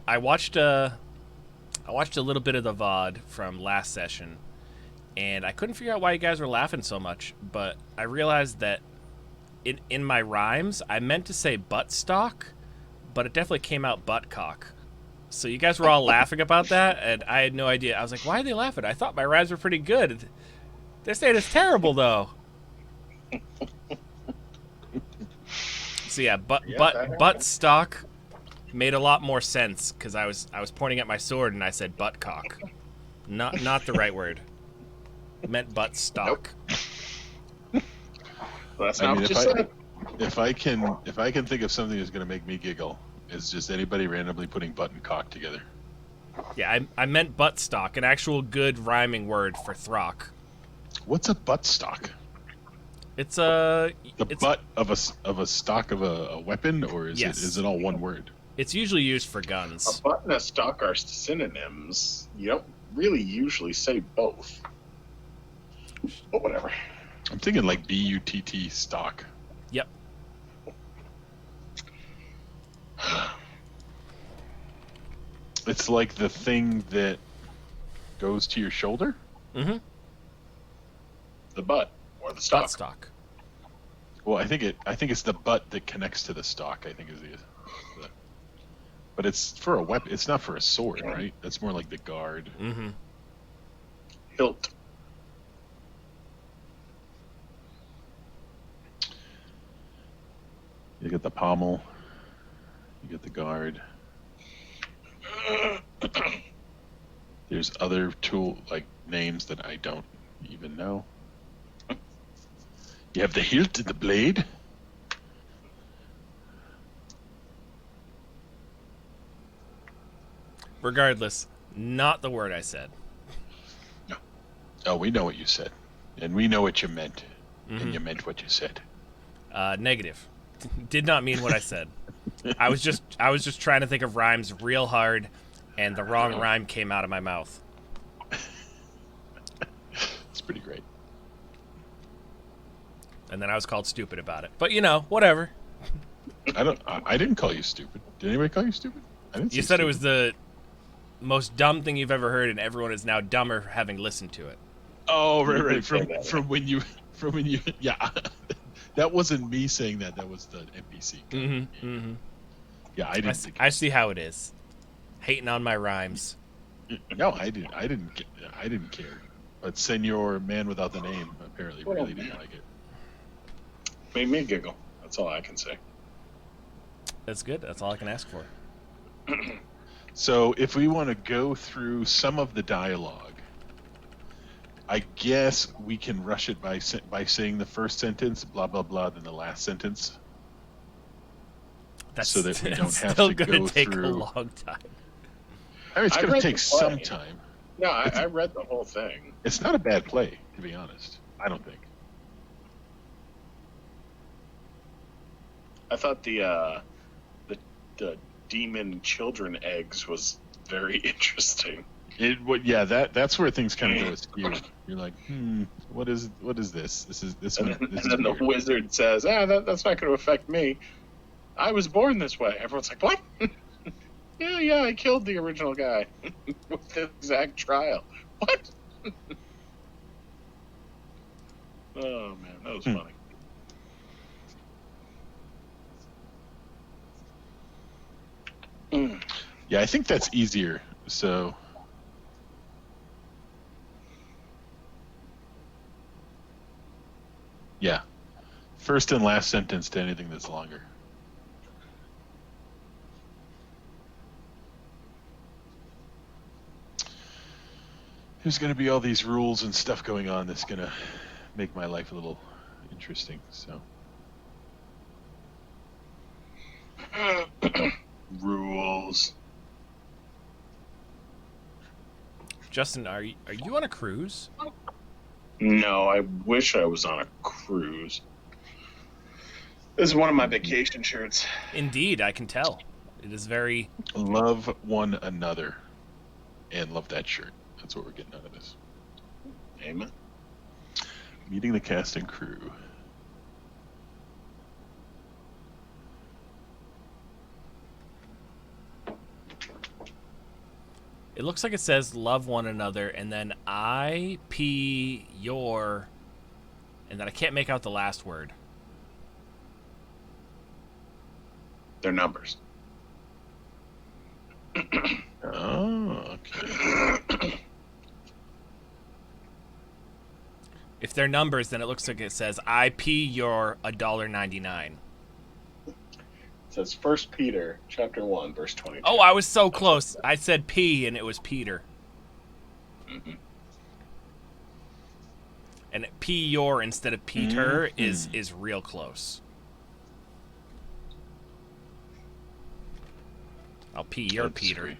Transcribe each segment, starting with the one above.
I watched I watched a little bit of the VOD from last session, and I couldn't figure out why you guys were laughing so much. But I realized that in my rhymes, I meant to say butt stock, but it definitely came out butt cock. So you guys were all laughing about that, and I had no idea. I was like, why are they laughing? I thought my rhymes were pretty good. They're saying it's terrible though. So yeah, Yeah, that butt happened. stock made a lot more sense because I was pointing at my sword and I said butt cock, not the right word. Meant butt Nope. stock. That's I not mean, what you said. if I can think of something that's going to make me giggle, it's just anybody randomly putting butt and cock together. Yeah, I meant butt stock, an actual good rhyming word for throck. What's a butt stock? It's The it's butt of a stock of a weapon, or Yes. is it all one word? it's usually used for A guns. butt and a stock are synonyms. You don't really usually say both. But whatever. I'm thinking like butt stock. Yep. It's like the thing that goes to your shoulder. Mm-hmm. The butt or the stock. Butt stock. Well, I think it's the butt that connects to the stock. I think is but it's for a weapon. It's not for a sword, right? That's more like the guard. Mm-hmm. Hilt. You get the pommel. You get the guard. There's other tool like names that I don't even know. You have the hilt and the blade. Regardless, not the word I said. Oh, we know what you said, and we know what you meant, Mm-hmm. and you meant what you said. Negative. Did not mean what I said. I was just trying to think of rhymes real hard, and the wrong rhyme came out of my mouth. It's pretty great. And then I was called stupid about it. But whatever. I didn't call you stupid. Did anybody call you stupid? I didn't. You say said it stupid. was the most dumb thing you've ever heard, and everyone is now dumber having listened to it. Oh, right, You right. did say that, From when you yeah. That wasn't me saying that. That was the NPC. Mm-hmm. Mm-hmm. Yeah, I didn't. I see how it is. Hating on my rhymes. No, I didn't. I didn't care. But Senor Man Without the Name apparently Well, really didn't like it. Made me giggle. That's all I can say. That's good. That's all I can ask for. So if we want to go through some of the dialogue, I guess we can rush it by saying the first sentence, blah blah blah, then the last sentence. That's So that we don't have still to gonna go take through- a long time. I mean, it's I going to read take the play. some time. No, I read the whole thing. It's not a bad play, to be honest. I don't think. I thought the demon children eggs was very interesting. Yeah, that's where things kind of go askew. You're like, what is this? This And is then the weird. wizard says, that's not going to affect me. I was born this way. Everyone's like, what? yeah, I killed the original guy with the exact trial. What? Oh, man, that was funny. Yeah, I think that's easier. So, yeah, first and last sentence to anything that's longer. There's going to be all these rules and stuff going on that's going to make my life a little interesting. So, Rules. Justin, are you on a cruise? No, I wish I was on a cruise. This is one of my vacation shirts. Indeed, I can tell. It is very. love one another and love that shirt. That's what we're getting out of this. Amen. Meeting the cast and crew. It looks like it says love one another, and then I, P, your, and then I can't make out the last word. They're numbers. Oh, okay. If they're numbers, then it looks like it says I, P, your $1.99. It says 1 Peter chapter 1, verse 22. Oh, I was so close. I said P, and it was Peter. Mm-hmm. And P, your instead of Peter is real close. I'll P, your That's Peter.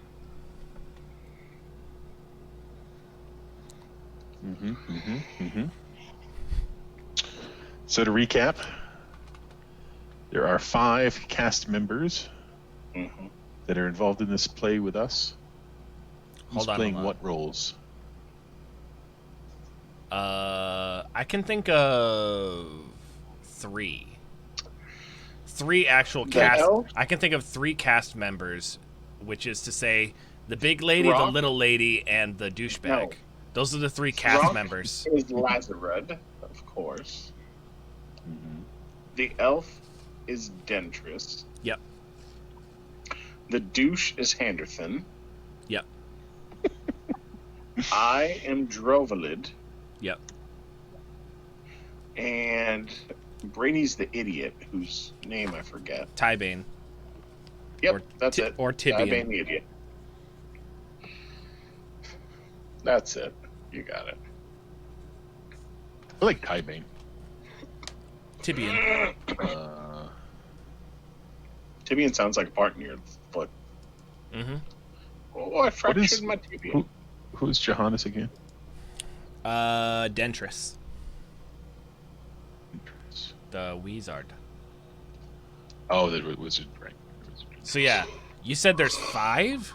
sweet. So to recap, there are 5 cast members that are involved in this play with us. Who's playing what roles? I can think of 3. 3 actual cast. I can think of 3 cast members, which is to say, the big lady, the little lady, and the douchebag. No. Those are the 3 cast members. Is Lazarud, of course. The elf is Dentris. Yep. The douche is Handerthan. Yep. I am Drovalid. Yep. And Brady's the idiot, whose name I forget. Tybane. Yep, that's it. Or Tibian. Tybane the idiot. That's it. You got it. I like Tybane. Tibian. Tibian sounds like a part in your foot. Mm-hmm. Oh, I fractured my tibia. Who's Johannes again? Dentris. The wizard. Oh, the wizard, right. So yeah, you said there's 5?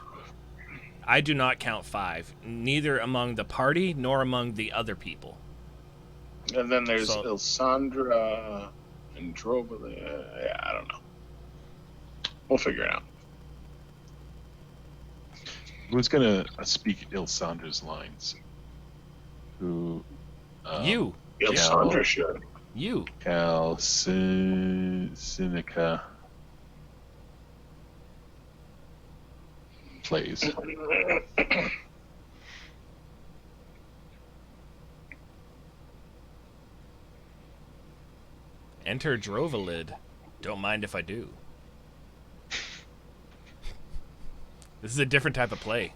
I do not count 5, neither among the party nor among the other people. And then there's Ilsandra and Drovalid. Yeah, I don't know. We'll figure it out. Who's gonna speak Ilsandra's lines? Who? You. Ilsandra should. You. Cal Sinica plays. Enter Drovalid. Don't mind if I do. This is a different type of play.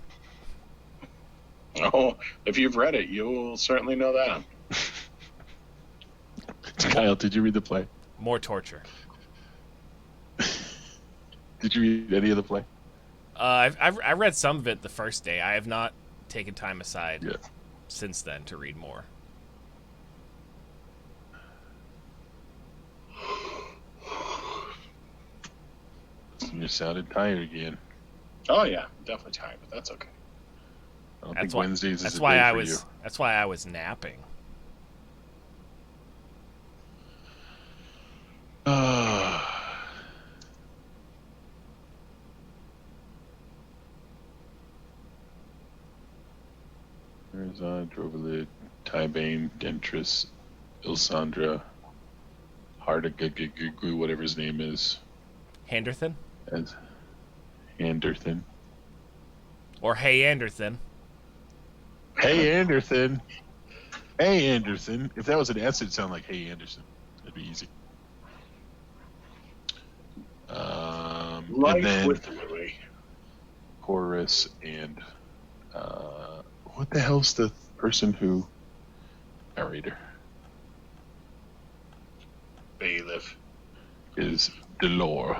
Oh, if you've read it, you'll certainly know that. Kyle, did you read the play? More torture. Did you read any of the play? I read some of it the first day. I have not taken time aside since then to read more. You sounded tired again. Oh yeah, definitely tired, but that's okay. I don't think Wednesdays is a day for you. That's why I was napping. There's Drovalid, Tybane, Dentris, Ilsandra, Hardagagu, whatever his name is. Handerthan? As Anderthan. Or Hey Anderthan. Hey Anderthan. Hey Anderson. If that was an S, it'd sound like Hey Anderson. That'd be easy. And then Chorus and what the hell's the person who narrator? Bailiff Is Delore.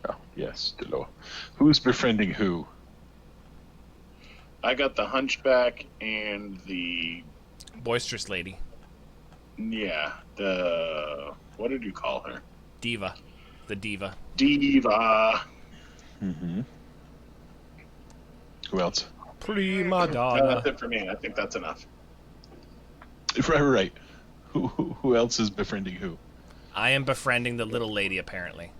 Oh, yes, Delore. Who's befriending who? I got the hunchback and the Boisterous lady. What did you call her? Diva. The diva. Diva. Mm-hmm. Who else? Prima donna. That's it for me. I think that's enough. Right. Who else is befriending who? I am befriending the little lady, apparently.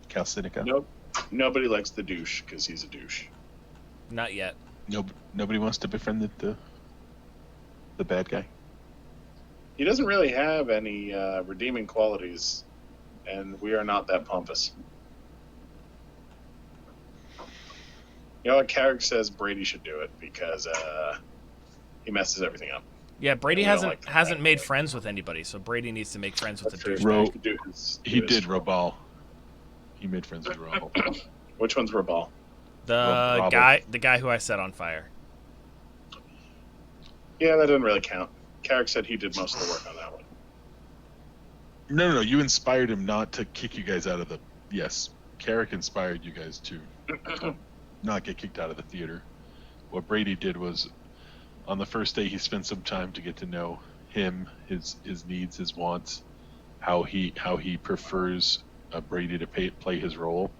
Calcinica? Nope. Nobody likes the douche because he's a douche. Not yet. Nobody wants to befriend the bad guy. He doesn't really have any redeeming qualities, and we are not that pompous. You know what? Carrick says Brady should do it because he messes everything up. Yeah, Brady We don't hasn't like made friends with anybody, so Brady needs to make friends with That's the true. douchebag. He did Robal. He made friends with Robal. Which one's Rabal? The guy who I set on fire. Yeah, that doesn't really count. Carrick said he did most of the work on that one. No. You inspired him not to kick you guys out of the... Yes, Carrick inspired you guys to not get kicked out of the theater. What Brady did was, on the first day, he spent some time to get to know him, his needs, his wants, how he prefers Brady to play his role,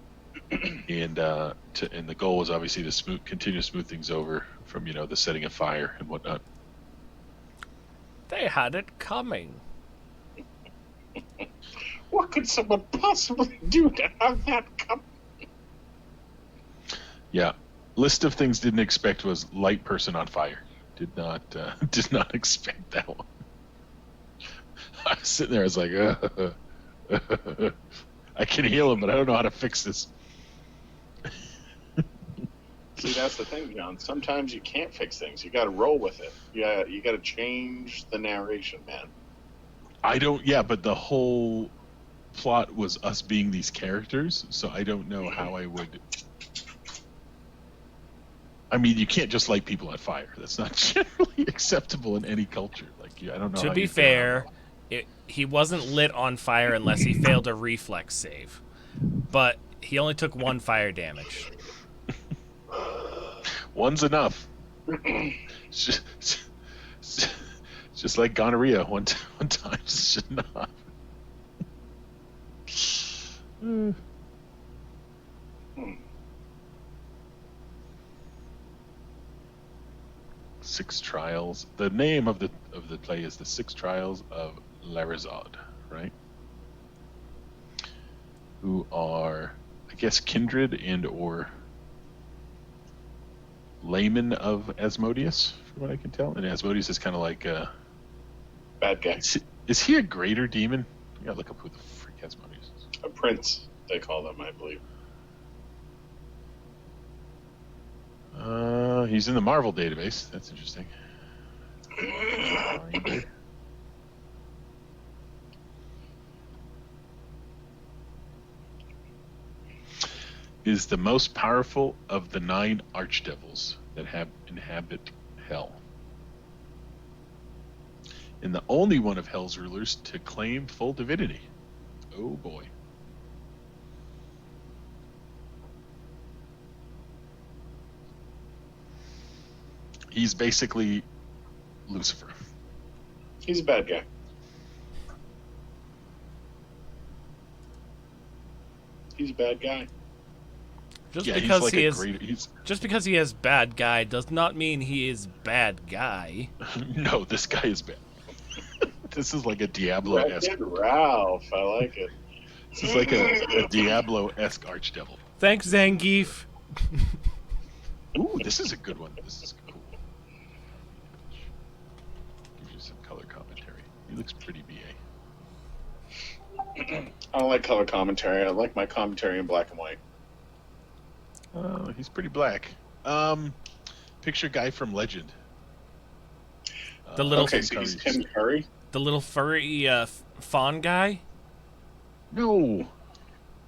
and the goal was obviously to continue to smooth things over from the setting of fire and whatnot. They had it coming. What could someone possibly do to have that come? Yeah, list of things didn't expect was light person on fire. Did not expect that one. I was sitting there, I was like, I can heal him, but I don't know how to fix this. See, that's the thing, John. Sometimes you can't fix things. You got to roll with it. Yeah, you got to change the narration, man. But the whole plot was us being these characters, so I don't know how I would. I mean, you can't just light people on fire. That's not generally acceptable in any culture. I don't know. To be fair, he wasn't lit on fire unless he failed a reflex save, but he only took 1 fire damage. One's enough. Just like gonorrhea. One time is enough. 6 Trials. The name of the play is the 6 Trials of Larazad, right? Who are, I guess, kindred and or layman of Asmodeus, from what I can tell. And Asmodeus is kind of like a bad guy. Is he a greater demon? I gotta look up who the freak Asmodeus is. A prince, they call them, I believe. He's in the Marvel database. That's interesting. Is the most powerful of the 9 archdevils that inhabit hell, and the only one of hell's rulers to claim full divinity. Oh boy. He's basically Lucifer. He's a bad guy. He's a bad guy. Just because he has bad guy does not mean he is bad guy. No, this guy is bad. This is like a Diablo-esque. Ralph, I like it. This is like a Diablo-esque archdevil. Thanks, Zangief. Ooh, this is a good one. This is cool. Give you some color commentary. He looks pretty BA. I don't like color commentary. I like my commentary in black and white. He's pretty black. Picture guy from Legend. The little so he's Tim Curry? The little furry fawn guy? No.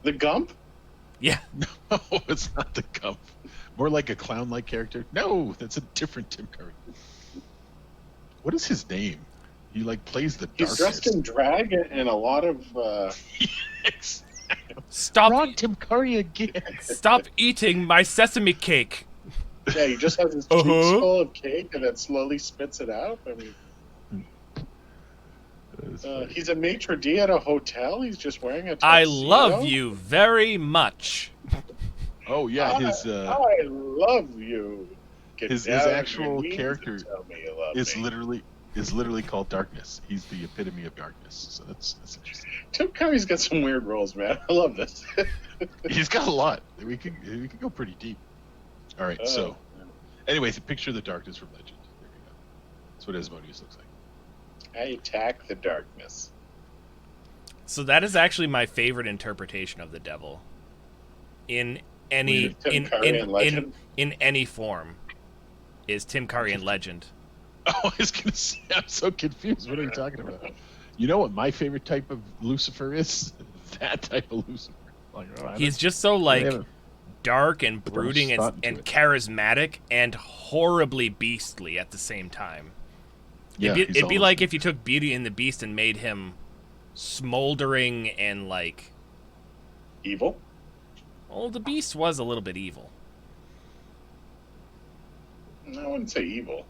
The Gump? Yeah. No, it's not the Gump. More like a clown-like character. No, that's a different Tim Curry. What is his name? He plays the darkness. He's dressed in drag and a lot of... Yes. Stop! Wrong Tim Curry again. Stop eating my sesame cake. Yeah, he just has his cheeks full of cake and then slowly spits it out. I mean, he's a maitre d' at a hotel. He's just wearing a tuxedo. I love you very much. Oh yeah, I love you. His actual character is literally called Darkness. He's the epitome of darkness. So that's interesting. Tim Curry's got some weird roles, man. I love this. He's got a lot. We could go pretty deep. All right, so Anyway, the picture of the darkness from Legend. There we go. That's what Asmodeus looks like. I attack the darkness. So that is actually my favorite interpretation of the devil. In any in any form, is Tim Curry in Legend. Oh, I was gonna say, I'm so confused. What are you talking about? You know what my favorite type of Lucifer is? That type of Lucifer. Like, he's just so dark and brooding and charismatic and horribly beastly at the same time. Yeah, it'd be like if you took Beauty and the Beast and made him smoldering and evil. Well, the Beast was a little bit evil. I wouldn't say evil.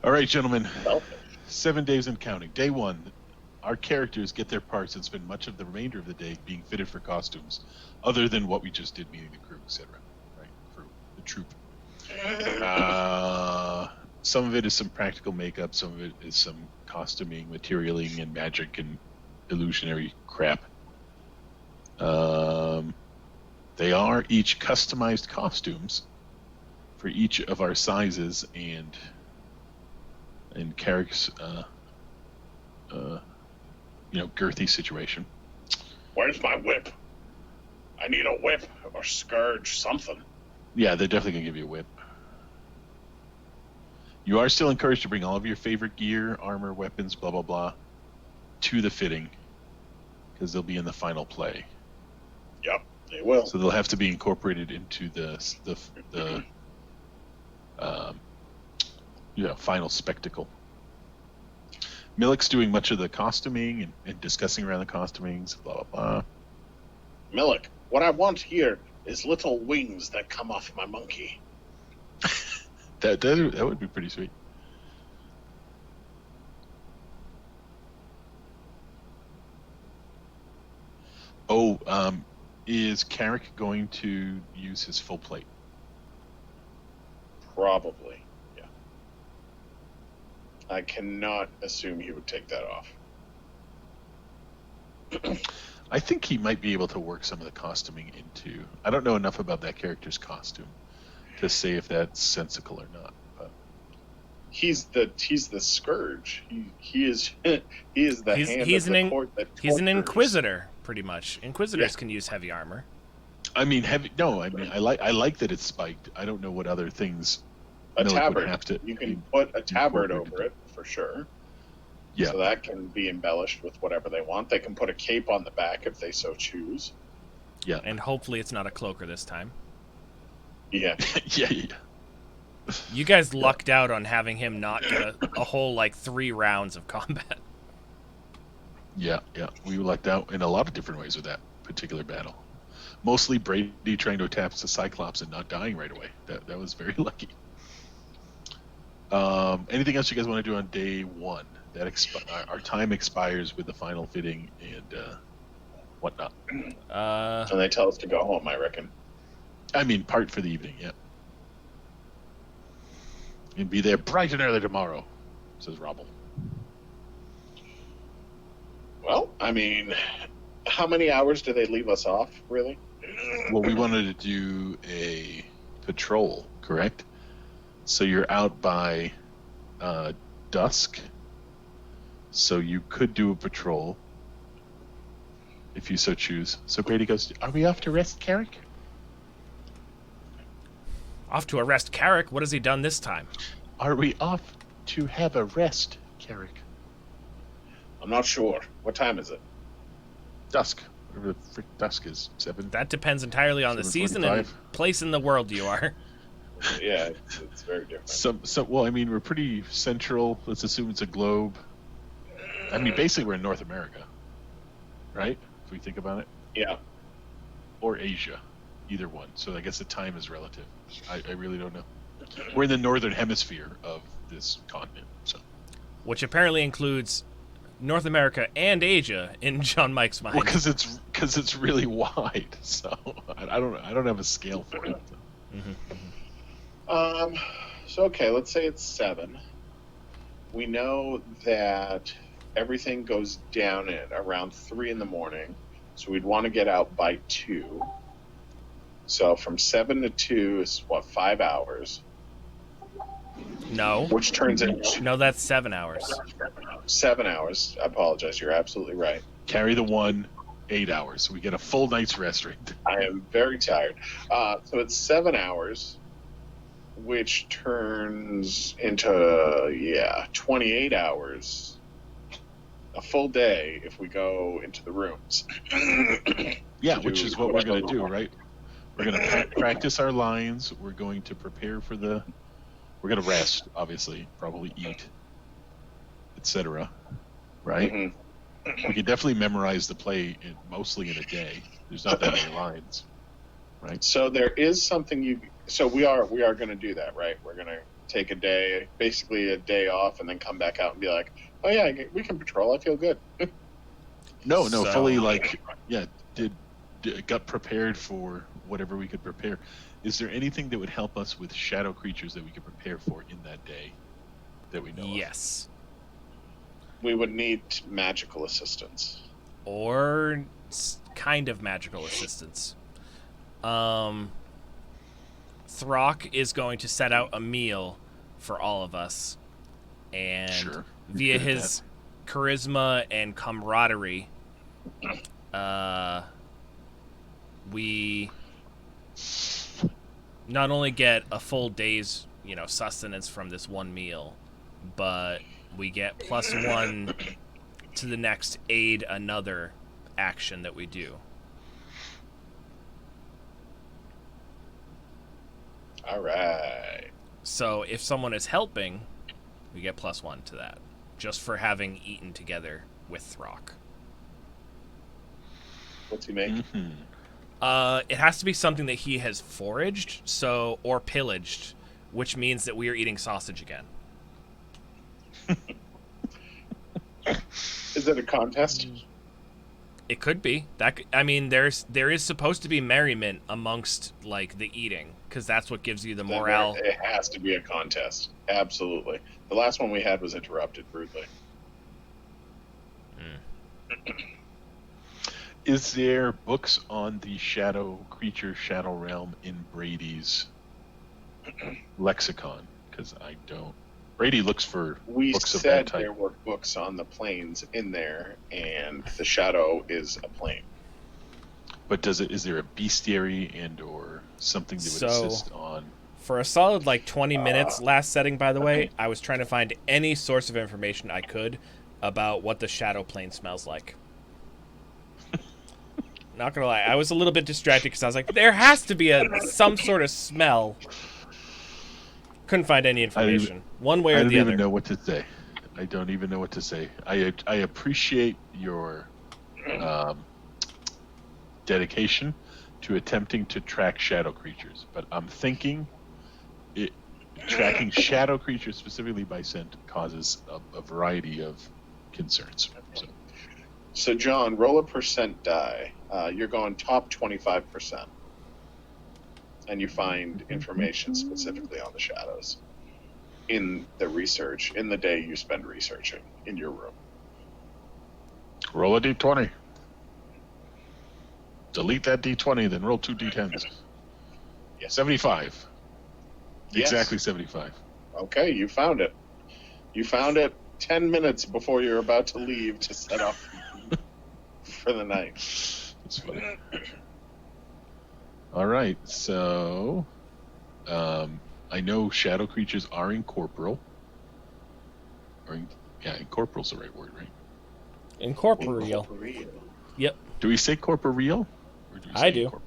All right, gentlemen. Selfish. 7 days and counting. Day 1, our characters get their parts and spend much of the remainder of the day being fitted for costumes, other than what we just did, meaning the crew, etc. Right? Crew, the troop. Some of it is some practical makeup. Some of it is some costuming, materialing, and magic and illusionary crap. They are each customized costumes for each of our sizes and Carrick's, girthy situation. Where's my whip? I need a whip or scourge, something. Yeah, they're definitely gonna give you a whip. You are still encouraged to bring all of your favorite gear, armor, weapons, blah blah blah, to the fitting, because they'll be in the final play. Yep, they will. So they'll have to be incorporated into the final spectacle. Millick's doing much of the costuming and discussing around the costumings, blah blah blah. Millick, what I want here is little wings that come off my monkey. That would be pretty sweet. Oh, is Carrick going to use his full plate? Probably, yeah. I cannot assume he would take that off. I think he might be able to work some of the costuming into. I don't know enough about that character's costume to say if that's sensical or not. But he's the scourge. He is the hand of the court that tortures. He's an inquisitor, pretty much. Inquisitors can use heavy armor. I mean, heavy. No, I mean, I like that it's spiked. I don't know what other things. A tabard. You can put a tabard over it for sure. Yeah. So that can be embellished with whatever they want. They can put a cape on the back if they so choose. Yeah. And hopefully it's not a cloaker this time. Yeah. yeah. You guys lucked out on having him not get a whole 3 rounds of combat. Yeah. We lucked out in a lot of different ways with that particular battle. Mostly Brady trying to attack the Cyclops and not dying right away. That was very lucky. Anything else you guys want to do on day 1? Our time expires with the final fitting and whatnot. And they tell us to go home, I reckon. I mean, part for the evening, yeah. And be there bright and early tomorrow, says Robble. Well, I mean, how many hours do they leave us off, really? Well, we wanted to do a patrol, correct? So you're out by dusk. So you could do a patrol if you so choose. So Brady goes, are we off to rest, Carrick? Off to arrest Carrick? What has he done this time? Are we off to have a rest, Carrick? I'm not sure. What time is it? Dusk. Whatever the frick dusk is. 7? That depends entirely on the season and place in the world you are. Yeah, it's very different. Well, I mean, we're pretty central. Let's assume it's a globe. I mean, basically, we're in North America, right? If we think about it. Yeah. Or Asia, either one. So I guess the time is relative. I really don't know. We're in the northern hemisphere of this continent, so. Which apparently includes North America and Asia in John Mike's mind. Well, because it's really wide. So I don't have a scale for it. So okay, let's say it's 7. We know that everything goes down at around 3 in the morning, so we'd want to get out by 2. So from 7 to 2 is what, 5 hours? No. Which turns into No, that's 7 hours. 7 hours. I apologize. You're absolutely right. Carry the 1, 8 hours. So we get a full night's rest right there. I am very tired. So it's 7 hours, which turns into 28 hours, a full day if we go into the rooms. Yeah, which is what we're going to do, right? We're going to practice our lines. We're going to prepare for the. We're going to rest, obviously, probably eat, etc. Right? Mm-hmm. We can definitely memorize the play mostly in a day. There's not that many lines, right? So there is something So we are going to do that, right? We're going to take a day, basically a day off, and then come back out and be like, "Oh yeah, we can patrol. I feel good." No, fully got prepared for whatever we could prepare. Is there anything that would help us with shadow creatures that we could prepare for in that day that we know of? Yes. We would need magical assistance. Or kind of magical assistance. Throck is going to set out a meal for all of us. And via his charisma and camaraderie, we not only get a full day's, sustenance from this one meal, but we get +1 to the next aid another action that we do. All right. So if someone is helping, we get +1 to that, just for having eaten together with Throck. What's he make? Mm-hmm. It has to be something that he has foraged, or pillaged, which means that we are eating sausage again. Is it a contest? It could be. There is supposed to be merriment amongst the eating, because that's what gives you the morale. It has to be a contest. Absolutely. The last one we had was interrupted rudely. Is there books on the shadow realm in Brady's lexicon? Because I don't. Brady looks for books of that type. We said there were books on the planes in there, and the shadow is a plane. But is there a bestiary or something that would assist on? For a solid 20 minutes last setting, by the way, I was trying to find any source of information I could about what the shadow plane smells like. Not gonna lie, I was a little bit distracted because I was like, there has to be some sort of smell. Couldn't find any information, one way or the other. I don't even know what to say. I don't even know what to say. I appreciate your dedication to attempting to track shadow creatures, but I'm thinking tracking shadow creatures specifically by scent causes a variety of concerns. So John, roll a percent die. You're going top 25%. And you find information specifically on the shadows in the day you spend researching in your room. Roll a d20. Delete that d20, then roll 2 d10s. Yes. 75. Yes. Exactly 75. Okay, you found it. You found it 10 minutes before you're about to leave to set up for the night. That's funny. All right, so I know shadow creatures are incorporeal. Incorporeal's the right word, right? Incorporeal. Yep. Do we say corporeal? Or do we say I do.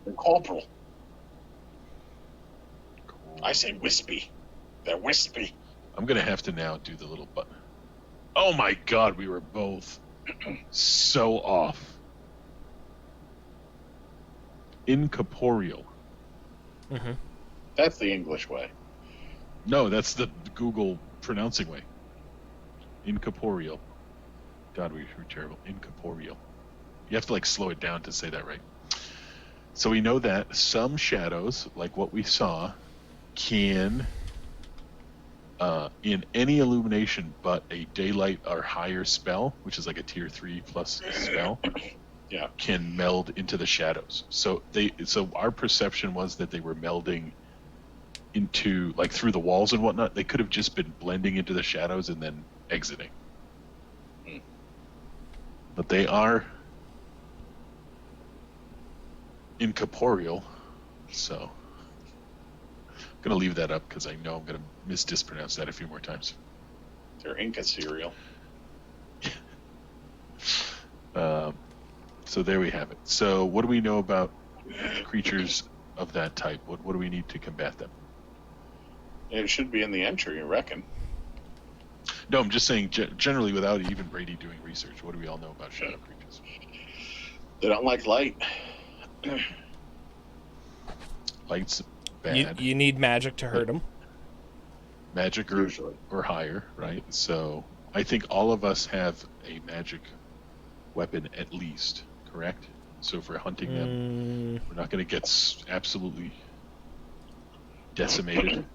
Incorporeal. I say wispy. They're wispy. I'm going to have to now do the little button. Oh my god, we were both so off. Incorporeal. Mm-hmm. That's the English way. No, that's the Google pronouncing way. Incorporeal. God, we were terrible. Incorporeal. You have to slow it down to say that right. So we know that some shadows, like what we saw, can, in any illumination but a daylight or higher spell, which is like a tier 3 plus spell, can meld into the shadows. So our perception was that they were melding into, like, through the walls and whatnot. They could have just been blending into the shadows and then exiting. But they are incorporeal, so I'm gonna leave that up because I know I'm gonna mispronounce that a few more times. They're Inca cereal. So there we have it. So what do we know about creatures of that type? What do we need to combat them? It should be in the entry, I reckon. No, I'm just saying generally, without even Brady doing research, what do we all know about shadow creatures? They don't like light. Light's bad. You need magic to hurt them. Magic or higher, right? So I think all of us have a magic weapon at least, correct? So if we're hunting them, we're not going to get absolutely decimated.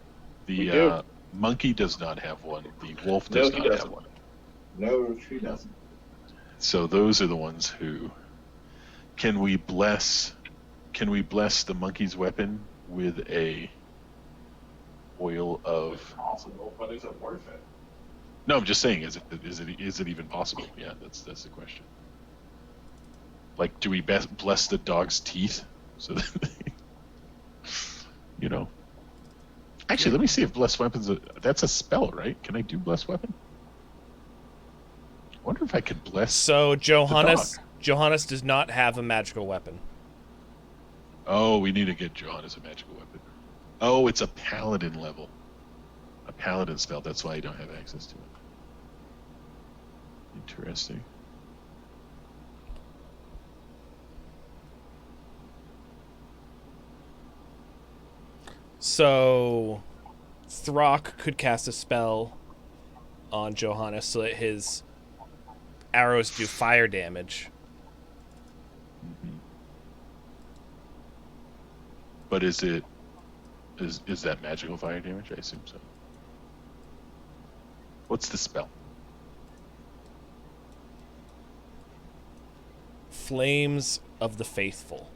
The monkey does not have one. The wolf does not have one. No, she doesn't. So those are the ones who can we bless the monkey's weapon with a oil of Possible, but is it worth it? No, I'm just saying, is it even possible? Yeah, that's the question. Like, do we bless the dog's teeth so that they, Actually, let me see if bless weapons. That's a spell, right? Can I do bless weapon? I wonder if I could bless. So Johannes does not have a magical weapon. Oh, we need to get Johannes a magical weapon. Oh, it's a paladin level. A paladin spell. That's why I don't have access to it. Interesting. So Throck could cast a spell on Johannes so that his arrows do fire damage. Mm-hmm. But is that magical fire damage? I assume so. What's the spell? Flames of the Faithful.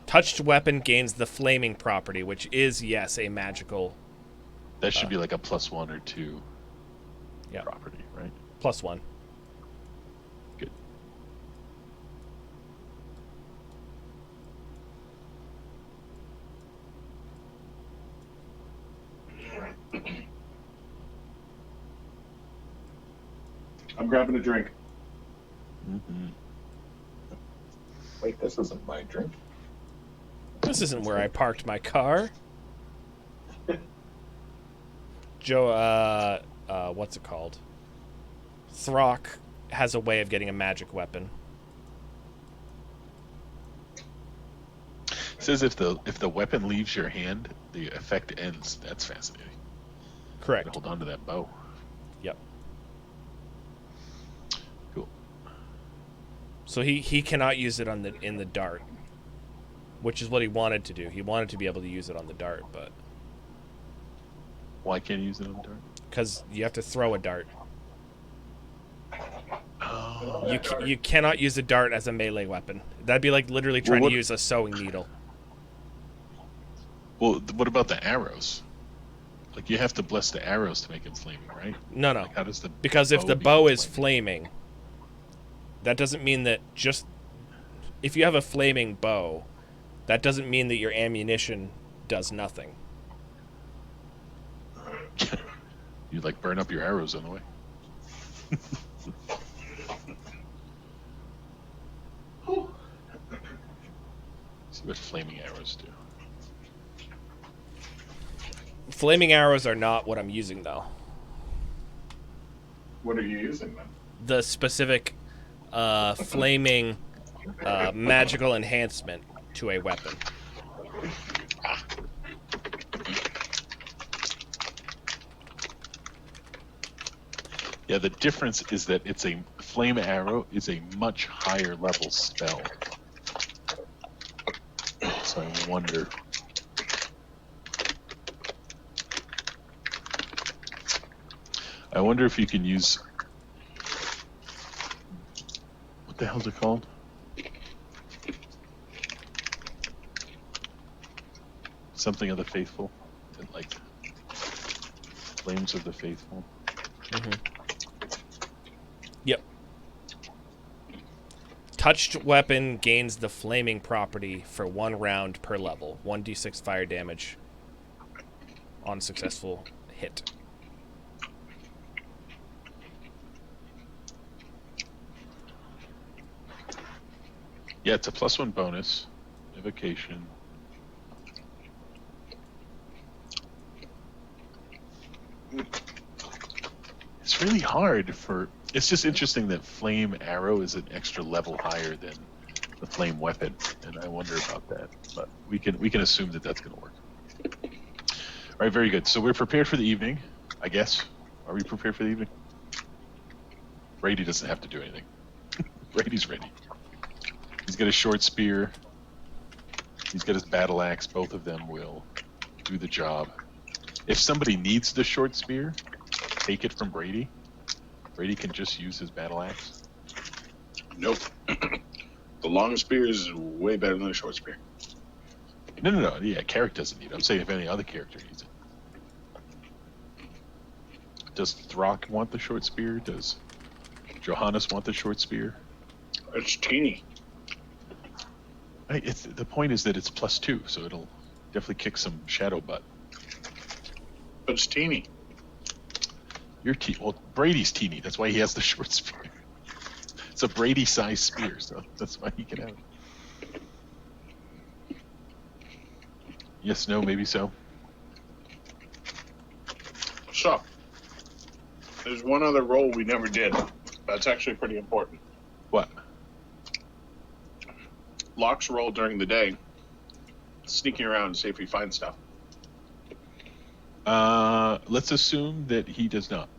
Touched weapon gains the flaming property, which is, yes, a magical... That should be like a +1 or 2 property, right? +1. Good. I'm grabbing a drink. Mm-hmm. Wait, this isn't my drink. This isn't where I parked my car. Joe, what's it called? Throck has a way of getting a magic weapon. It says if the weapon leaves your hand, the effect ends. That's fascinating. Correct. Hold on to that bow. Yep. Cool. So he cannot use it in the dart, which is what he wanted to do. He wanted to be able to use it on the dart, but why can't you use it on the dart? Because you have to throw a dart. Oh. You cannot use a dart as a melee weapon. That'd be like literally trying to use a sewing needle. Well, what about the arrows? Like, you have to bless the arrows to make them flaming, right? No. Like, how does the because if the bow is flaming, that doesn't mean that just... If you have a flaming bow, that doesn't mean that your ammunition does nothing. You, like, burn up your arrows on the way. See what flaming arrows do. Flaming arrows are not what I'm using, though. What are you using then? The specific flaming magical enhancement to a weapon. Yeah, the difference is that it's a flame arrow is a much higher level spell. So I wonder. If you can use. What the hell's it called? Something of the faithful, like flames of the faithful. Yep. Touched weapon gains the flaming property for 1 round per level. 1d6 fire damage on successful hit. Yeah, it's a +1 bonus. Evocation. It's really hard for... It's just interesting that Flame Arrow is an extra level higher than the Flame Weapon, and I wonder about that. But we can assume that that's going to work. All right, very good. So we're prepared for the evening, I guess. Are we prepared for the evening? Brady doesn't have to do anything. Brady's ready. He's got a short spear. He's got his battle axe. Both of them will do the job. If somebody needs the short spear, take it from Brady. Brady can just use his battle axe. Nope. The long spear is way better than the short spear. No. Yeah, Carrick doesn't need it. I'm saying if any other character needs it. Does Throck want the short spear? Does Johannes want the short spear? It's teeny. The point is that it's +2, so it'll definitely kick some shadow butt. But it's teeny. Well, Brady's teeny. That's why he has the short spear. It's a Brady-sized spear, so that's why he can have it. Yes, no, maybe so. So, there's one other roll we never did. That's actually pretty important. What? Locke's roll during the day, sneaking around to see if he finds stuff. Let's assume that he does not.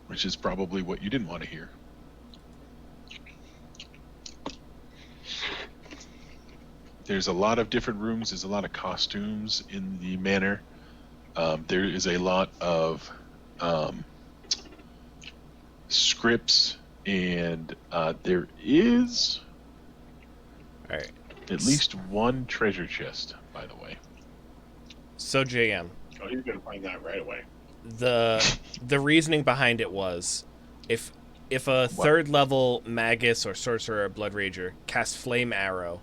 Which is probably what you didn't want to hear. There's a lot of different rooms. There's a lot of costumes in the manor. There is a lot of scripts, and there is All right. at least one treasure chest, by the way. So JM, Oh, you're going to find that right away. the reasoning behind it was if a third level magus or sorcerer or blood rager casts flame arrow,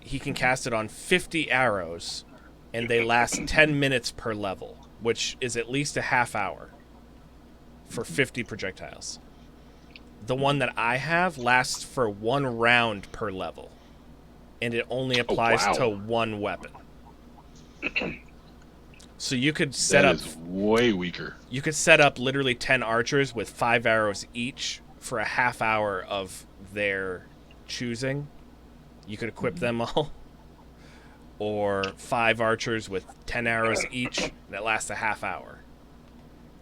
he can cast it on 50 arrows and they last 10 minutes per level, which is at least a half hour for 50 projectiles. The one that I have lasts for 1 round per level, and it only applies to one weapon. So you could set up... That is way weaker. You could set up literally 10 archers with 5 arrows each for a half hour of their choosing. You could equip them all. Or 5 archers with 10 arrows each, and it lasts a half hour.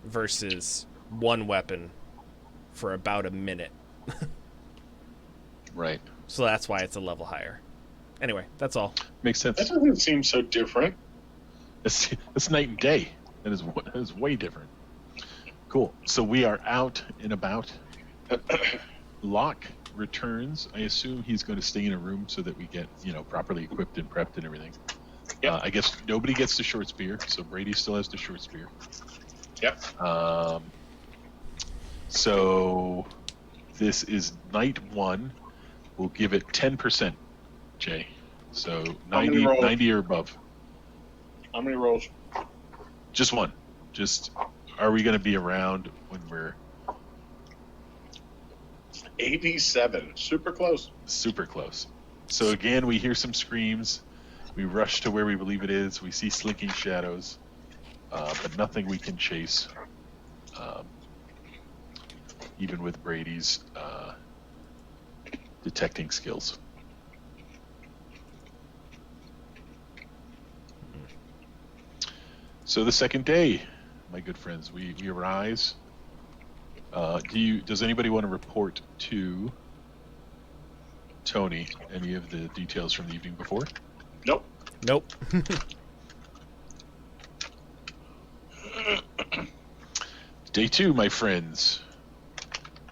Versus 1 weapon for about a minute. Right. So that's why it's a level higher. Anyway, that's all. Makes sense. That doesn't seem so different. It's night and day. That is way different. Cool. So we are out and about. Locke returns. I assume he's going to stay in a room so that we get, properly equipped and prepped and everything. Yep. I guess nobody gets the short spear, so Brady still has the short spear. Yep. So this is night 1. We'll give it 10%, Jay. So 90 or above. How many rolls? Just 1. Just, are we going to be around when we're 87. Super close. super close? So again, we hear some screams. We rush to where we believe it is. We see slinking shadows, but nothing we can chase. Even with Brady's detecting skills. So the second day, my good friends, we arise. Does anybody want to report to Tony any of the details from the evening before? Nope. Day 2, my friends.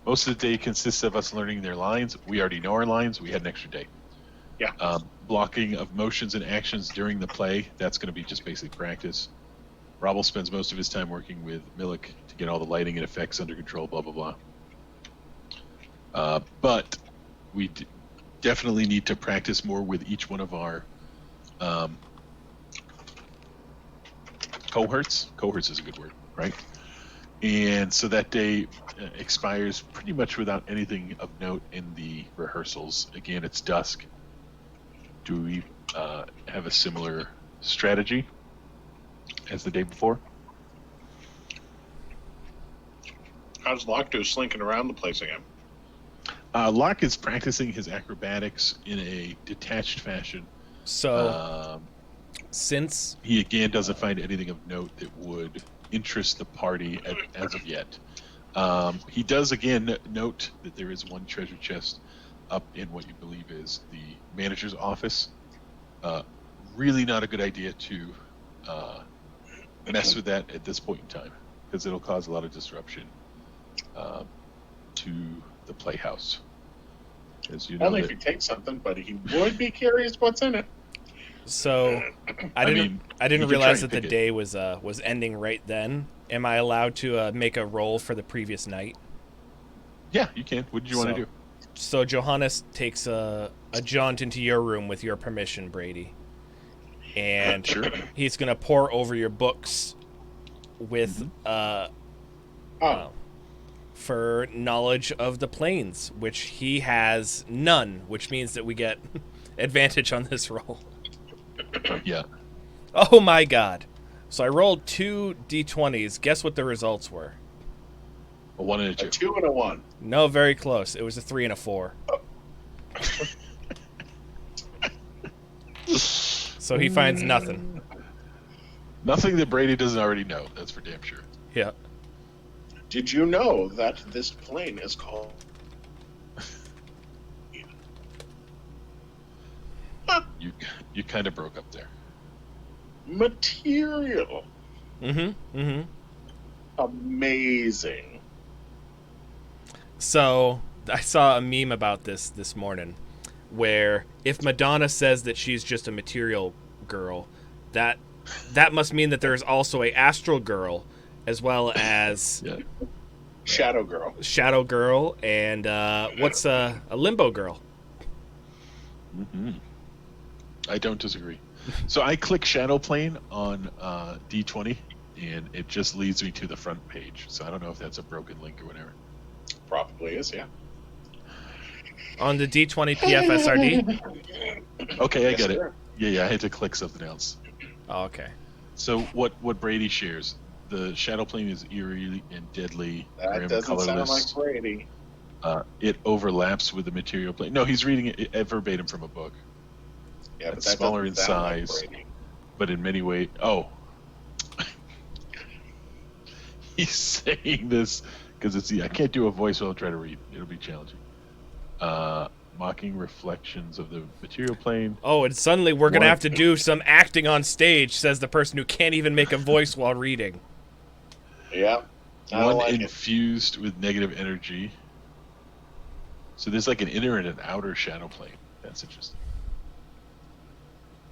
Most of the day consists of us learning their lines. We already know our lines. We had an extra day. Yeah. Blocking of motions and actions during the play. That's going to be just basic practice. Robble spends most of his time working with Milik to get all the lighting and effects under control, blah, blah, blah. But we definitely need to practice more with each one of our cohorts. Cohorts is a good word, right? And so that day expires pretty much without anything of note in the rehearsals. Again, it's dusk. Do we have a similar strategy as the day before? How's Lockdo slinking around the place again? Locke is practicing his acrobatics in a detached fashion. So, since he again doesn't find anything of note that would interest the party as of yet. He does again note that there is one treasure chest up in what you believe is the manager's office. Really not a good idea to mess with that at this point in time, because it'll cause a lot of disruption to the playhouse. As you know, only if he takes something, but he would be curious what's in it. So, I didn't realize that the day was ending right then. Am I allowed to make a roll for the previous night? Yeah, you can. What did you want to do? So Johannes takes a jaunt into your room with your permission, Brady. And sure. He's going to pore over your books with for knowledge of the planes, which he has none, which means that we get advantage on this roll. Yeah. Oh my god. So I rolled 2 d20s. Guess what the results were? A 1 and a 2. A 2 and a 1. No, very close. It was a 3 and a 4. So he finds nothing. Nothing that Brady doesn't already know. That's for damn sure. Yeah. Did you know that this plane is called... You kind of broke up there. Material. Mm-hmm. Amazing. So I saw a meme about this morning, where if Madonna says that she's just a material girl, that must mean that there's also a astral girl, as well as Shadow Girl, and what's a limbo girl? Mm-hmm. I don't disagree. So I click Shadow Plane on D20, and it just leads me to the front page. So I don't know if that's a broken link or whatever. Probably is, yeah. On the D20 PFSRD? Okay, I got it. Yeah, I had to click something else. Oh, okay. So what Brady shares, the Shadow Plane is eerie and deadly, that grim, doesn't colorless. sound like Brady. It overlaps with the material plane. No, he's reading it verbatim from a book. Yeah, but it's that smaller in doesn't sound size, like Brady. but in many ways... Oh. He's saying this because I can't do a voice while I try to read. It'll be challenging. Mocking reflections of the material plane. Oh, and suddenly we're going to have to do some acting on stage, says the person who can't even make a voice while reading. Yeah. One like infused with negative energy. So there's like an inner and an outer shadow plane. That's interesting.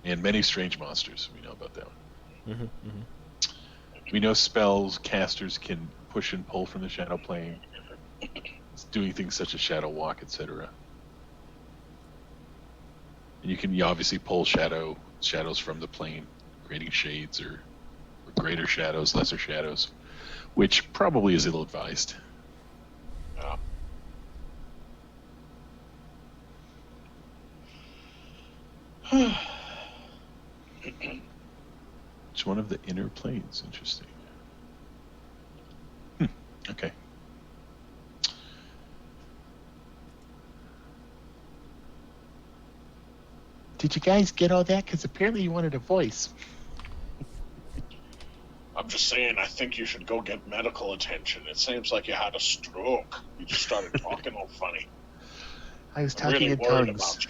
And many strange monsters. We know about that one. Mm-hmm. We know spells casters can push and pull from the shadow plane. It's doing things such as shadow walk, etc. And you can obviously pull shadows from the plane, creating shades or greater shadows, lesser shadows, which probably is ill-advised. It's one of the inner planes. Interesting. Okay. Did you guys get all that? Because apparently you wanted a voice. I'm just saying, I think you should go get medical attention. It seems like you had a stroke. You just started talking all funny. I was talking in tongues.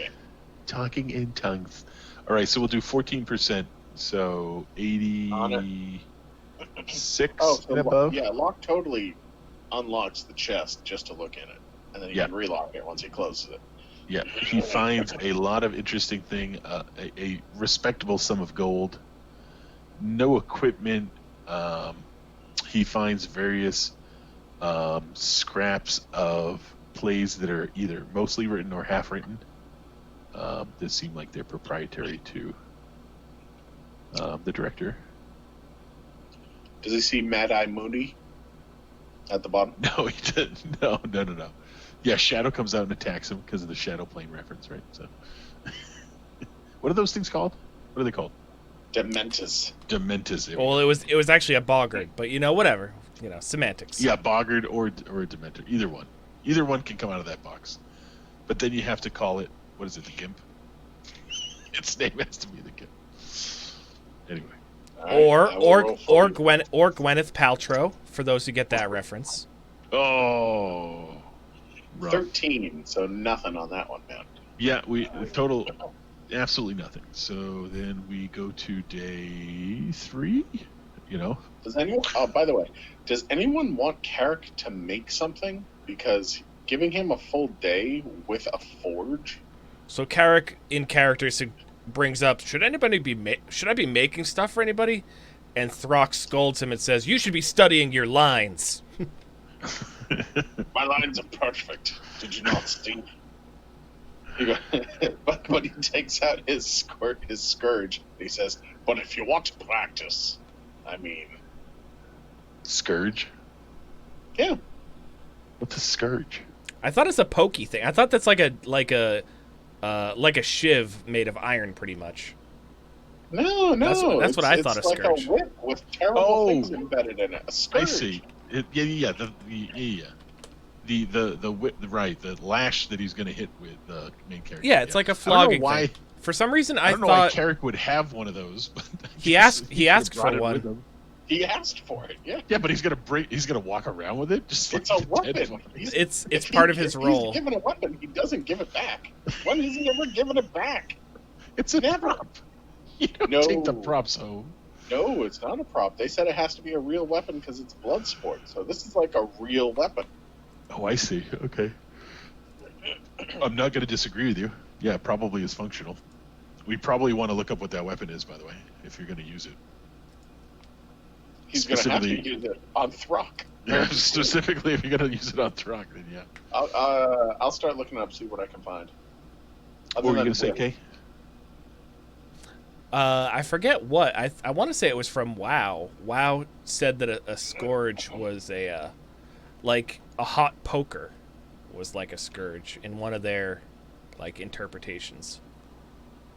Talking in tongues. All right, so we'll do 14%. So 80. 6 Oh, so and above. yeah, lock totally unlocks the chest just to look in it, and then he Yeah. can relock it once he closes it. Yeah, he finds a lot of interesting thing, a respectable sum of gold, no equipment. He finds various scraps of plays that are either mostly written or half written. That seem like they're proprietary to the director. Does he see Mad Eye Moody at the bottom? No, he didn't. No. Yeah, Shadow comes out and attacks him because of the Shadow Plane reference, right? So, what are those things called? What are they called? Dementus. Dementus. Well, it was actually a boggart, but whatever. Semantics. Yeah, boggart or a Dementor. Either one can come out of that box. But then you have to call it, what is it, the Gimp? Its name has to be the Gimp. Anyway. Or Gwyneth Paltrow, for those who get that reference. Oh. Rough. 13, so nothing on that one, man. Yeah, total, absolutely nothing. So then we go to day 3. Does anyone? Oh, by the way, does anyone want Carrick to make something? Because giving him a full day with a forge. So Carrick in character brings up, should I be making stuff for anybody? And Throck scolds him and says, you should be studying your lines. My lines are perfect. Did you not see? But he takes out his scourge. And he says, "But if you want to practice, I mean, Scourge? yeah." What's a scourge? I thought it's a pokey thing. I thought that's like a shiv made of iron, pretty much. No. That's what I thought It's a like scourge. a whip with terrible things embedded in it. A scourge. I see. Yeah. The whip, right? The lash that he's going to hit with the main character. Yeah, it's like a I don't flogging know why. thing. For some reason, I don't know why Carrick would have one of those. But he asked could've for brought it one. with him. He asked for it. Yeah. Yeah, but he's gonna walk around with it. Just It's like a a dead weapon. one. It's If part of his if role. He's given a weapon. He doesn't give it back. When has he ever given it back? It's a Never. prop. You don't No. take the props home. No, it's not a prop. They said it has to be a real weapon because it's blood sport. So this is like a real weapon. Oh, I see. Okay. I'm not going to disagree with you. Yeah, it probably is functional. We probably want to look up what that weapon is, by the way, if you're going to use it. He's going to have to Specifically- use it on Throck. Yeah, specifically if you're going to use it on Throck, then yeah. I'll start looking up, see what I can find. What were you than going to say, whip. Kay? I forget what. I want to say it was from WoW. WoW said that a scourge was like a hot poker was like a scourge in one of their like interpretations.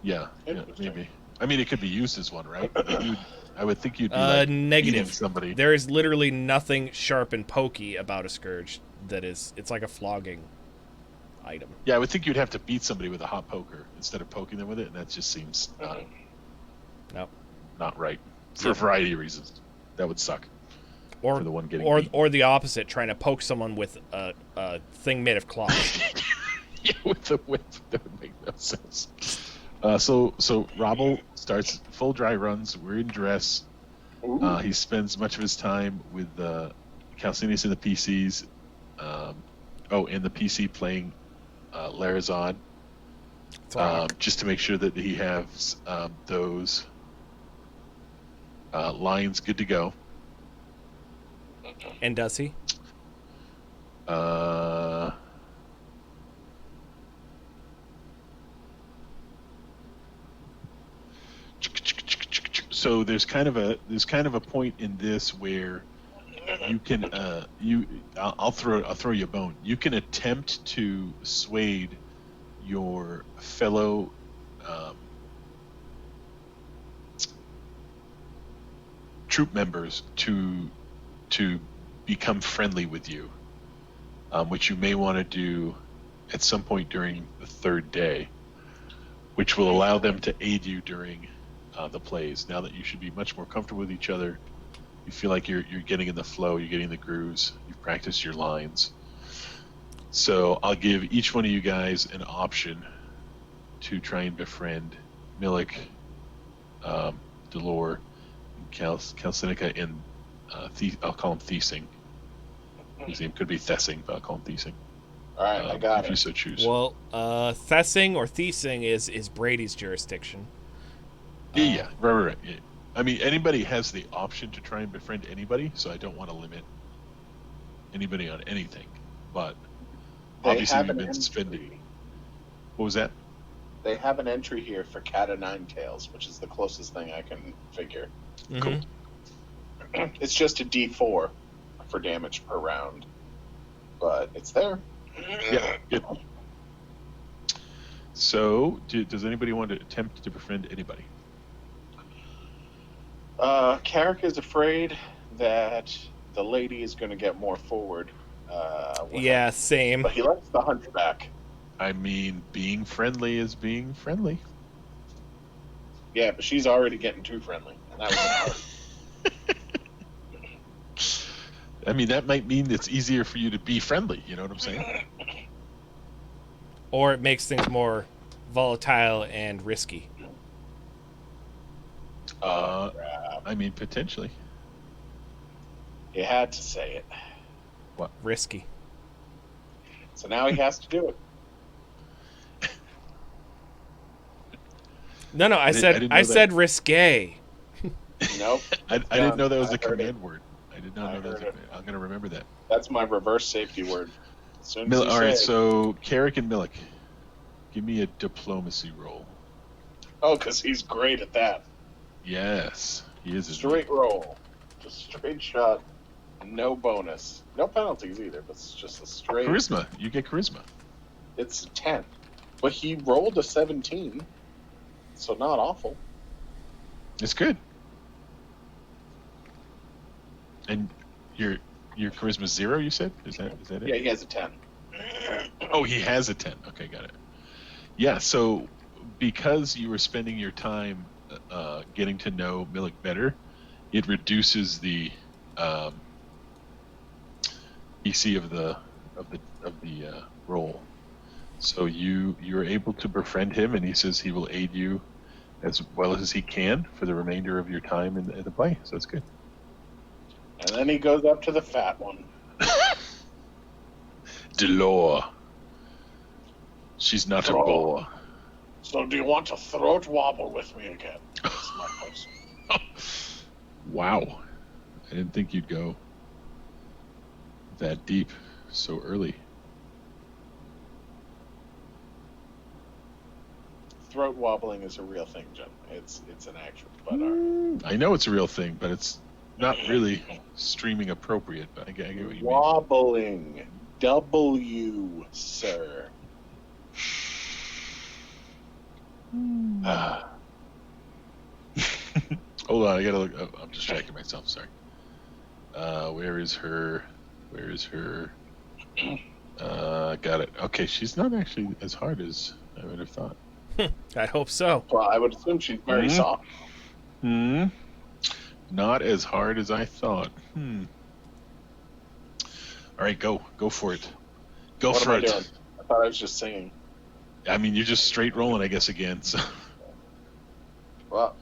Yeah, Interesting. maybe. I mean, it could be used as one, right? I would think you'd be like Negative. beating somebody. There is literally nothing sharp and pokey about a scourge. It's like a flogging item. Yeah, I would think you'd have to beat somebody with a hot poker instead of poking them with it, and that just seems not right for a variety of reasons. That would suck. Or For the one getting beat. or the opposite, trying to poke someone with a thing made of cloth. Yeah, with the whip, that would make no sense. So Robble starts full dry runs. We're in dress. Ooh. He spends much of his time with Calcinius and the PCs. And the PC playing Larazon, just to make sure that he has those lines good to go. And does he? So there's kind of a point in this where you can I'll throw you a bone. You can attempt to dissuade your fellow troop members to become friendly with you, which you may want to do at some point during the third day, which will allow them to aid you during the plays. Now that you should be much more comfortable with each other, you feel like you're getting in the flow, you're getting the grooves, you've practiced your lines. So I'll give each one of you guys an option to try and befriend Milik, Delore, Calcinica in I'll call him Thiesing. His name could be Thessing, but I'll call him Thiesing. All right, I got if it. you so choose. Well, Thessing or Thiesing is Brady's jurisdiction. Yeah, right. Yeah. I mean, anybody has the option to try and befriend anybody, so I don't want to limit anybody on anything. But They obviously, have we've an been entry. spending. What was that? They have an entry here for Cat o' Nine Tails, which is the closest thing I can figure. Mm-hmm. Cool. It's just a D4 for damage per round, but it's there. Yeah, good. So, does anybody want to attempt to befriend anybody? Carrick is afraid that the lady is going to get more forward. With Yeah, him. same. But he likes the hunchback. I mean, being friendly is being friendly. Yeah, but she's already getting too friendly, and that was hard. I mean, that might mean it's easier for you to be friendly. You know what I'm saying? Or it makes things more volatile and risky. Crap. I mean, potentially. He had to say it. Risky. So now he has to do it. No, I didn't know said risque. Nope. I didn't know that was I a heard command word. I did not I know that was heard a command. I'm going to remember that. That's my reverse safety word. As soon as you All right, say it. so Carrick and Milik, give me a diplomacy roll. Oh, because he's great at that. Yes, he is. Straight roll. Just straight shot. No bonus. No penalties either, but it's just a straight. Charisma. You get charisma. It's a 10. But he rolled a 17, so not awful. It's good. And your charisma 0, you said? Is that it? Yeah, he has a 10. Oh, he has a 10. Okay, got it. Yeah, so because you were spending your time getting to know Milik better, it reduces the EC of the roll. So you're able to befriend him, and he says he will aid you as well as he can for the remainder of your time in the play. So it's good. And then he goes up to the fat one. Delore. She's not a bore. So do you want to throat wobble with me again? That's my question. Wow. I didn't think you'd go that deep so early. Throat wobbling is a real thing, Jim. It's an actual butt I know it's a real thing, but it's not really streaming appropriate. But I get what you mean. Wobbling. W, sir. Hold on, I gotta look. Oh, I'm distracting myself. Sorry. Where is her? Got it. Okay, she's not actually as hard as I would have thought. I hope so. Well, I would assume she's very soft. Not as hard as I thought. All right, go for it. Go What for am I it. doing? I thought I was just singing. I mean, you're just straight rolling, I guess, again. So. Well,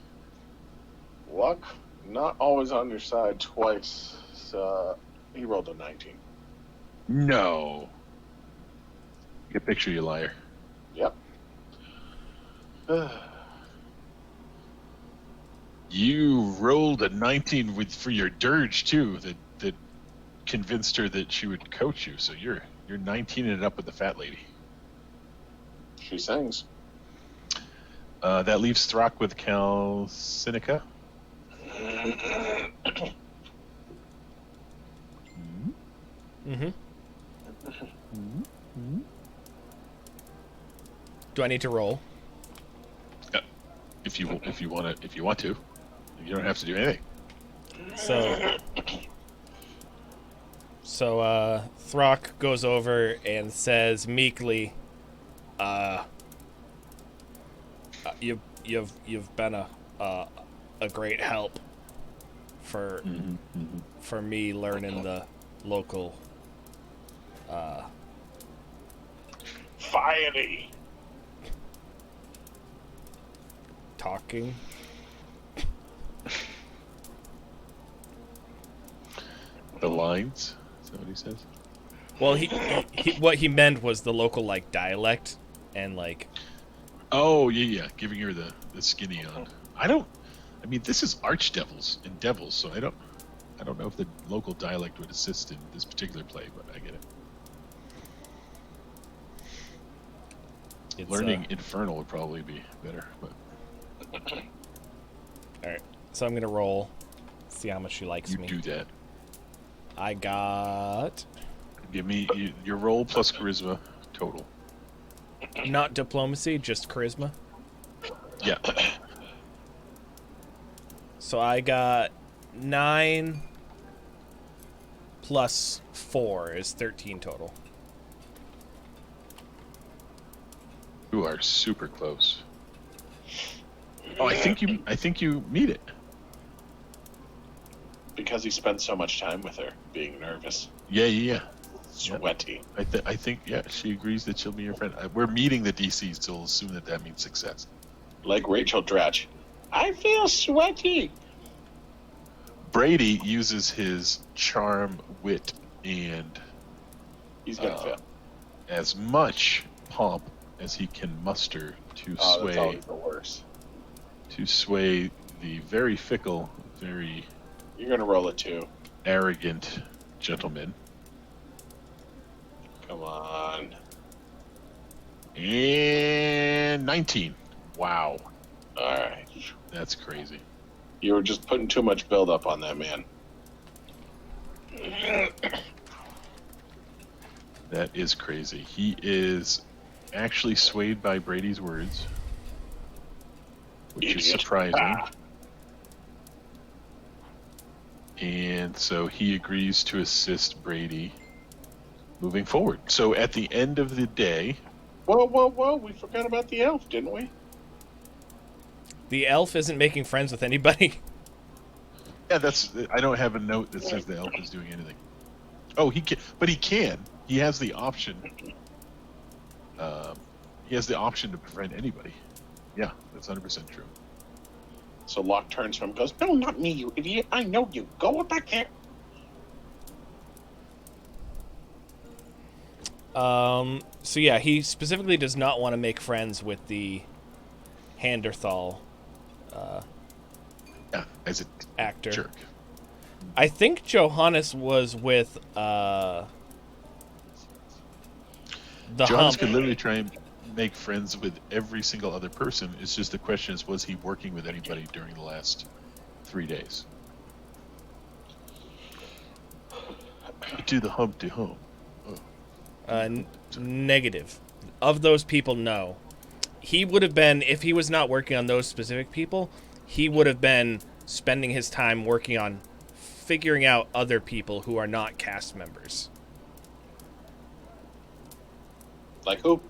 luck not always on your side twice. So he rolled a 19. No. Get picture, you liar. Yep. You rolled a 19 for your dirge too. That convinced her that she would coach you. So you're 19ing it up with the fat lady. She sings. That leaves Throck with Calcinica. Mm-hmm. Do I need to roll? If you want to, you don't have to do anything. So Throck goes over and says meekly, you've been a great help for me learning the local Fiery. talking. the lines. Is that what he says? Well, what he meant was the local like dialect and like. Oh yeah, giving her the skinny on. I mean, this is archdevils and devils, so I don't know if the local dialect would assist in this particular play, but I get it. It's, Learning Infernal would probably be better, but all right, so I'm gonna roll, see how much she likes you me. do that. I got Give me your roll plus charisma total. not diplomacy, just charisma. Yeah. So I got 9 plus 4 is 13 total. You are super close. Oh, I think you meet it. Because he spent so much time with her, being nervous, Yeah. sweaty. I think yeah, she agrees that she'll be your friend. We're meeting the DCs, so we'll assume that means success. Like Rachel Dratch. I feel sweaty. Brady uses his charm, wit, and He's gonna fail. as much pomp as he can muster to Oh, that's always the worst. sway the very fickle, very You're gonna roll a 2. arrogant gentleman. Come on. And 19. Wow, All right. that's crazy. You were just putting too much build up on that man. That is crazy. He is actually swayed by Brady's words, which is Idiot. surprising. Ah. And so he agrees to assist Brady moving forward. So at the end of the day, Whoa. We forgot about the elf, didn't we? The elf isn't making friends with anybody. yeah, I don't have a note that says the elf is doing anything. Oh, he can, but he can. He has the option. He has the option to befriend anybody. Yeah, that's 100% true. So Locke turns to him and goes, "No, not me, you idiot. I know you. Go back there." So yeah, he specifically does not want to make friends with the Handerthal Yeah, as a actor. jerk. I think Johannes was with the Johannes Hump. could literally try and make friends with every single other person. It's just the question is, was he working with anybody during the last 3 days? Do the hump to home. Negative. Of those people, no. He would have been, if he was not working on those specific people, he would have been spending his time working on figuring out other people who are not cast members. Like who?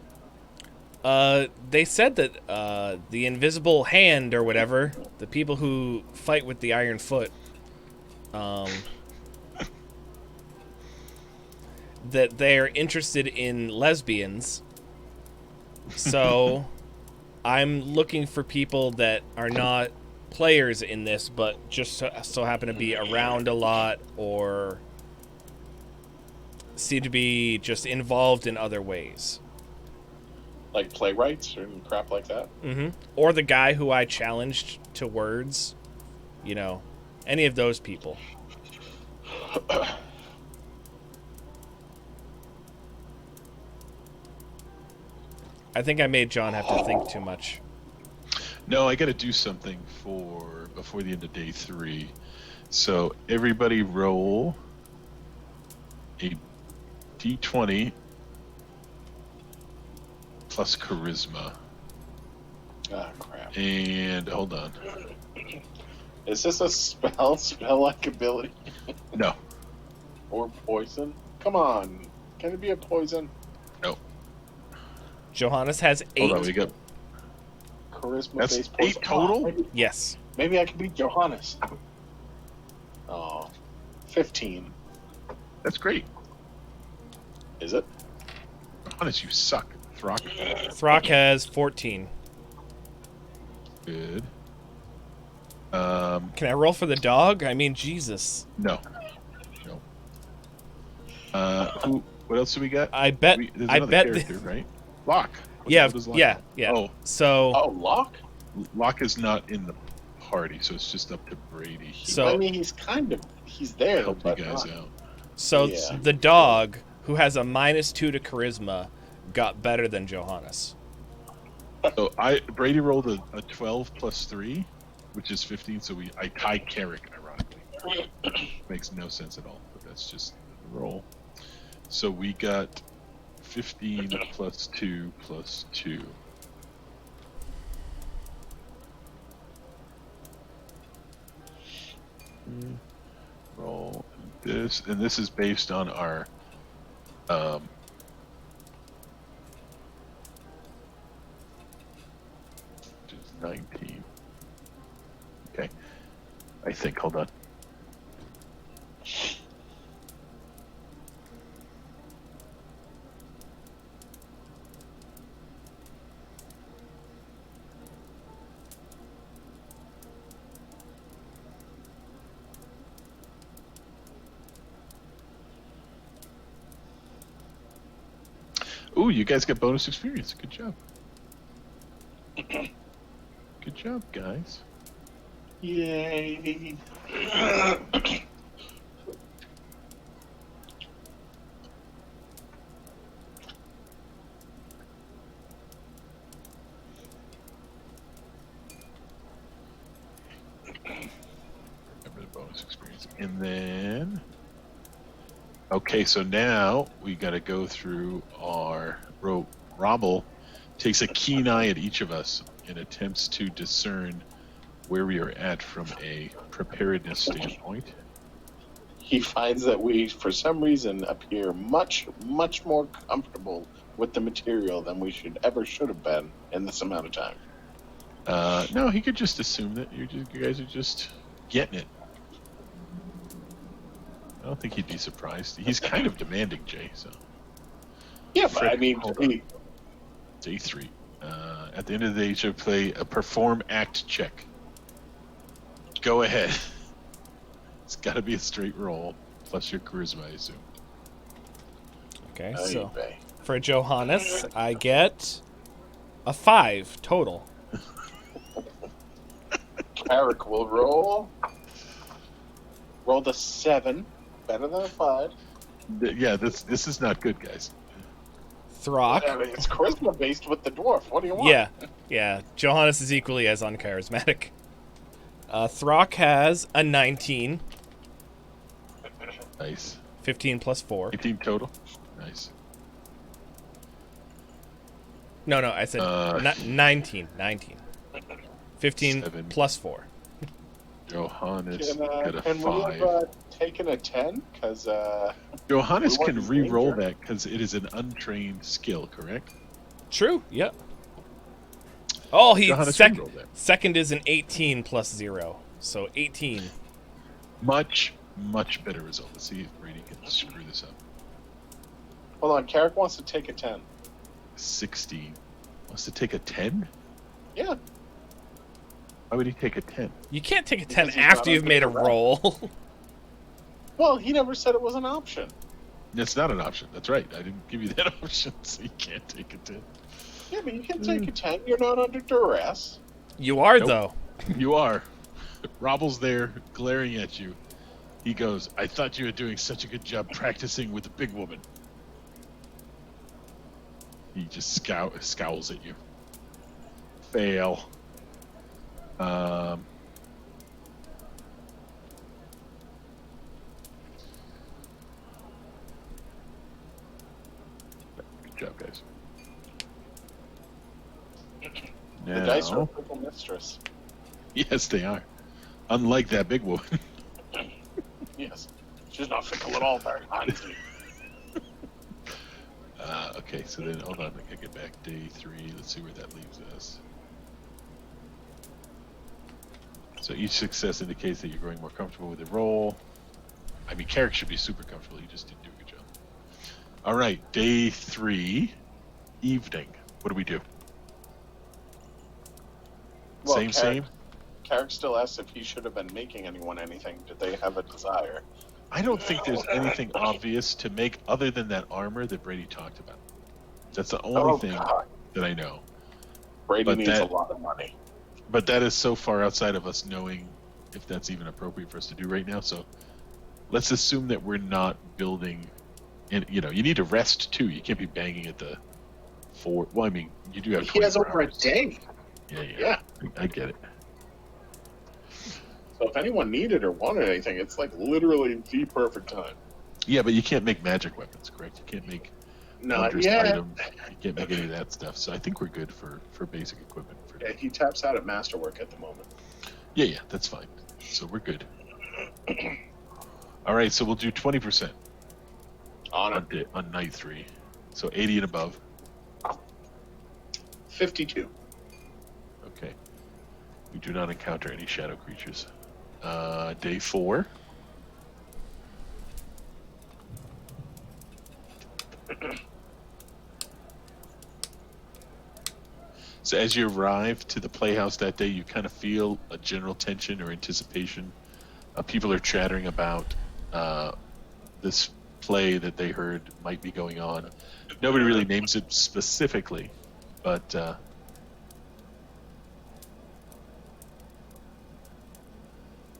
They said that the invisible hand or whatever, the people who fight with the Iron Foot, that they're interested in lesbians. So I'm looking for people that are not players in this, but just so happen to be around a lot or seem to be just involved in other ways. Like playwrights or crap like that? Mm-hmm. Or the guy who I challenged to words. You know, any of those people. I think I made John have to think too much. No, I got to do something before the end of day 3. So everybody roll a d20 plus charisma. Ah, crap. And hold on. Is this a spell-like ability? No. Or poison? Come on. Can it be a poison? No. Johannes has 8. Hold on, we got. Charisma-based That's poison. 8 total? Yes. Maybe I can beat Johannes. Oh, 15. That's great. Is it? Honest, you suck. Throck. Throck has 14. Good. Can I roll for the dog? I mean, Jesus. No. No. What else do we got? I bet. There's I another bet. character, right? Locke. Yeah. What does Locke Yeah. want? Yeah. Oh, So. Oh, Locke? Locke is not in the party, so it's just up to Brady. So- I mean, he's there, Help you but guys not. out. So Yeah. the dog, who has a -2 to charisma, got better than Johannes. So Brady rolled a 12 plus 3, which is 15. So I tie Carrick, ironically. Makes no sense at all, but that's just the roll. So we got 15 plus 2 plus 2. Roll this, and this is based on our which is 19. Okay, I think. Hold on. Ooh, you guys get bonus experience. Good job. Good job, guys. Yay. Remember the bonus experience. And then... Okay, so now we got to go through our... Robble takes a keen eye at each of us and attempts to discern where we are at from a preparedness standpoint. He finds that we, for some reason, appear much, much more comfortable with the material than we should have been in this amount of time. No, he could just assume that you guys are just getting it. I don't think he'd be surprised. He's kind of demanding, Jay. So Yeah, but I mean, hold on. Day 3. At the end of the day, you should play a perform act check. Go ahead. It's got to be a straight roll plus your charisma, I assume. Okay, oh, so bay. for Johannes, I get a 5 total. Carrick will roll. Roll the 7. Better than a 5. Yeah, this is not good, guys. Throck. I mean, it's charisma based with the dwarf. What do you want? Yeah. Johannes is equally as uncharismatic. Throck has a 19. Nice. 15 plus 4. 18 total. Nice. No, I said 19. 15 7. plus 4. Johannes Can got a we 5. have taken a 10? Because Johannes we can want re-roll danger. that because it is an untrained skill, correct? True, yep. Oh, he Johannes second re-rolled that. second is an 18 plus 0. So 18. Much better result. Let's see if Brady can screw this up. hold on, Carrick wants to take a 10. 16. Wants to take a 10? Yeah. Why would he take a 10? You can't take a 10 Because he's after not you've made a under roll. Well, he never said it was an option. That's not an option. That's right. I didn't give you that option, so you can't take a 10. Yeah, but you can take a 10. You're not under duress. You are, Nope. though. You are. Robble's there, glaring at you. He goes, I thought you were doing such a good job practicing with the big woman. He just scowls at you. Fail. Good job, guys. The dice are a Now, fickle mistress. yes, they are. Unlike that big woman. Yes. She's not fickle at all, very honestly. Okay, so then hold on, I gotta get back day 3. Let's see where that leaves us. So each success indicates that you're growing more comfortable with the roll. I mean, Carrick should be super comfortable. He just didn't do a good job. All right, day 3, evening. What do we do? Well, Same. Carrick still asks if he should have been making anyone anything. Did they have a desire? I don't think there's anything obvious to make other than that armor that Brady talked about. That's the only thing God. that I know. Brady But needs that- a lot of money. But that is so far outside of us knowing if that's even appropriate for us to do right now. So let's assume that we're not building. And you need to rest too. You can't be banging at the 4. Well, I mean, you do have. He has 24 over a hours. day. Yeah. Yeah. I get it. So if anyone needed or wanted anything, it's like literally the perfect time. Yeah, but you can't make magic weapons, correct? You can't make Not wondrous yet. items. You can't make any of that stuff. So I think we're good for basic equipment. Yeah, he taps out at masterwork at the moment. Yeah, that's fine. So we're good. All right, so we'll do 20% On it. on night 3. So 80 and above. 52. Okay. We do not encounter any shadow creatures. Day 4. So as you arrive to the playhouse that day, you kind of feel a general tension or anticipation. People are chattering about this play that they heard might be going on. Nobody really names it specifically, but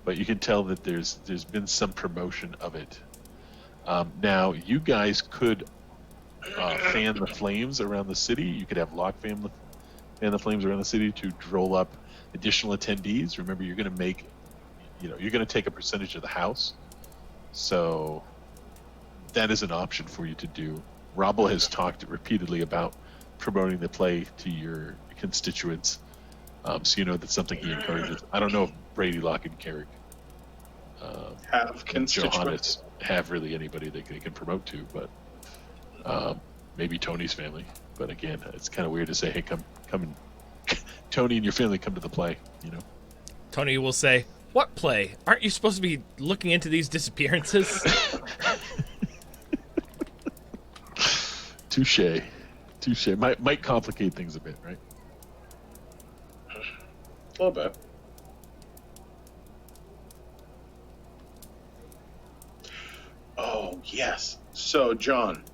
you can tell that there's been some promotion of it. Now, you guys could fan the flames around the city. You could have Locke fan the flames around the city to roll up additional attendees. Remember, you're going to make, you're going to take a percentage of the house. So that is an option for you to do. Robble has talked repeatedly about promoting the play to your constituents. So that's something he encourages. I don't know if Brady, Locke, and Carrick Have and Johannes constituents. have really anybody they can promote to, but maybe Tony's family. But again, it's kind of weird to say, hey, come and Tony and your family come to the play, Tony will say, "What play? Aren't you supposed to be looking into these disappearances?" Touche. Might complicate things a bit, right? A little bit. Oh, yes. So, John,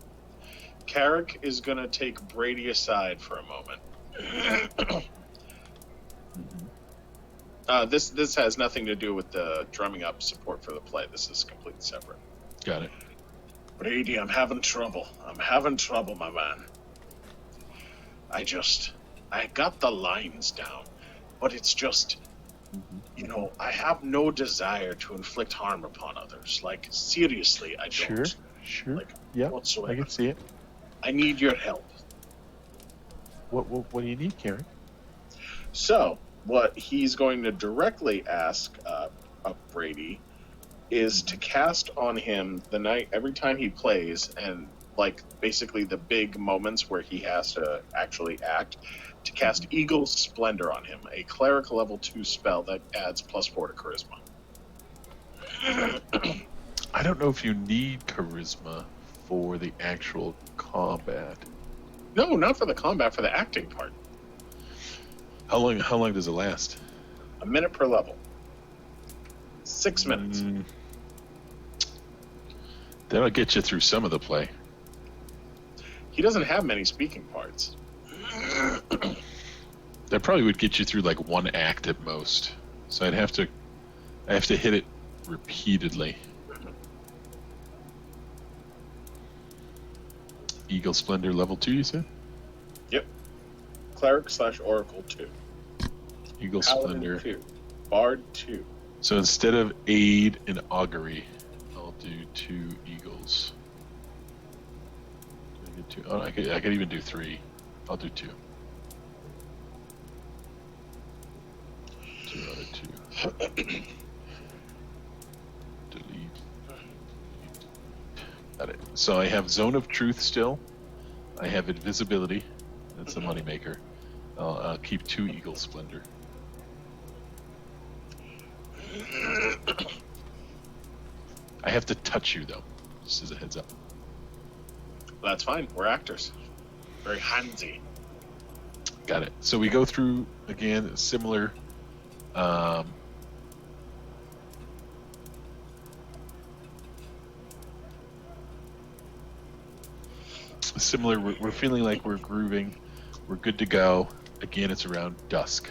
Carrick is going to take Brady aside for a moment. This has nothing to do with the drumming up support for the play. This is completely separate. Got it. Brady, I'm having trouble. My man. I got the lines down, but it's just, I have no desire to inflict harm upon others. Like, seriously, I don't. Sure. Like, Yeah, whatsoever. I can see it. I need your help. What do you need, Karen? So, what he's going to directly ask of Brady is to cast on him the night every time he plays, and like basically the big moments where he has to actually act, to cast Eagle Splendor on him, a cleric level 2 spell that adds +4 to charisma. I don't know if you need charisma for the actual combat. No, not for the combat, for the acting part. How long does it last? A minute per level. 6 minutes. That'll get you through some of the play. He doesn't have many speaking parts. That probably would get you through like one act at most. So I have to hit it repeatedly. Eagle Splendor level 2, you said? Yep. Cleric/Oracle 2. Eagle Paladin Splendor. 2. Bard 2. So instead of aid and augury, I'll do 2 eagles. Did I get 2? Oh, I could even do 3. I'll do 2. 2 out of 2. Delete. Got it. So I have Zone of Truth still. I have Invisibility. That's the moneymaker. I'll keep 2 Eagle Splendor. I have to touch you, though, just as a heads up. That's fine. We're actors. Very handsy. Got it. So we go through, again, similar... similar. We're feeling like we're grooving. We're good to go. Again, it's around dusk.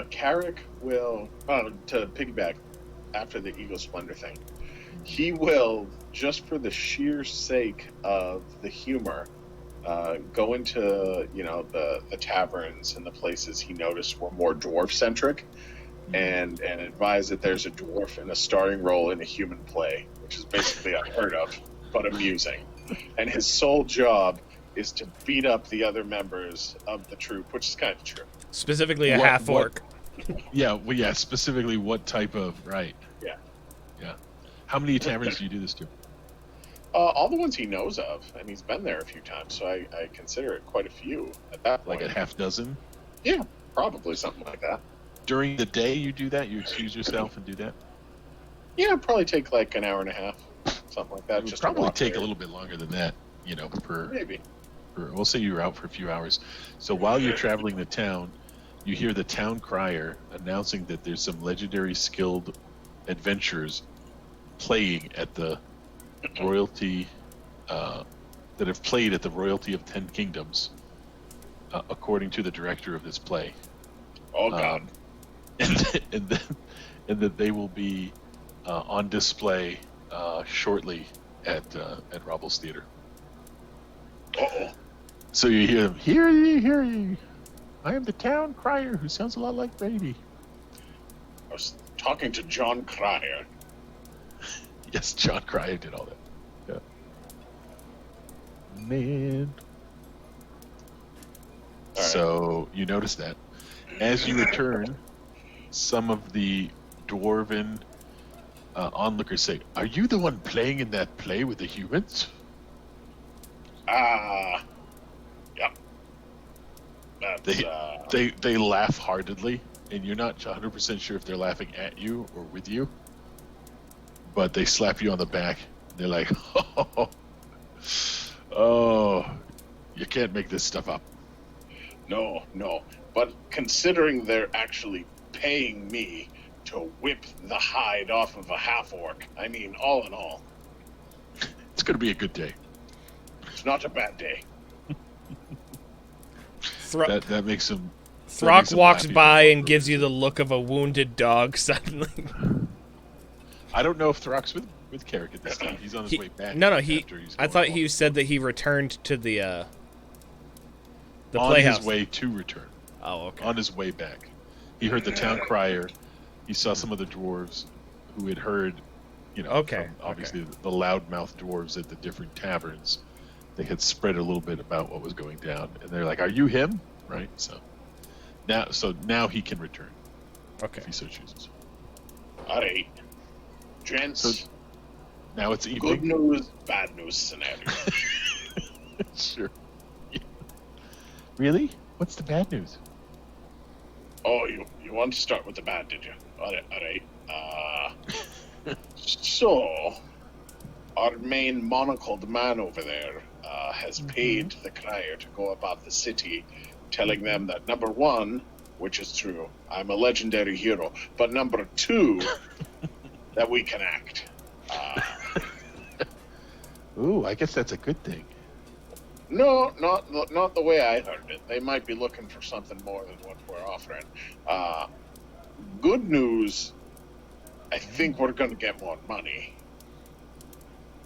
Carrick will, to piggyback after the Eagle Splendor thing, he will, just for the sheer sake of the humor, go into the taverns and the places he noticed were more dwarf centric, and advise that there's a dwarf in a starring role in a human play, which is basically unheard of but amusing. And his sole job is to beat up the other members of the troupe, which is kind of true. Specifically a half orc. Yeah, well, yeah. Specifically, what type of right? Yeah. Yeah. How many taverns do you do this to? All the ones he knows of, and he's been there a few times, so I consider it quite a few at that point. Like a half dozen? Yeah, probably something like that. During the day, you do that? You excuse yourself and do that? Yeah, it'd probably take like an hour and a half, something like that. It would just probably to walk take there. a little bit longer than that, Maybe. We'll say you were out for a few hours. So while you're traveling the town, you hear the town crier announcing that there's some legendary skilled adventurers playing at the royalty, that have played at the royalty of 10 Kingdoms, according to the director of this play. Oh God. And that they will be on display shortly at Robble's Theater. Uh-oh. So you hear them, hear ye, hear ye. I am the town crier who sounds a lot like Brady. I was talking to John Cryer. Yes, John Cryer did all that. Yeah. Man. All right. So you notice that. As you return, some of the dwarven onlookers say, "Are you the one playing in that play with the humans?" Yep. They laugh heartedly, and you're not 100% sure if they're laughing at you or with you. But they slap you on the back. They're like, "Oh, you can't make this stuff up." No. But considering they're actually paying me to whip the hide off of a half-orc, I mean, all in all, It's going to be a good day. it's not a bad day. That makes them. Throck walks by and gives you the look of a wounded dog suddenly. I don't know if Throck's with Carrick at this time. He's on his way back. No, after he's I going thought along. he said that he returned to the on playhouse. his way to return. Oh, okay. On his way back, he heard the town crier. He saw some of the dwarves who had heard, Okay, from obviously the loudmouth dwarves at the different taverns. They had spread a little bit about what was going down, and they're like, "Are you him?" Right. So now he can return Okay. if he so chooses. All right. Gents, So now it's evening. good news, bad news scenario. Sure. Yeah. Really? What's the bad news? Oh, you want to start with the bad, did you? All right. So, our main monocled man over there has paid the crier to go about the city, telling them that number one, which is true, I'm a legendary hero, but number two, that we can act. Ooh, I guess that's a good thing. No, not the way I heard it. They might be looking for something more than what we're offering. Good news, I think we're going to get more money.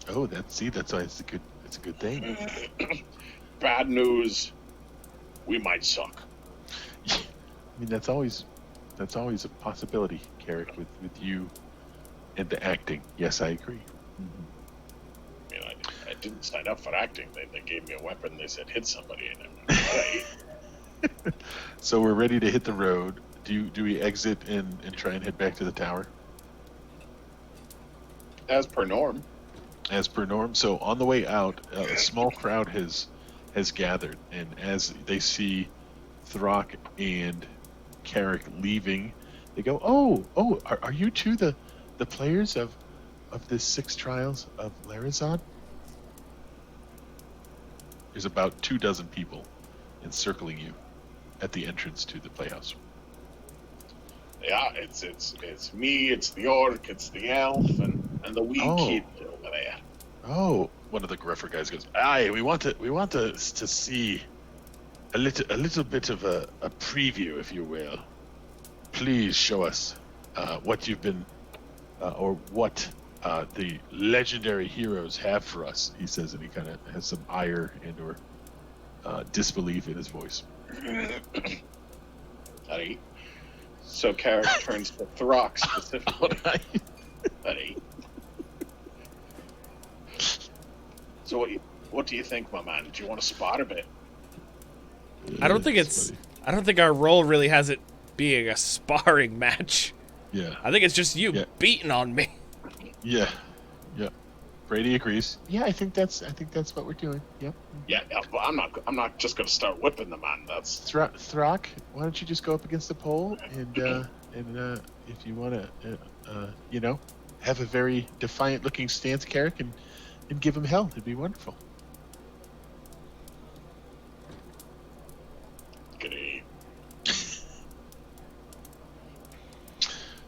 Oh, that's why it's a good thing. Bad news, we might suck. I mean, that's always a possibility, Carrick, with you and the acting. Yes, I agree. I mean, I didn't sign up for acting. They gave me a weapon. They said hit somebody, and I'm like, all right. So we're ready to hit the road. Do we exit and try and head back to the tower? As per norm. As per norm. So on the way out, a small crowd has gathered, and as they see Throck and Carrick leaving, they go, "Oh, are you two the players of the 6 Trials of Larazad?" There's about 24 people encircling you at the entrance to the playhouse. Yeah, it's me, it's the orc, it's the elf, and the wee Oh. kid over there. Oh, one of the gruffer guys goes, "Aye, we want to see a little bit of a preview, if you will. Please show us what you've been or what the legendary heroes have for us," he says, and he kind of has some ire and or disbelief in his voice. Buddy. So Carrick turns to Throck specifically. Buddy. So what do you think, my man? Do you want to spot a bit? I don't think I don't think our role really has it being a sparring match. Yeah. I think it's just you beating on me. Yeah. Brady agrees. Yeah, I think that's what we're doing. Yep. Yeah, well, I'm not just gonna start whipping the man. That's Throck, why don't you just go up against the pole and if you want to have a very defiant looking stance, Carrick, and give him hell. It'd be wonderful. gonna.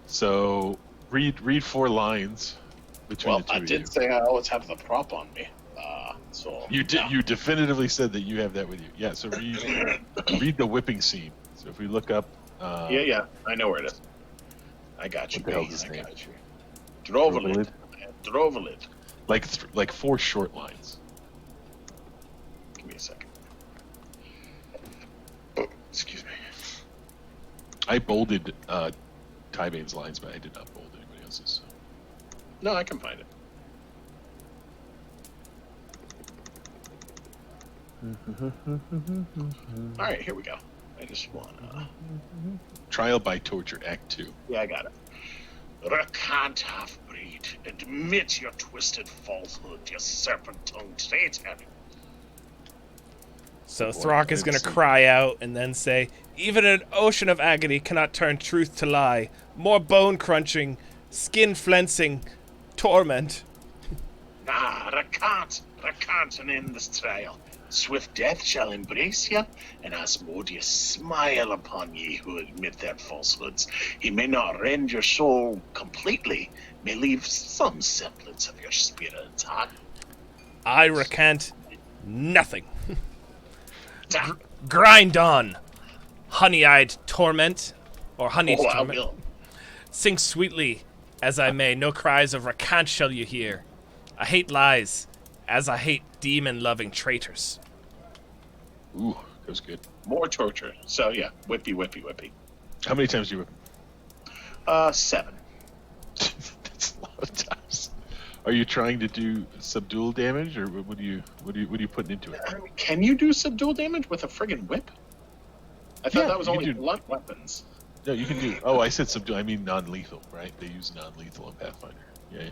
So read 4 lines between the two I of did you. say I always have the prop on me. So You did. yeah. You definitively said that you have that with you. Yeah. So read the whipping scene. So if we look up. Yeah, I know where it is. I got you. What the hell's Pete, his I name? got you. Drovalit. Drovalit. Like 4 short lines. Give me a second. Oh, excuse me. I bolded Tybane's lines, but I did not bold anybody else's. So. No, I can find it. All right, here we go. I just want to... Trial by Torture, Act 2. Yeah, I got it. Recant half-breed, admit your twisted falsehood, you serpent-tongued traitor. So Throck is going to cry out and then say, "Even an ocean of agony cannot turn truth to lie. More bone-crunching, skin-flensing torment." Nah, recant and end this trial. Swift death shall embrace you, and Asmodeus smile upon ye who admit their falsehoods. He may not rend your soul completely, may leave some semblance of your spirit intact. I recant nothing. Grind on, honey-eyed torment, or honeyed I torment. will. Sing sweetly as I may, no cries of recant shall you hear. I hate lies, as I hate demon-loving traitors. Ooh, that was good. More torture. So yeah, whippy. How many times do you whip? 7. That's a lot of times. Are you trying to do subdual damage, or what are you putting into it? Can you do subdual damage with a friggin' whip? I thought that was you only can do- blunt weapons. No, you can do. Oh, I said subdual. I mean non-lethal, right? They use non-lethal in Pathfinder. Yeah.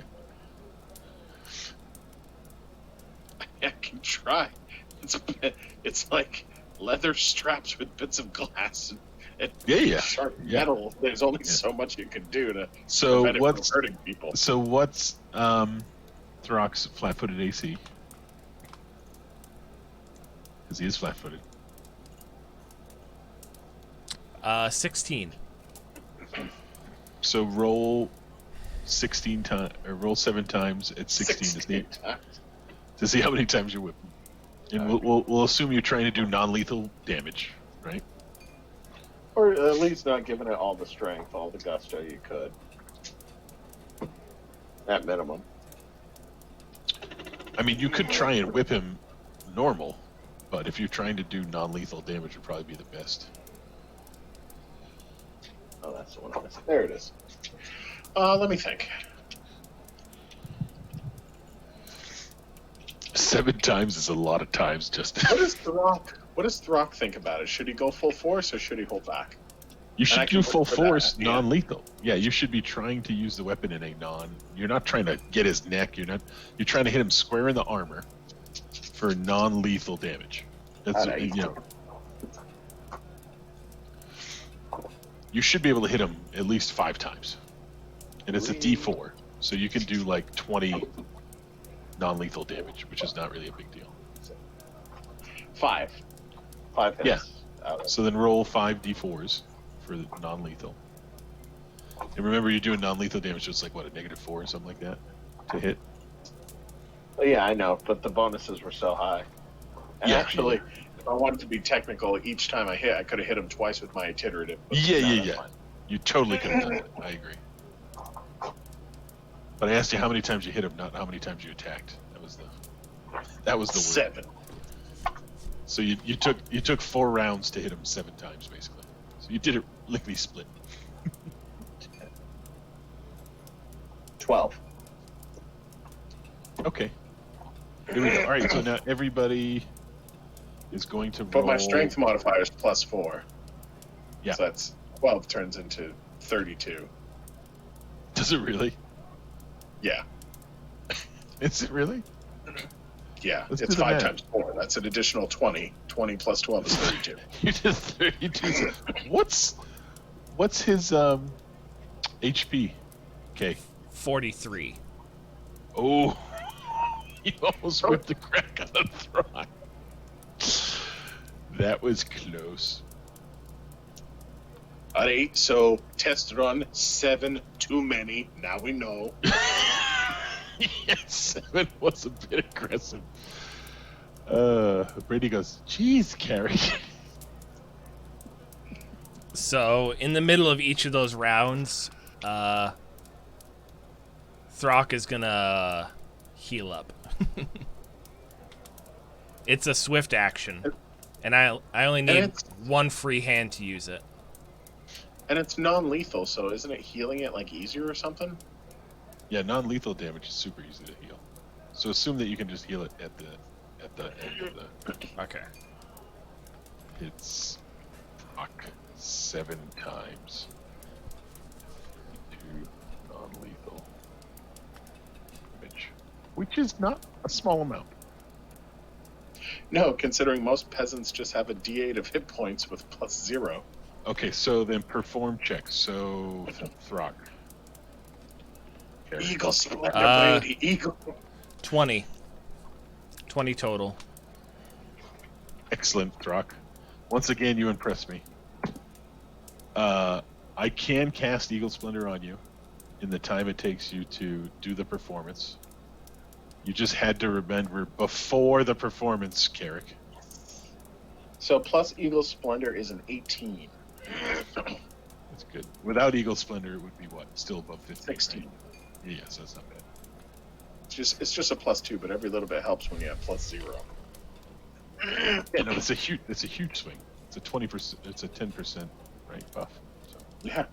I can try. It's like leather straps with bits of glass and Yeah. sharp Yeah. metal. There's only so much you can do to So prevent it what's from hurting people. Throck's flat-footed AC? Because he is flat-footed. 16. So roll 16 times, or roll 7 times at 16 to see how many times you whip. And we'll assume you're trying to do non-lethal damage, right? Or at least not giving it all the strength, all the gusto you could. At minimum. I mean, you could try and whip him normal, but if you're trying to do non-lethal damage, would probably be the best. Oh, that's the one. There it is. Let me think. 7 times is a lot of times, Justin. What does Throck think about it? Should he go full force or should he hold back? You And I should can do full work for force, that, yeah. non-lethal. Yeah, you should be trying to use the weapon in a You're not trying to get his neck. You're trying to hit him square in the armor for non-lethal damage. That's You should be able to hit him at least 5 times, and it's a D4, so you can do like 20 non-lethal damage, which is not really a big deal. 5 hits. Yeah. So then roll 5 D4s for the non-lethal. And remember, you're doing non-lethal damage, so it's like, what, a -4 or something like that to hit? Yeah, I know, but the bonuses were so high. And Yeah, actually, if I wanted to be technical, each time I hit, I could have hit him twice with my iterative. But Yeah. no, that's fine. You totally could have done that. I agree. But I asked you how many times you hit him, not how many times you attacked. That was the word. 7. So you took 4 rounds to hit him 7 times, basically. So you did it lickety split. 12. Okay. Here we go. All right. So now everybody is going to But roll. my strength modifier is +4. Yeah. So that's 12 turns into 32. Does it really? Yeah. Is it really? Yeah. Let's It's do the 5 math. times 4. That's an additional 20. 20 plus 12 is 32. You did 32. What's his HP? Okay. 43. Oh, you almost whipped the crack on the Throck. That was close. Alright, so test run 7 too many. Now we know. Yes, 7 was a bit aggressive. Brady goes, "Jeez, Carrie." So, in the middle of each of those rounds, Throck is gonna heal up. It's a swift action, and I only need it's- 1 free hand to use it. And it's non-lethal, so isn't it healing it like easier or something? Yeah, non-lethal damage is super easy to heal. So assume that you can just heal it at the end of the. Okay. It's Throck 7 times. 2 non-lethal damage, which is not a small amount. No, considering most peasants just have a D8 of hit points with +0. Okay, so then perform checks. So Throck. Okay. Eagle splendor, Brady. Eagle. 20. 20 total. Excellent, Throck. Once again, you impress me. I can cast Eagle Splendor on you in the time it takes you to do the performance. You just had to remember before the performance, Carrick. So plus Eagle Splendor is an 18. That's good. Without Eagle Splendor, it would be what? Still above 15. 16. Right? Yeah, so that's not bad. It's just a +2, but every little bit helps when you have +0. Yeah, no, it's a huge swing. It's a 20%. It's a 10% right buff. So. Yeah.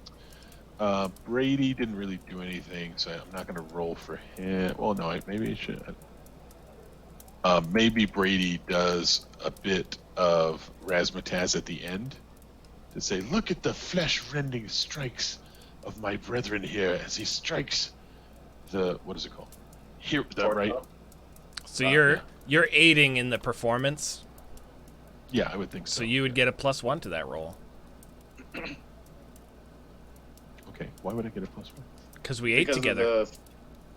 Brady didn't really do anything, so I'm not going to roll for him. Well, no, maybe I should. Maybe Brady does a bit of razzmatazz at the end to say, "Look at the flesh-rending strikes of my brethren here as he strikes the what is it called? Here, the right? So Yeah. you're aiding in the performance, Yeah, I would think so. so you would get a +1 to that roll. Okay, why would I get a +1? Because we ate Because together.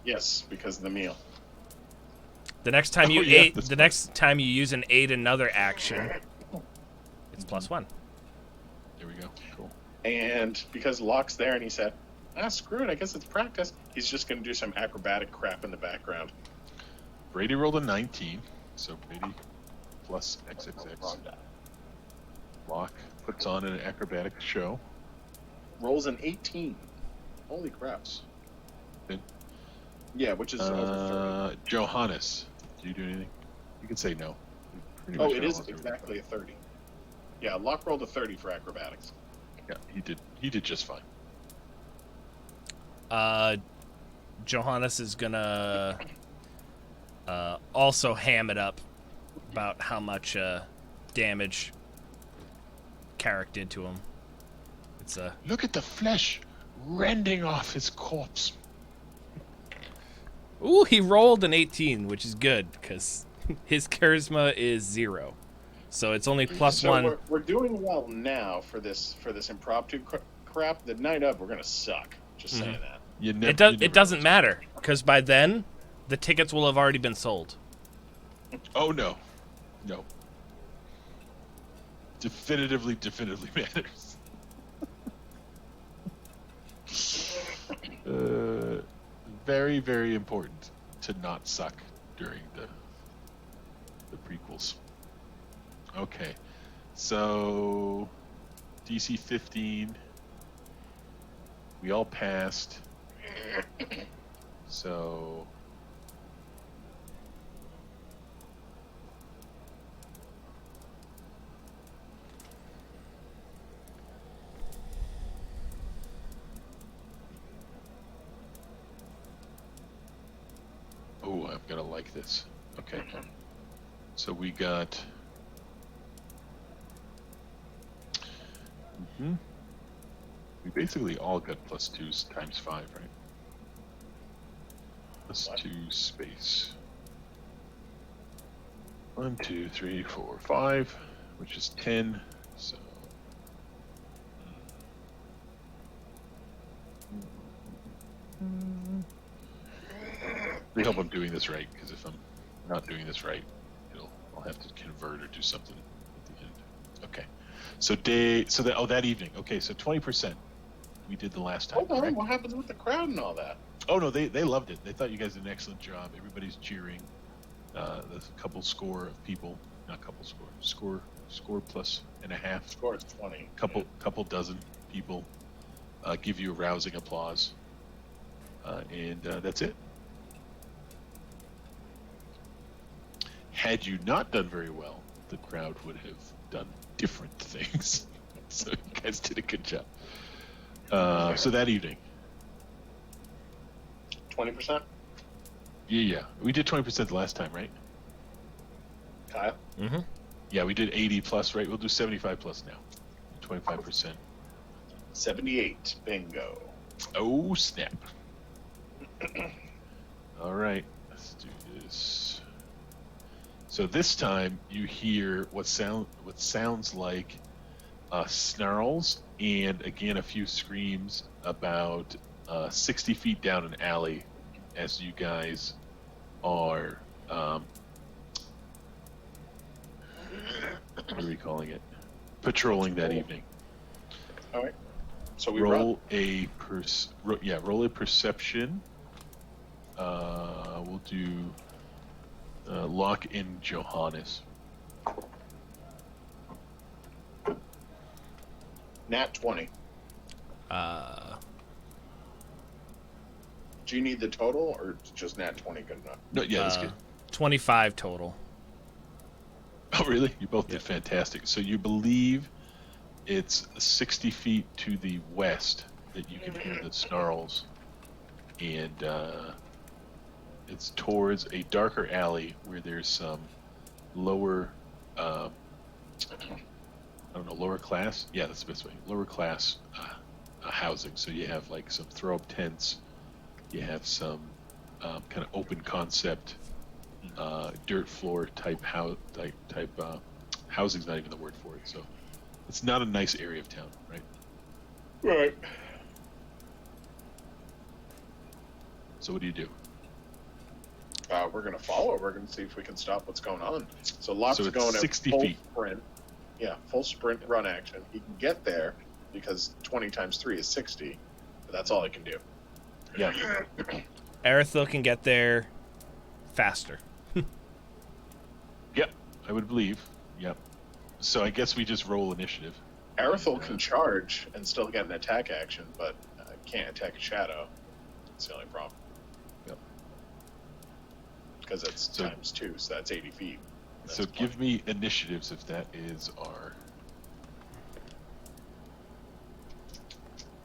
Yes, because of the meal. The next time you Oh, yeah, ate, that's the fine. next time you use an aid another action, it's +1. There we go. Cool. And because Locke's there and he said, screw it, I guess it's practice, he's just going to do some acrobatic crap in the background. Brady rolled a 19, so Brady plus XXX. Wrong die. Locke puts on an acrobatic show. Rolls an 18. Holy crap. Good. Yeah, which is over Johannes, do you do anything? You can say no. Pretty 30. much Oh, it is almost exactly a 30. Yeah, Locke rolled a 30 for acrobatics. Yeah, he did just fine. Johannes is gonna also ham it up about how much damage Carrick did to him. It's a Look at the flesh rending off his corpse. ooh, he rolled an 18, which is good because his charisma is 0, so it's only +1. So we're doing well now for this impromptu crap. The night of, we're going to suck. Just saying that. It doesn't matter because by then the tickets will have already been sold. Oh no, no. Definitively matters. Very, very important to not suck during the prequels. Okay, so DC 15. We all passed. So oh, I'm gonna like this. Okay. So we got we basically all got +2s times 5, right? +2 space. 1, 2, 3, 4, 5, which is 10. So I hope I'm doing this right, because if I'm not doing this right, I'll have to convert or do something at the end. Okay. So that evening. Okay, so 20% we did the last time. Hold on, correct? what happens with the crowd and all that? Oh no, they loved it. They thought you guys did an excellent job. Everybody's cheering. There's a couple score of people, not couple score plus and a half. Score is 20. Couple dozen people give you a rousing applause, and that's it. Had you not done very well, the crowd would have done different things. So you guys did a good job. So that evening. 20%? Yeah. We did 20% the last time, right? Kyle? Mm-hmm. Yeah, we did 80 plus, right? We'll do 75 plus now. 25%. 78. Bingo. Oh, snap. All right. Let's do this. So this time you hear what sounds like snarls and again a few screams about 60 feet down an alley as you guys are what are we calling it? Patrolling that evening. All right. So we roll run. roll a perception. We'll do Locke in Johannes. Nat 20. Do you need the total or just Nat 20 good enough? No, yeah, that's good. 25 total. Oh, really? You both did fantastic. So you believe it's 60 feet to the west that you can hear the snarls, and it's towards a darker alley where there's some lower, I don't know, lower class? Yeah, that's the best way. Lower class housing. So you have like some throw-up tents. You have some kind of open concept dirt floor type housing's not even the word for it. So it's not a nice area of town, right? Right. So what do you do? We're going to follow. We're going to see if we can stop what's going on. So Locke's So it's going 60 at full feet. sprint. Yeah, full sprint run action. He can get there because 20 times 3 is 60. But that's all he can do. Yeah. Arithil can get there faster. Yep, I would believe. Yep. So I guess we just roll initiative. Arithil can charge and still get an attack action, but can't attack a shadow. That's the only problem. Yep. Because it's times 2, so that's 80 feet. That's So give me initiatives if that is our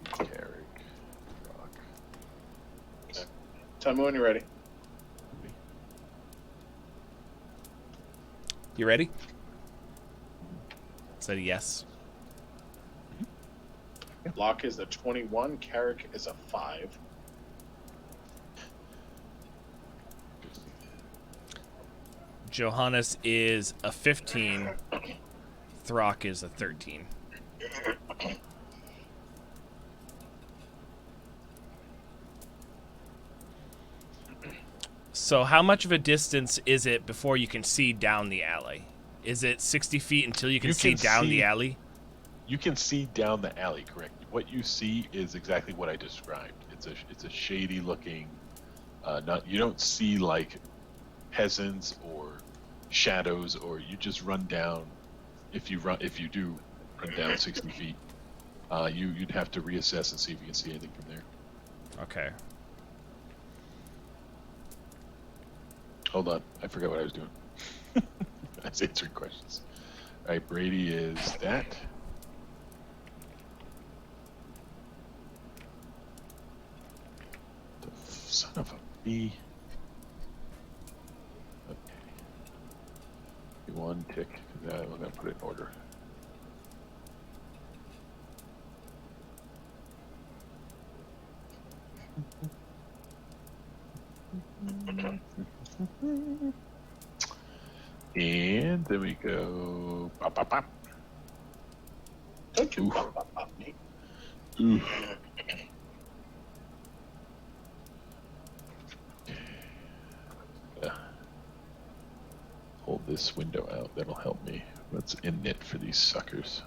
Carrick Rock. Okay. Tell me when you're ready. You ready? Said yes. Locke is a 21. Carrick is a 5. Johannes is a 15. Throck is a 13. So how much of a distance is it before you can see down the alley? Is it 60 feet until you can see down the alley? You can see down the alley, correct? What you see is exactly what I described. It's a shady looking. You don't see like peasants or shadows, or you just run down. If you do run down 60 feet, you'd have to reassess and see if you can see anything from there. Okay. Hold on, I forgot what I was doing. I was answering questions. All right, Brady is that. The son of a bee. Okay. One tick, because I'm gonna put it in order. And then we go pop, pop, pop. Don't you Oof. pop, me. Ooh. Hold this window out. That'll help me. Let's init for these suckers.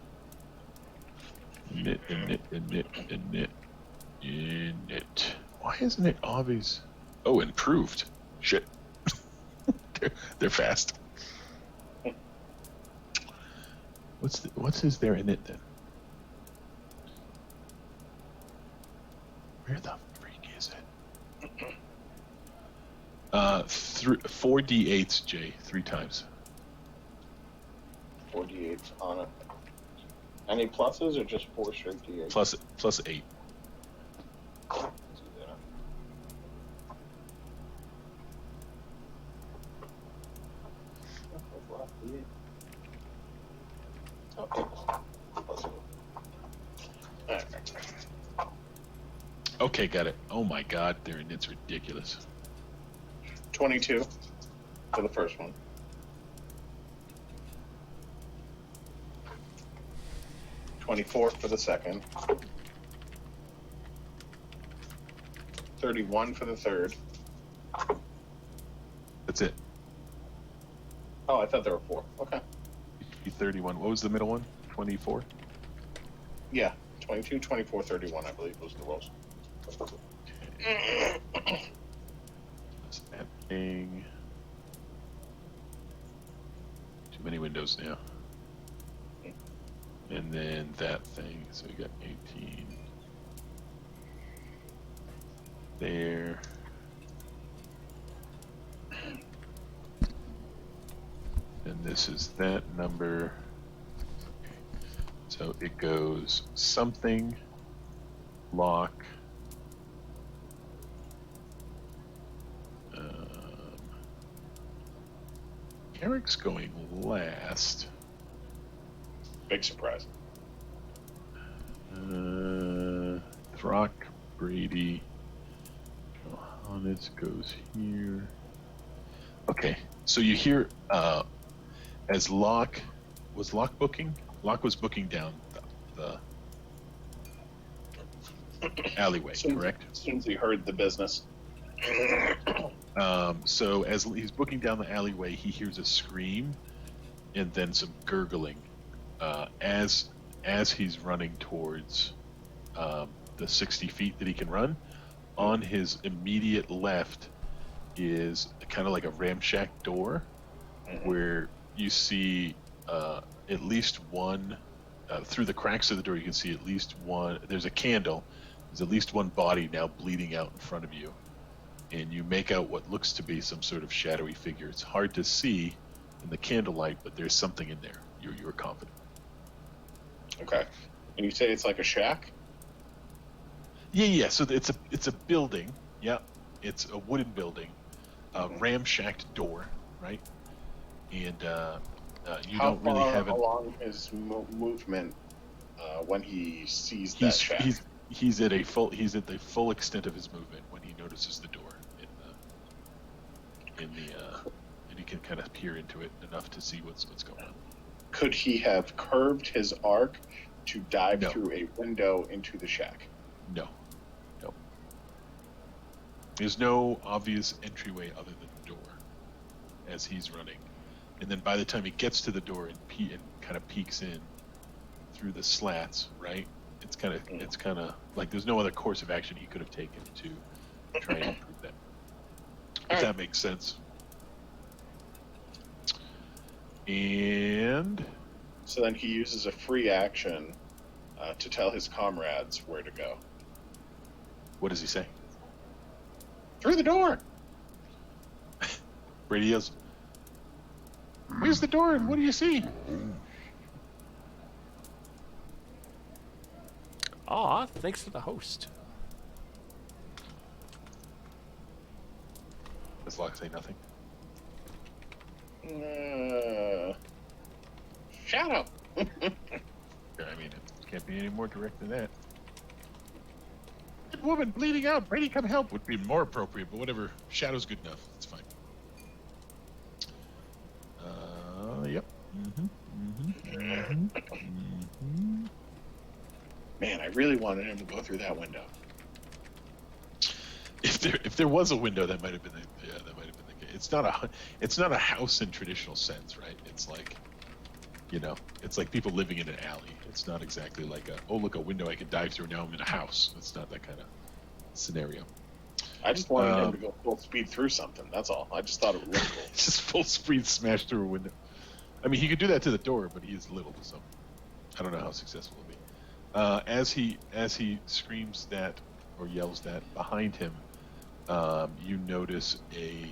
Init. Why isn't it always? Oh, improved. Shit. they're fast. What's is there in it then? Where the freak is it? 4 d8s, Jay, 3 times. 48 on it. Any pluses or just 4 straight D8? Plus 8. Let's do that. Okay. Plus 8. Alright. Okay, got it. Oh my god, their init's ridiculous. 22 for the first one. 24 for the second. 31 for the third. That's it. Oh, I thought there were 4. Okay. 31. What was the middle one? 24? Yeah. 22, 24, 31, I believe was the rolls. That's that thing. Too many windows now. And then that thing. So we got 18. There. And this is that number. So it goes something, lock, Eric's going last. Big surprise. Throck, Brady, Johannes goes here. Okay, so you hear as Locke was booking down the alleyway, correct? As soon as he heard the business. So as he's booking down the alleyway, he hears a scream and then some gurgling as he's running towards the 60 feet that he can run. On his immediate left is kind of like a ramshack door where you see at least one through the cracks of the door. You can see at least one. There's a candle. There's at least one body now bleeding out in front of you, and you make out what looks to be some sort of shadowy figure. It's hard to see in the candlelight, but there's something in there. You're confident. Okay. And you say it's like a shack? Yeah. So it's a building. Yeah, it's a wooden building, ramshacked door, right? And you How don't really far have it. along his movement when he sees that shack? He's at the full extent of his movement when he notices the door and he can kind of peer into it enough to see what's going on. Could he have curved his arc to dive No. through a window into the shack? No. There's no obvious entryway other than the door as he's running, and then by the time he gets to the door and kind of peeks in through the slats, right? It's kind of like there's no other course of action he could have taken to try and improve that. If that makes sense. And So then he uses a free action to tell his comrades where to go. what does he say? Through the door! Brady yells, "Where's the door and what do you see?" Aw, thanks for the host. Does Locke say nothing? Shadow! Yeah, I mean, it can't be any more direct than that. That woman bleeding out. Brady, come help. Would be more appropriate, but whatever. Shadow's good enough. It's fine. Yep. Man, I really wanted him to go through that window. If there was a window, that might have been that might have been the case. It's not a house in traditional sense, right? It's like, it's like people living in an alley. It's not exactly like a window I could dive through. Now I'm in a house. It's not that kind of scenario. I just wanted him to go full speed through something. That's all. I just thought it would look cool. Just full speed smash through a window. I mean, he could do that to the door, but he is little, so I don't know how successful it'll be. As he screams that or yells that, behind him, you notice a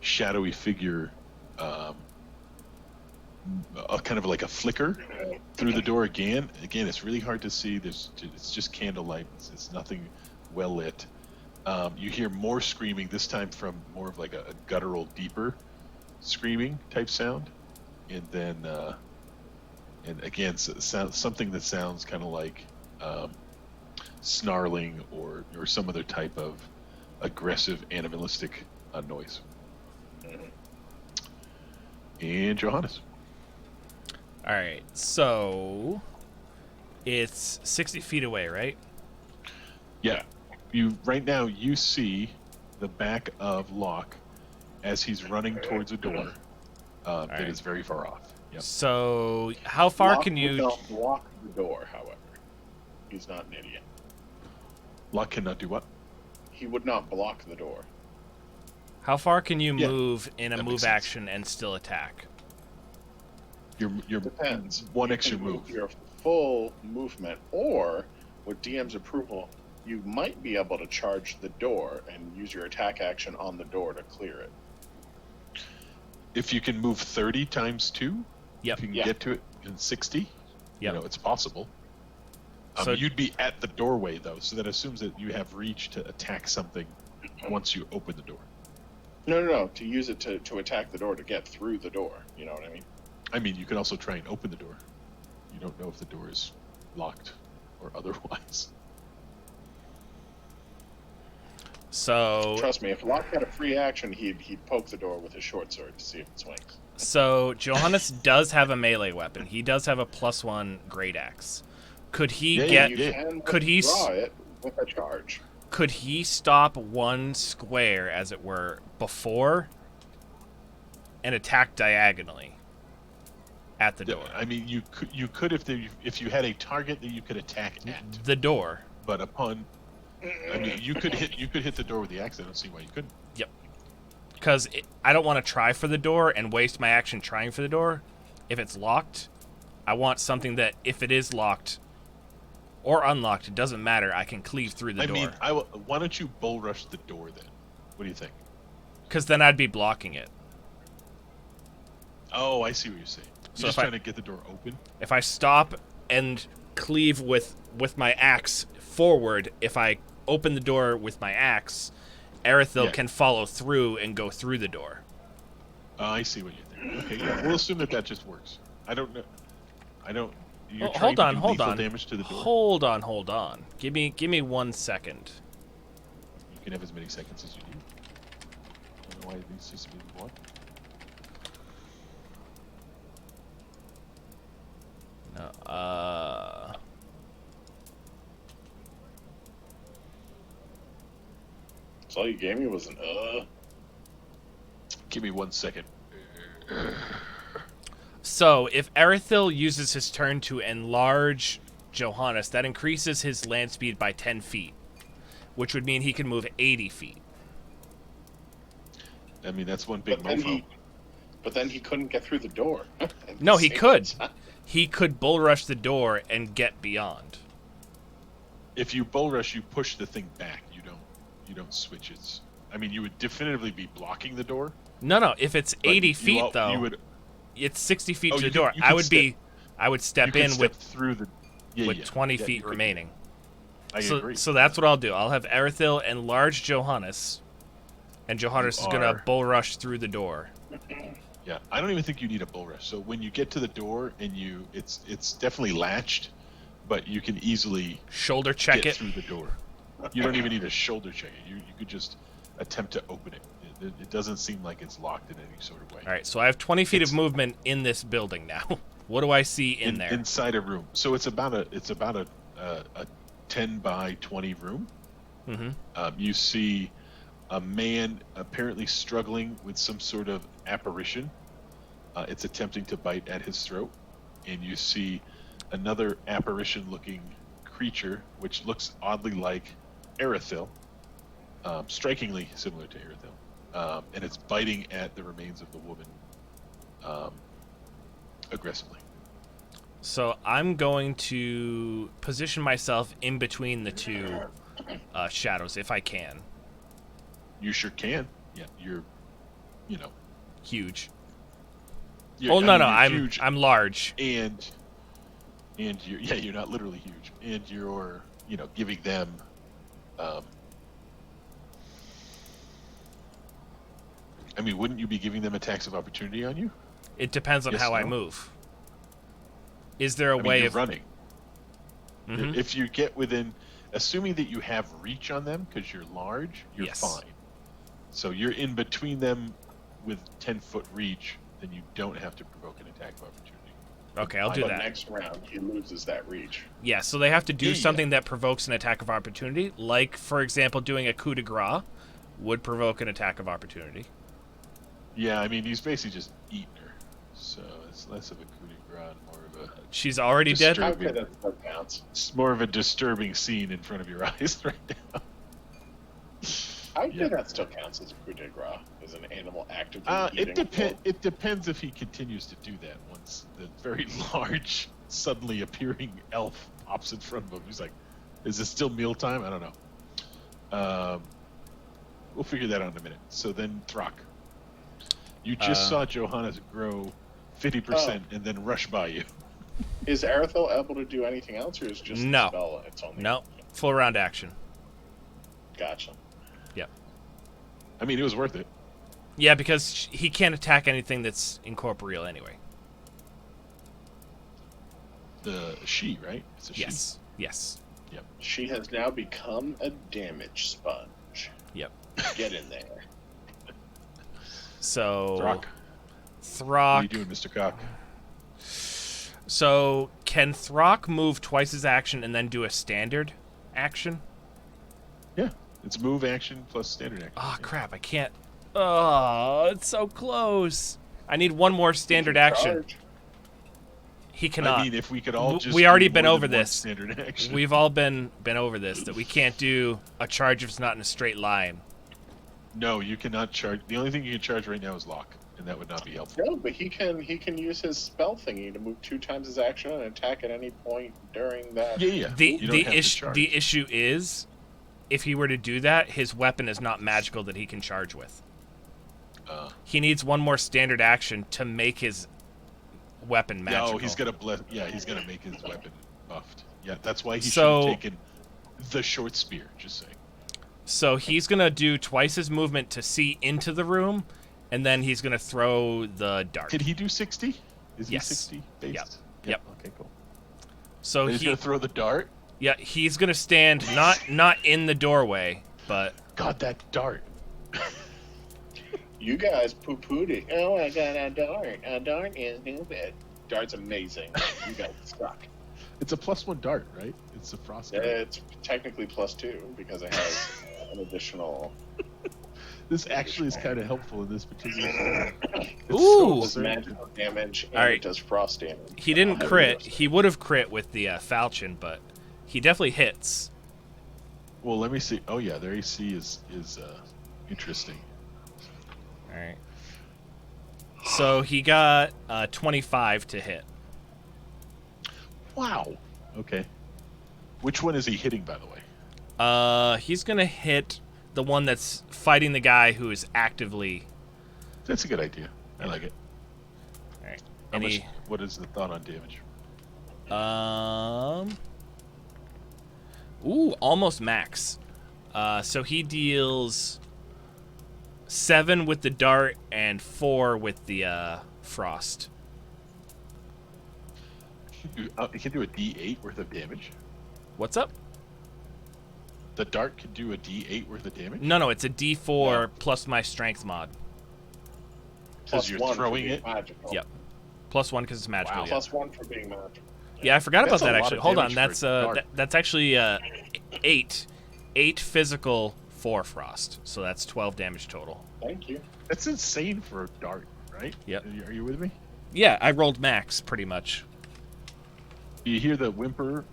shadowy figure, a kind of like a flicker through the door again. Again, it's really hard to see. It's just candlelight. It's nothing well lit. You hear more screaming, this time from more of like a guttural, deeper screaming type sound, and then and again something that sounds kind of like snarling or some other type of aggressive animalistic noise. And Johannes. All right, so it's 60 feet away, right? Yeah, right now you see the back of Locke as he's running towards a door that right. is very far off. Yep. So how far Locke can would you? not block the door, however. He's not an idiot. Locke cannot do what? He would not block the door. How far can you Yeah, move in a that move makes sense. action and still attack? Your Depends. one You extra can move. your full movement, or with DM's approval, you might be able to charge the door and use your attack action on the door to clear it. If you can move 30 times 2, Yep. if you can Yeah. get to it in 60, Yep. it's possible. So- You'd be at the doorway, though, so that assumes that you have reach to attack something once you open the door. No. To use it to attack the door, to get through the door. You know what I mean? I mean, you could also try and open the door. You don't know if the door is locked or otherwise. So Trust me, if Locke had a free action, he'd poke the door with his short sword to see if it swings. So Johannes does have a melee weapon. He does have a +1 great axe. Could he Yeah, get? You can Could he? draw it with a charge. Could he stop one square, as it were, before and attack diagonally at the door? I mean, you could if you had a target that you could attack at, The door. but upon, I mean, you could hit the door with the axe. I don't see why you couldn't. Yep. Because I don't want to try for the door and waste my action trying for the door. If it's locked, I want something that, if it is locked or unlocked, it doesn't matter. I can cleave through the door. I mean, why don't you bull rush the door then? What do you think? Because then I'd be blocking it. Oh, I see what you're saying. So You're just if trying to get the door open. If I stop and cleave with my axe forward, if I open the door with my axe, Erithil can follow through and go through the door. I see what you're thinking. Okay, yeah, we'll assume that just works. I don't know. You're Hold trying on, to do hold lethal on. damage to the door. Hold on. Give me 1 second. You can have as many seconds as you need. I don't know why it needs to be one. No, So all you gave me was an Give me 1 second. So, if Erithil uses his turn to enlarge Johannes, that increases his land speed by 10 feet, which would mean he can move 80 feet. I mean, that's one big But then mofo. But then he couldn't get through the door. No, he could. He could bull rush the door and get beyond. If you bull rush, you push the thing back. You don't switch it. I mean, you would definitively be blocking the door. No. If it's 80 feet though, you would. it's 60 feet to the you door. could I would step you in could step with through the 20 feet you could. remaining. I so, agree. So that's what I'll do. I'll have Erithil and large Johannes, and Johannes is gonna bull rush through the door. Yeah, I don't even think you need a bull rush. So when you get to the door and it's definitely latched, but you can easily Shoulder check get it. through the door. You don't even need a shoulder check it. You could just attempt to open it. It doesn't seem like it's locked in any sort of way. All right, so I have 20 feet of movement in this building now. What do I see in there? Inside a room. So it's about a 10 by 20 room. Mm-hmm. You see a man apparently struggling with some sort of apparition. It's attempting to bite at his throat, and you see another apparition-looking creature, which looks oddly like Erithil, strikingly similar to Erithil, and it's biting at the remains of the woman aggressively. So I'm going to position myself in between the two shadows if I can. You sure can. Yeah, you're Huge. you're No, you're huge, I'm large. and you're not literally huge, and you're giving them I mean, wouldn't you be giving them attacks of opportunity on you? It depends on Yes, how I no? move. Is there a I mean, way you're of running. Mhm. If you get within, assuming that you have reach on them because you're large, you're Yes. fine. So you're in between them with 10-foot reach, then you don't have to provoke an attack of opportunity. Okay, I'll do But that. next round, he loses that reach. Yeah, so they have to do Yeah. something that provokes an attack of opportunity, like, for example, doing a coup de grace would provoke an attack of opportunity. Yeah, I mean, he's basically just eating her. So it's less of a coup de grace and more of a... She's already dead? Disturbing. Okay, that counts. It's more of a disturbing scene in front of your eyes right now. I would Yeah. say that still counts as a coup de grace, as an animal actively It eating. It depends if he continues to do that once the very large, suddenly appearing elf pops in front of him. He's like, "Is it still mealtime?" I don't know. We'll figure that out in a minute. So then, Throck, you just saw Johannes grow 50% and then rush by you. Is Erithil able to do anything else, or is just No. the spell? It's only No. Full round action. Gotcha. Yep. I mean, it was worth it. Yeah, because he can't attack anything that's incorporeal anyway. The she, right? It's a she. Yes. Yes. She has now become a damage sponge. Yep. Get in there. So Throck. Throck. What are you doing, Mr. Cock? So can Throck move twice his action and then do a standard action? Yeah, it's move action plus standard action. Oh, Yeah. crap. I can't. Oh, it's so close. I need one more standard action. Charge. He cannot. I mean, if we could all just We already do been more over than one this. standard action. We've all been over this, that we can't do a charge if it's not in a straight line. No, you cannot charge. The only thing you can charge right now is lock, and that would not be helpful. No, but he can use his spell thingy to move 2 times his action and attack at any point during that. Yeah. The You don't have to charge. the issue is, if he were to do that, his weapon is not magical that he can charge with. He needs one more standard action to make his weapon magical. No, he's gonna he's gonna make his weapon buffed. Yeah, that's why he should So- have taken the short spear. Just saying. So he's gonna do twice his movement to see into the room, and then he's gonna throw the dart. Did he do 60? Is Yes. he 60 based? Yep. Yeah. Yep. Okay, cool. So He's gonna throw the dart. yeah, he's gonna stand not in the doorway, but God, that dart. You guys poo-pooed it. Oh, I got a dart. A dart is stupid. Dart's amazing. You guys suck. It's a +1 dart, right? It's a frost dart. It's technically +2 because it has an additional. This actually is kind of helpful in this particular scenario. It's Ooh. Does so magical damage and Alright. it does frost damage. he didn't Heavy crit. dose. He would have crit with the falchion, but he definitely hits. Well, let me see. Oh yeah, their AC is interesting. All right. So he got 25 to hit. Wow. Okay. Which one is he hitting, by the way? He's gonna hit the one that's fighting the guy who is actively. That's a good idea. I like it. All right. How much? What is the thought on damage? Almost max. So he deals 7 with the dart and 4 with the frost. You can do a D8 worth of damage. What's up? The dart can do a D8 worth of damage. No, it's a D4 Yeah. plus my strength mod. Because you're +1 for throwing being it. Magical. Yep. +1 because it's magical. Wow. Yeah. +1 for being magical. Yeah, I forgot That's about that a lot actually. of Hold on, damage for a dart. that's actually 8. 8 physical, 4 frost. So that's 12 damage total. Thank you. That's insane for a dart, right? Yep. Are you with me? Yeah, I rolled max pretty much. You hear the whimper,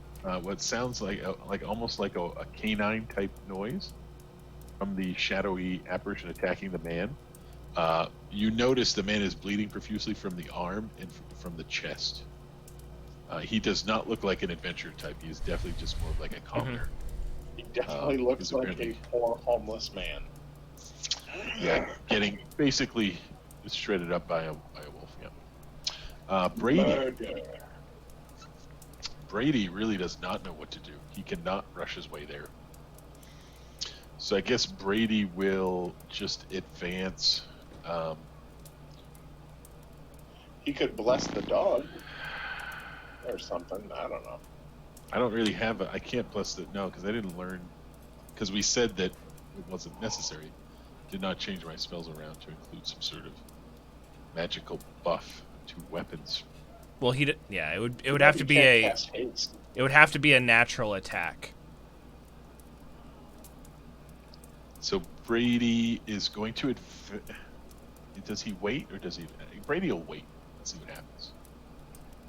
what sounds like almost like a canine type noise from the shadowy apparition attacking the man. You notice the man is bleeding profusely from the arm and from the chest. He does not look like an adventure type. He is definitely just more of like a commoner. He definitely looks he's like apparently- a poor homeless man. Yeah, getting basically shredded up by a wolf. Yeah. Brady. Murder. Brady really does not know what to do. He cannot rush his way there. So I guess Brady will just advance. He could bless the dog or something. I don't know. I don't really have I can't bless it. No, because I didn't learn. Because we said that it wasn't necessary. Did not change my spells around to include some sort of magical buff to weapons. Well, it would have to be Can't cast haste. it would have to be a natural attack. So Brady is going to. Does he wait or does he? Brady will wait and see what happens.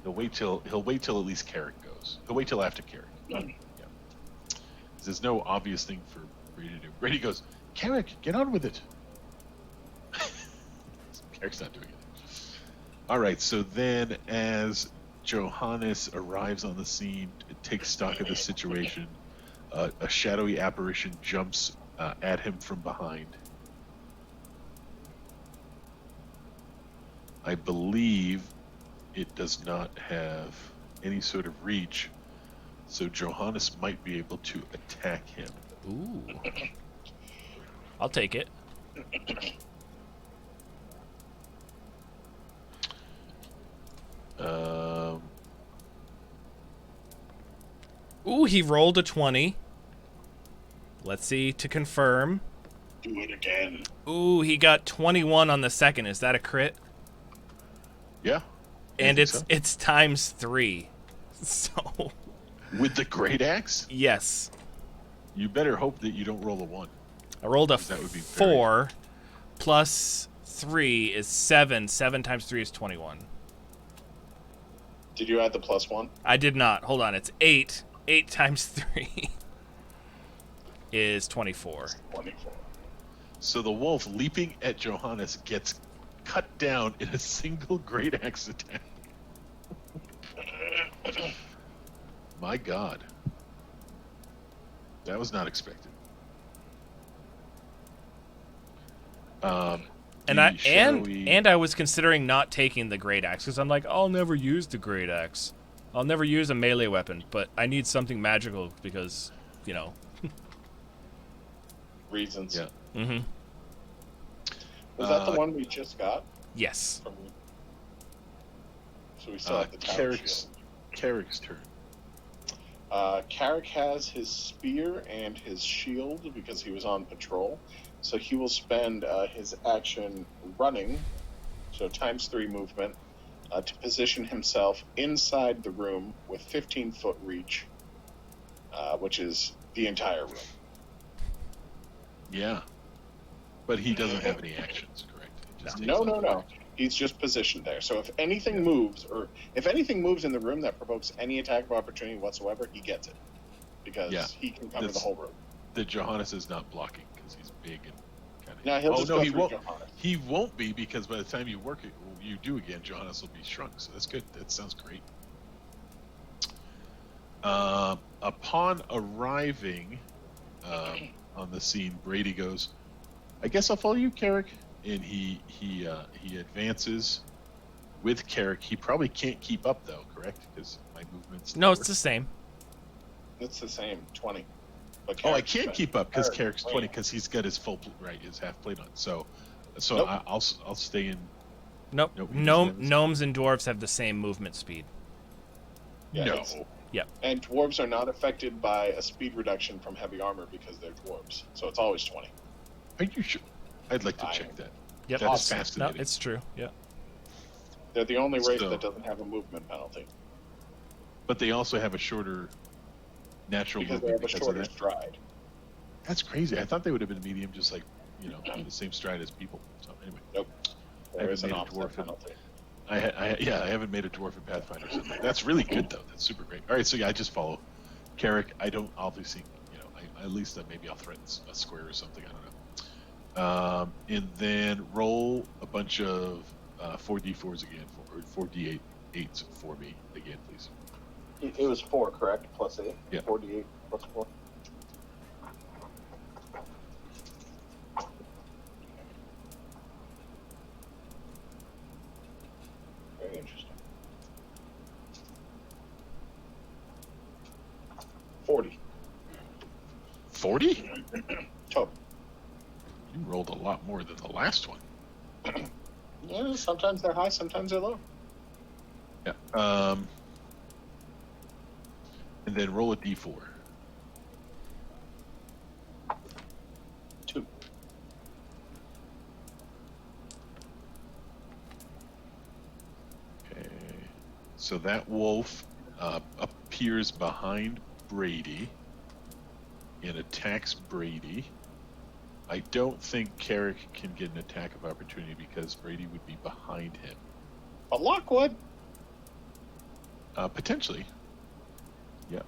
He'll wait till at least Carrick goes. He'll wait till after Carrick. Yeah. There's no obvious thing for Brady to do. Brady goes, Carrick, get on with it. Carrick's not doing it. All right. So then, as Johannes arrives on the scene, takes stock of the situation, a shadowy apparition jumps at him from behind. I believe it does not have any sort of reach, so Johannes might be able to attack him. Ooh. I'll take it. Ooh, he rolled a 20. Let's see to confirm. Do it again. Ooh, he got 21 on the second. Is that a crit? Yeah. And I think it's times 3. So with the great axe, yes. you better hope that you don't roll a 1. I rolled a That would be 4 plus 3 is 7. 7 times 3 is 21. Did you add the +1? I did not. Hold on. It's 8. 8 times 3 is 24. 24. So the wolf leaping at Johannes gets cut down in a single great axe attack. My God. That was not expected. And I was considering not taking the great axe because I'm like, I'll never use the great axe. I'll never use a melee weapon, but I need something magical because, you know. Reasons. Yeah. Mm-hmm. Was that the one we just got? Yes. From... So we still have the tower Carrick's turn. Carrick has his spear and his shield because he was on patrol. So he will spend his action running, so ×3 movement, to position himself inside the room with 15-foot reach, which is the entire room. Yeah. But he doesn't have any actions, correct? It just takes No. up- He's just positioned there. So if anything moves, or if anything moves in the room that provokes any attack of opportunity whatsoever, he gets it. Because Yeah. he can cover the That's- whole room. The Johannes is not blocking because he's big and kind No, he'll Oh just no, go he through won't. Johannes. He won't be because by the time you do again, Johannes will be shrunk. So that's good. That sounds great. Upon arriving on the scene, Brady goes, "I guess I'll follow you, Carrick." And he advances with Carrick. He probably can't keep up though, correct? Because my movement's No, lower. it's the same. It's the same, 20. But Oh, I Carrick's can't better. keep up because Carrick's Carrick's 20 way. because he's got his his half plate on. So Nope. I'll stay in. Nope. Nope, he doesn't have his- Gnomes and dwarves have the same movement speed. Yeah, no. it's- Yep. And dwarves are not affected by a speed reduction from heavy armor because they're dwarves. So it's always 20. Are you sure? I'd like to I check am. that. Yep. That is it's, no, fascinating. it's true. Yep. They're the only race So- that doesn't have a movement penalty But they also have a shorter natural because they movement have a because shorter of that. stride. That's crazy. I thought they would have been medium, just like the same stride as people. So anyway, Nope. I There is an haven't made a offset dwarf in- penalty. I haven't made a dwarf in Pathfinder. So that's really good though. That's super great. All right, so yeah, I just follow Carrick. I don't obviously, at least maybe I'll threaten a square or something. I don't know. And then roll a bunch of 4d4s again, or 4d8s for me again, please. It was 4, correct? Plus 8? Yeah. 48 plus 4. Very interesting. 40. 40? Total. You rolled a lot more than the last one. Yeah, sometimes they're high, sometimes they're low. Yeah. And then roll a d4. 2. Okay. So that wolf appears behind Brady and attacks Brady. I don't think Carrick can get an attack of opportunity because Brady would be behind him. But Lockwood. Potentially. Yeah.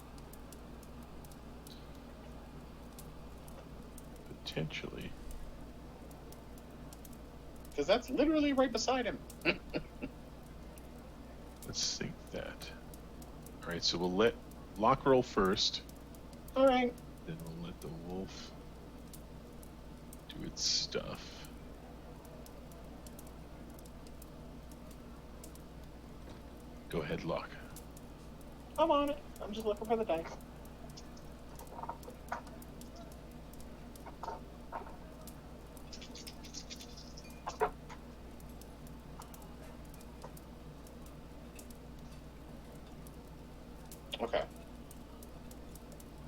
Potentially. Because that's literally right beside him. Let's think that. All right, so we'll let Locke roll first. All right. Then we'll let the wolf do its stuff. Go ahead, Locke. I'm on it. I'm just looking for the dice. Okay.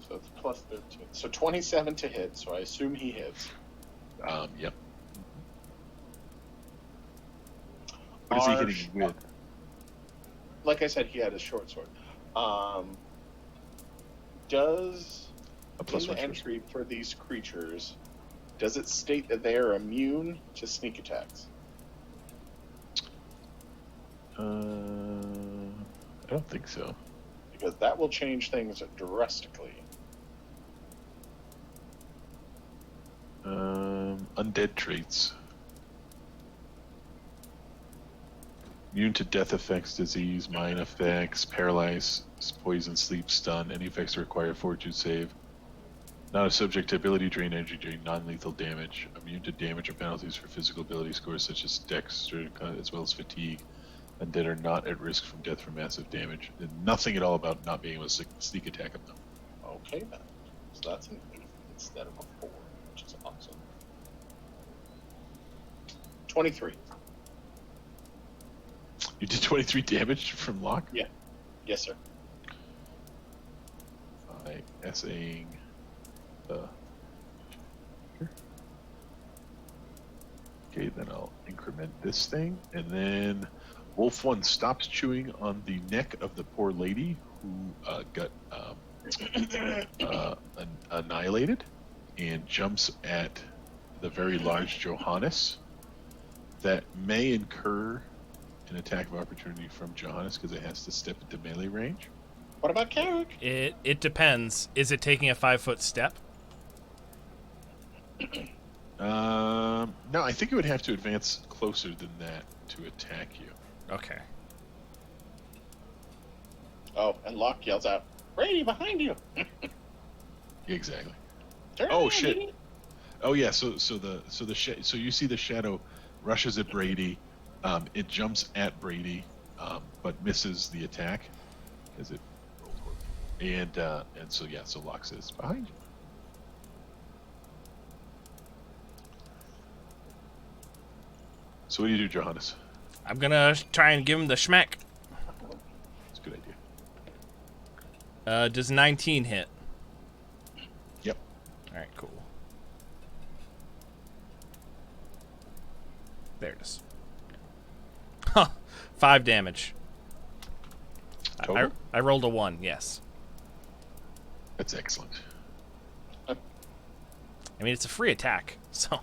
So it's plus 13. So 27 to hit, so I assume he hits. Yep. What is he Our hitting sh- with? Like I said, he had a short sword. Does A plus in one the short entry for these creatures, does it state that they are immune to sneak attacks? I don't think so. Because that will change things drastically. Undead traits. Immune to death effects, disease, mind effects, paralyze, poison, sleep, stun. Any effects that require a fortitude save. Not a subject to ability drain, energy drain, non-lethal damage. Immune to damage or penalties for physical ability scores such as dex, as well as fatigue. Undead are not at risk from death from massive damage. And nothing at all about not being able to sneak attack them. Okay then. So that's an 8 instead of a 4, which is awesome. 23. You did 23 damage from Locke? Yes, sir. By SAing the. Okay, then I'll increment this thing, and then Wolf 1 stops chewing on the neck of the poor lady who got annihilated, and jumps at the very large Johannes. That may incur an attack of opportunity from Johannes because it has to step into melee range. What about Carrick? It depends. Is it taking a 5-foot step? No, I think it would have to advance closer than that to attack you. Okay. Oh, and Locke yells out, "Brady, behind you!" Exactly. Turn Oh around, shit. idiot. Oh yeah. So you see the shadow rushes at Brady. It jumps at Brady, but misses the attack as it rolled horribly. And so Locke says behind you. So what do you do, Johannes? I'm gonna try and give him the schmack. That's a good idea. Does 19 hit? Yep. All right, cool. There it is. Huh. 5 damage. Total? I rolled a 1. Yes. That's excellent. I mean, it's a free attack, so.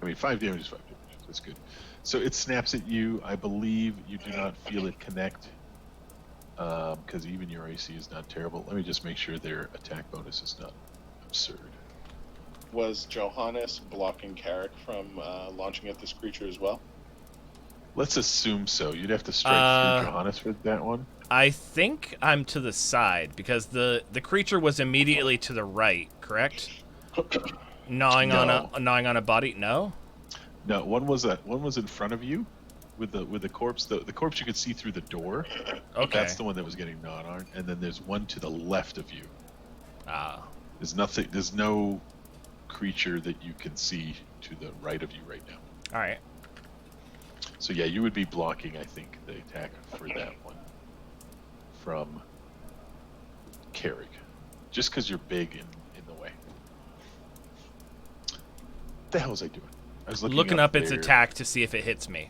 I mean, 5 damage is 5 damage. That's good. So it snaps at you. I believe you do not feel it connect, because even your AC is not terrible. Let me just make sure their attack bonus is not absurd. Was Johannes blocking Carrick from launching at this creature as well? Let's assume so. You'd have to strike through Johannes for that one. I think I'm to the side because the creature was immediately to the right, correct? Gnawing on a body. No. No, one was in front of you, with the corpse. The corpse you could see through the door. Okay. That's the one that was getting gnawed on, and then there's one to the left of you. Ah. There's nothing. There's no creature that you can see to the right of you right now. All right. So yeah, you would be blocking, I think, the attack for that one from Carrick, just because you're big in the way. What the hell was I doing? I was Looking up its their- attack to see if it hits me.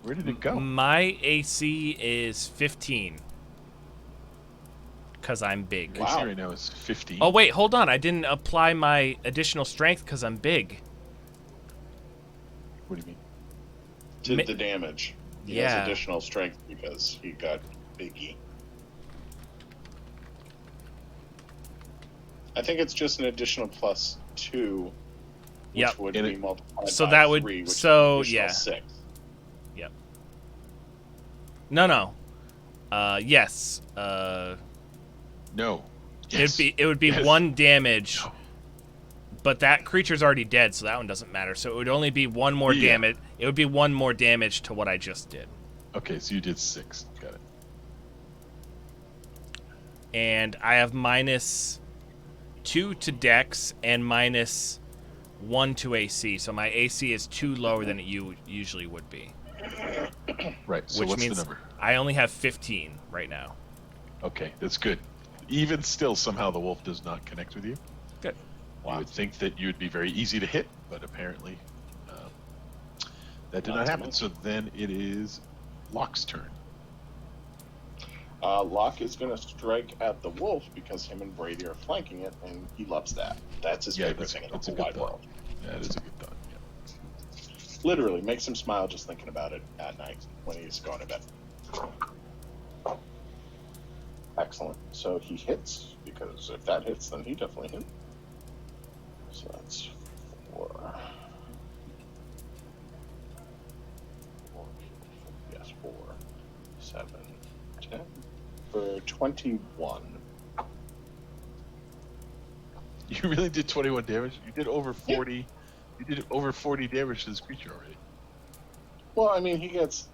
Where did it go? My AC is 15. Because I'm big. My AC right now is 15. Oh, wait, hold on. I didn't apply my additional strength because I'm big. What do you mean? To the damage. He Yeah. has additional strength because he got biggie. I think it's just an additional +2, which Yep. would And be it- multiplied So by that would- 3, which so, is an additional yeah. 6. Yep. No. Yes. No. Yes. It would be Yes. 1 damage. No. But that creature's already dead, so that one doesn't matter. So it would only be 1 more Yeah. damage. It would be 1 more damage to what I just did. Okay, so you did 6. Got it. And I have -2 to Dex and -1 to AC. So my AC is 2 lower than it usually would be. Right. So Which what's means the number? I only have 15 right now. Okay, that's good. Even still, somehow the wolf does not connect with you. Good. You would think that you would be very easy to hit, but apparently that did not happen. So then it is Locke's turn. Locke is going to strike at the wolf because him and Brady are flanking it, and he loves that. That's his favorite thing in the whole wide world. That is a good thought. Yeah. Literally makes him smile just thinking about it at night when he's going to bed. Excellent. So he hits, because if that hits, then he definitely hit. So that's 4. Yes, 4, 7, 10. For 21. You really did 21 damage? You did over 40. Yeah. You did over 40 damage to this creature already. Well, I mean, he gets...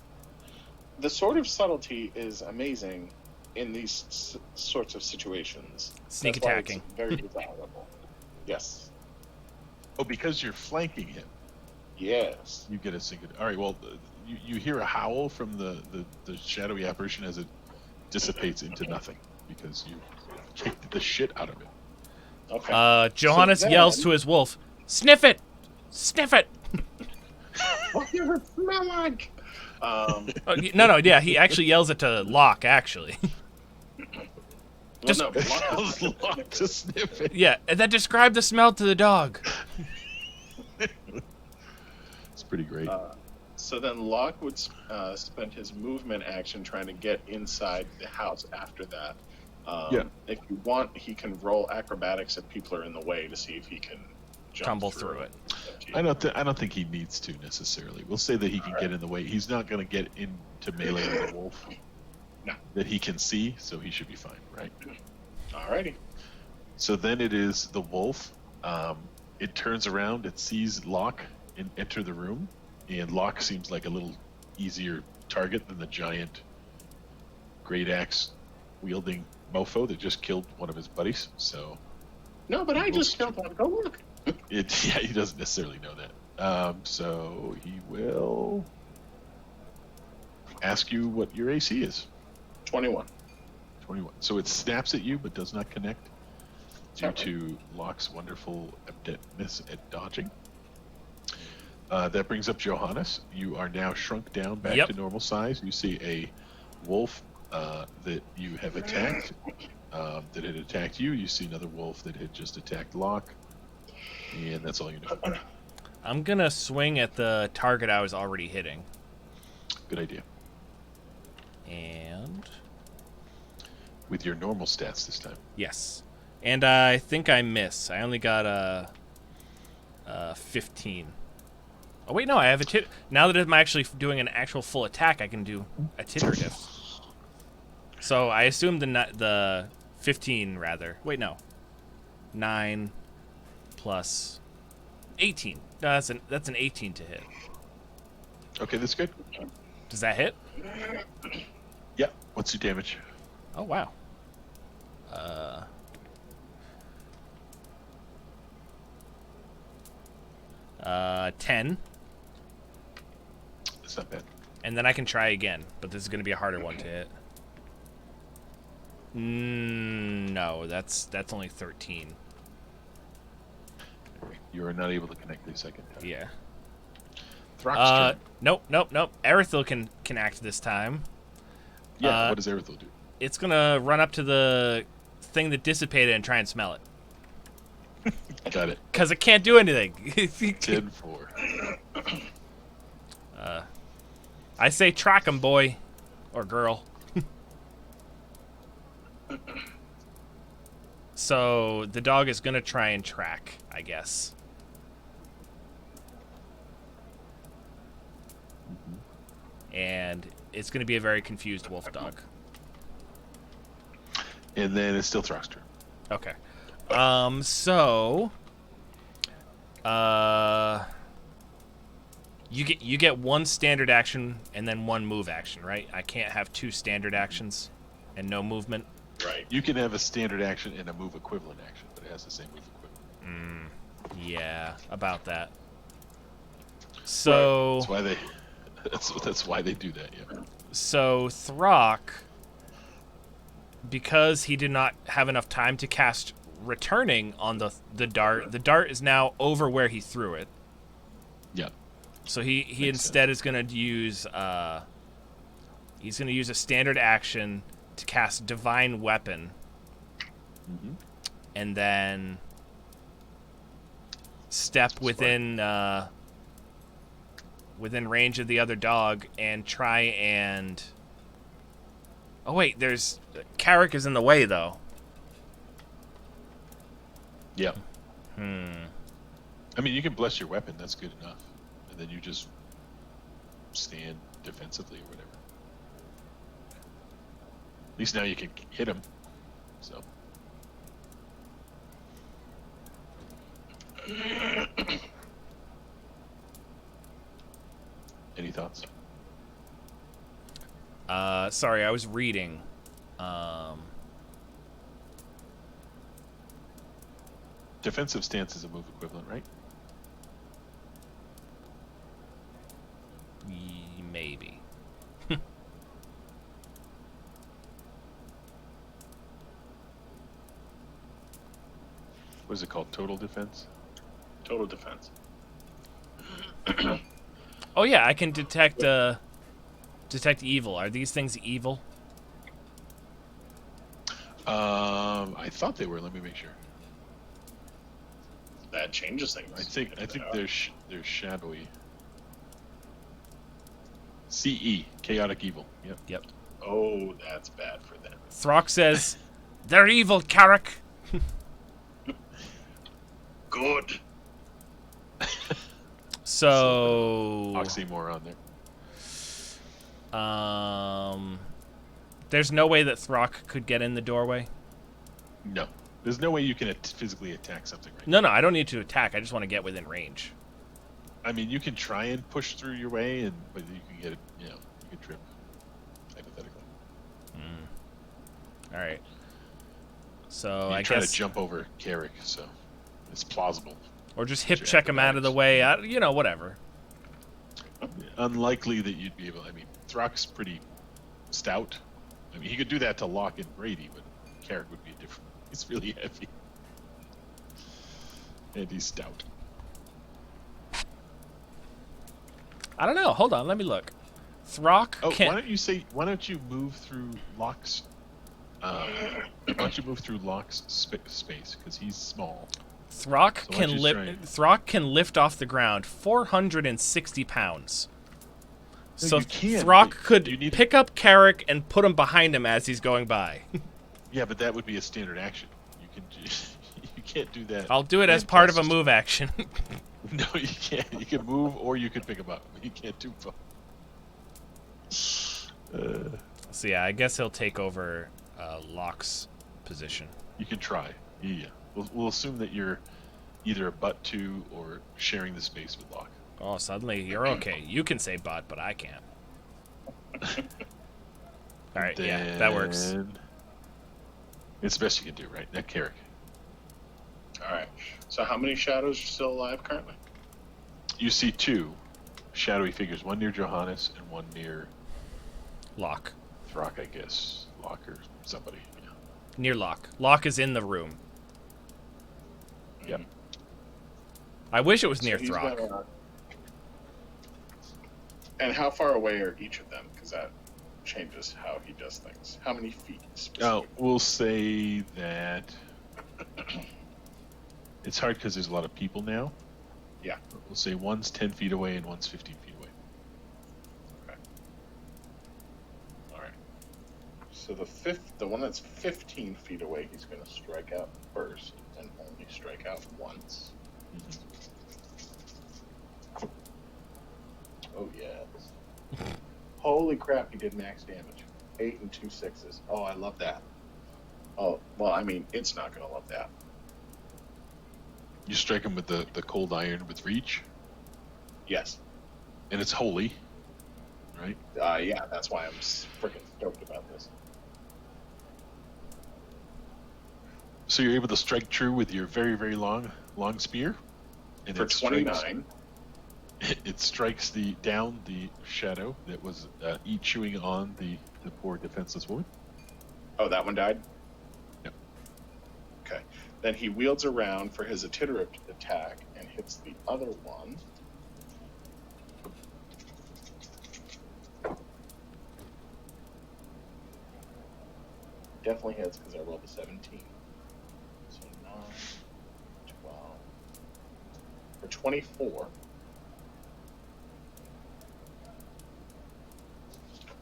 The sort of subtlety is amazing in these sorts of situations. Sneak That's why attacking. it's very desirable. Yes. Oh, because you're flanking him. Yes. You get a single. All right. Well, you hear a howl from the shadowy apparition as it dissipates into nothing because you kicked the shit out of it. Okay. Johannes yells to his wolf, "Sniff it! Sniff it!" What does it smell like? No, yeah, he actually yells it to Locke, actually. Just Locke to sniff it. Yeah, and then describe the smell to the dog. It's pretty great. So then Locke would spend his movement action trying to get inside the house after that. Yeah. If you want, he can roll acrobatics if people are in the way to see if he can tumble through it. I don't think he needs to necessarily. We'll say that he can get in the way. He's not going to get into melee with the wolf. No. That he can see, so he should be fine, right? Alrighty. So then it is the wolf. It turns around, it sees Locke enter the room, and Locke seems like a little easier target than the giant great axe wielding mofo that just killed one of his buddies. So No, but I just killed one. Go look. yeah, he doesn't necessarily know that. So he will ask you what your AC is. 21. 21. So it snaps at you but does not connect due Okay. to Locke's wonderful adeptness at dodging. That brings up Johannes. You are now shrunk down back Yep. to normal size. You see a wolf that you have attacked that had attacked you. You see another wolf that had just attacked Locke. And that's all you know. I'm going to swing at the target I was already hitting. Good idea. And With your normal stats this time. yes. And I think I miss. I only got a 15. Oh, wait, no, I have a tit. Now that I'm actually doing an actual full attack, I can do a iterative. So I assume the 15, rather. Wait, no. 9 plus 18. No, that's an 18 to hit. Okay, that's good. Does that hit? Yeah. What's your damage? Oh, wow. 10. That's not bad. And then I can try again, but this is going to be a harder one to hit. No, that's only 13. You are not able to connect the second time. Yeah. Throck's turn. Nope. Aerithil can act this time. Yeah, what does Aerithil do? It's going to run up to the thing that dissipated and try and smell it. Got it. Because it can't do anything. 10-4. I say track him, boy. Or girl. So the dog is going to try and track, I guess. And it's going to be a very confused wolf dog. And then it's still Throck's turn. Okay. So you get one standard action and then one move action, right? I can't have two standard actions and no movement. Right. You can have a standard action and a move equivalent action, but it has the same move equivalent. Yeah, about that. So That's why they. That's why they do that. Yeah. So Throck, because he did not have enough time to cast returning on the dart, the dart is now over where he threw it. Yeah. So he Makes instead is going to use he's going to use a standard action to cast Divine Weapon, and then step within range of the other dog and try and. Oh wait, there's Carrick is in the way though. Yeah. I mean, you can bless your weapon. That's good enough, and then you just stand defensively or whatever. At least now you can hit him. So. Any thoughts? Sorry, I was reading. Defensive stance is a move equivalent, right? Maybe. What is it called? Total defense? Total defense. Oh yeah, I can detect evil. Are these things evil? I thought they were. Let me make sure. That changes things. I think they're shadowy. CE, chaotic evil. Yep. Yep. Oh, that's bad for them. Throck says, "They're evil, Carrick." Good. So, Oxymoron there. there's no way that Throck could get in the doorway. No. There's no way you can physically attack something right No, I don't need to attack. I just want to get within range. I mean, you can try and push through your way, but you can get it, you can trip, hypothetically. All right. So I try guess to jump over Carrick, so it's plausible. or just hip check him out of the way. Whatever. Unlikely that you'd be able. I mean, Throck's pretty stout. I mean, he could do that to Locke and Brady, but Carrick would be different. He's really heavy, and he's stout. I don't know. Hold on. Let me look. Throck can. Why don't you move through Locke's? Why don't you move through Locke's space? Because he's small. Throck So why don't can you lift. try- Throck can lift off the ground 460 pounds. No, So you can't. Throck You could need- pick up Carrick and put him behind him as he's going by. Yeah, but that would be a standard action. You can't do that. I'll do it as and part of a thrust. move action. No, you can't. You can move, or you could pick him up. You can't do both. So yeah, I guess he'll take over Locke's position. You can try. Yeah. We'll assume that you're either a butt to or sharing the space with Locke. Oh, suddenly you're okay. You can say butt, but I can't. All right, yeah, that works. Then- It's the best you can do, right? That Carrick. All right. So how many shadows are still alive currently? You see two shadowy figures, one near Johannes and one near Locke. Throck, I guess. Locke or somebody. Yeah. Near Locke. Locke is in the room. Yep. I wish it was So near he's Throck. And how far away are each of them? Because that changes how he does things. How many feet? Oh, Specifically? we'll say that it's hard because there's a lot of people now. Yeah. We'll say one's 10 feet away and one's 15 feet away. Okay. All right. So the one that's 15 feet away, he's going to strike out first, and only strike out once. Oh yeah. Holy crap! He did max damage. 8 and 2 6s. Oh, I love that. Oh well, I mean, it's not going to love that. You strike him with the cold iron with reach, Yes. and it's holy, right? Yeah, that's why I'm freaking stoked about this. So you're able to strike true with your very, very long spear. And For it strikes- 29. It strikes down the shadow that was chewing on the poor defenseless woman. Oh, that one died? Yep. Okay. Then he wields around for his iterative attack and hits the other one. Definitely hits because I rolled a 17. So 9, 12. For 24.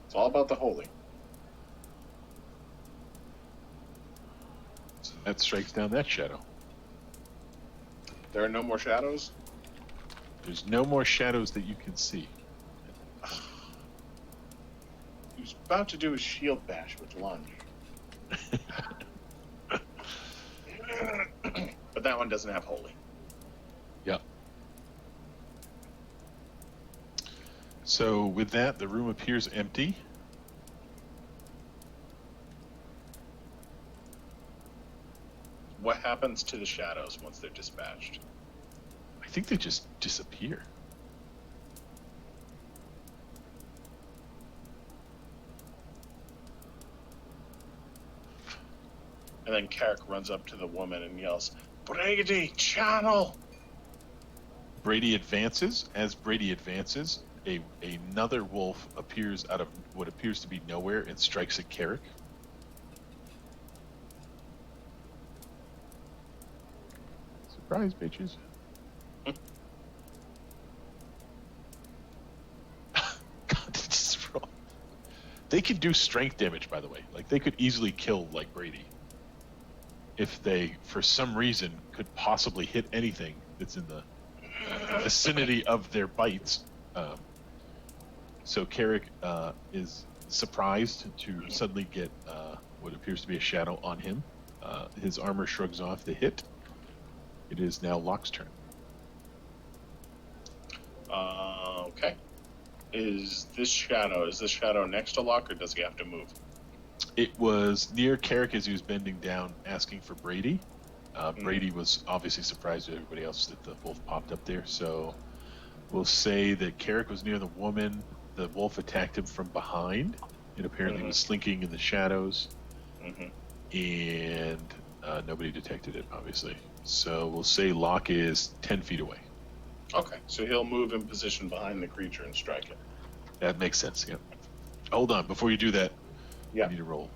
It's all about the holy. So that strikes down that shadow. There are no more shadows? There's no more shadows that you can see. He was about to do a shield bash with lunge. But that one doesn't have holy. Yep. So with that, the room appears empty. What happens to the shadows once they're dispatched? I think they just disappear. And then Carrick runs up to the woman and yells, "Brady, channel!" Brady advances. As Brady advances, another wolf appears out of what appears to be nowhere and strikes at Carrick. Surprise, bitches. God, they just roll. They can do strength damage, by the way. Like, they could easily kill, like, Brady. If they, for some reason, could possibly hit anything that's in the vicinity of their bites. So Carrick is surprised to suddenly get what appears to be a shadow on him. His armor shrugs off the hit. It is now Locke's turn. Okay. Is this shadow next to Locke, or does he have to move? It was near Carrick as he was bending down, asking for Brady. Brady was obviously surprised at everybody else that the wolf popped up there. So we'll say that Carrick was near the woman. The wolf attacked him from behind. It apparently was slinking in the shadows. And nobody detected it, obviously. So we'll say Locke is 10 feet away. Okay, so he'll move in position behind the creature and strike it. That makes sense, yeah. Hold on, before you do that, Yeah. you need to roll.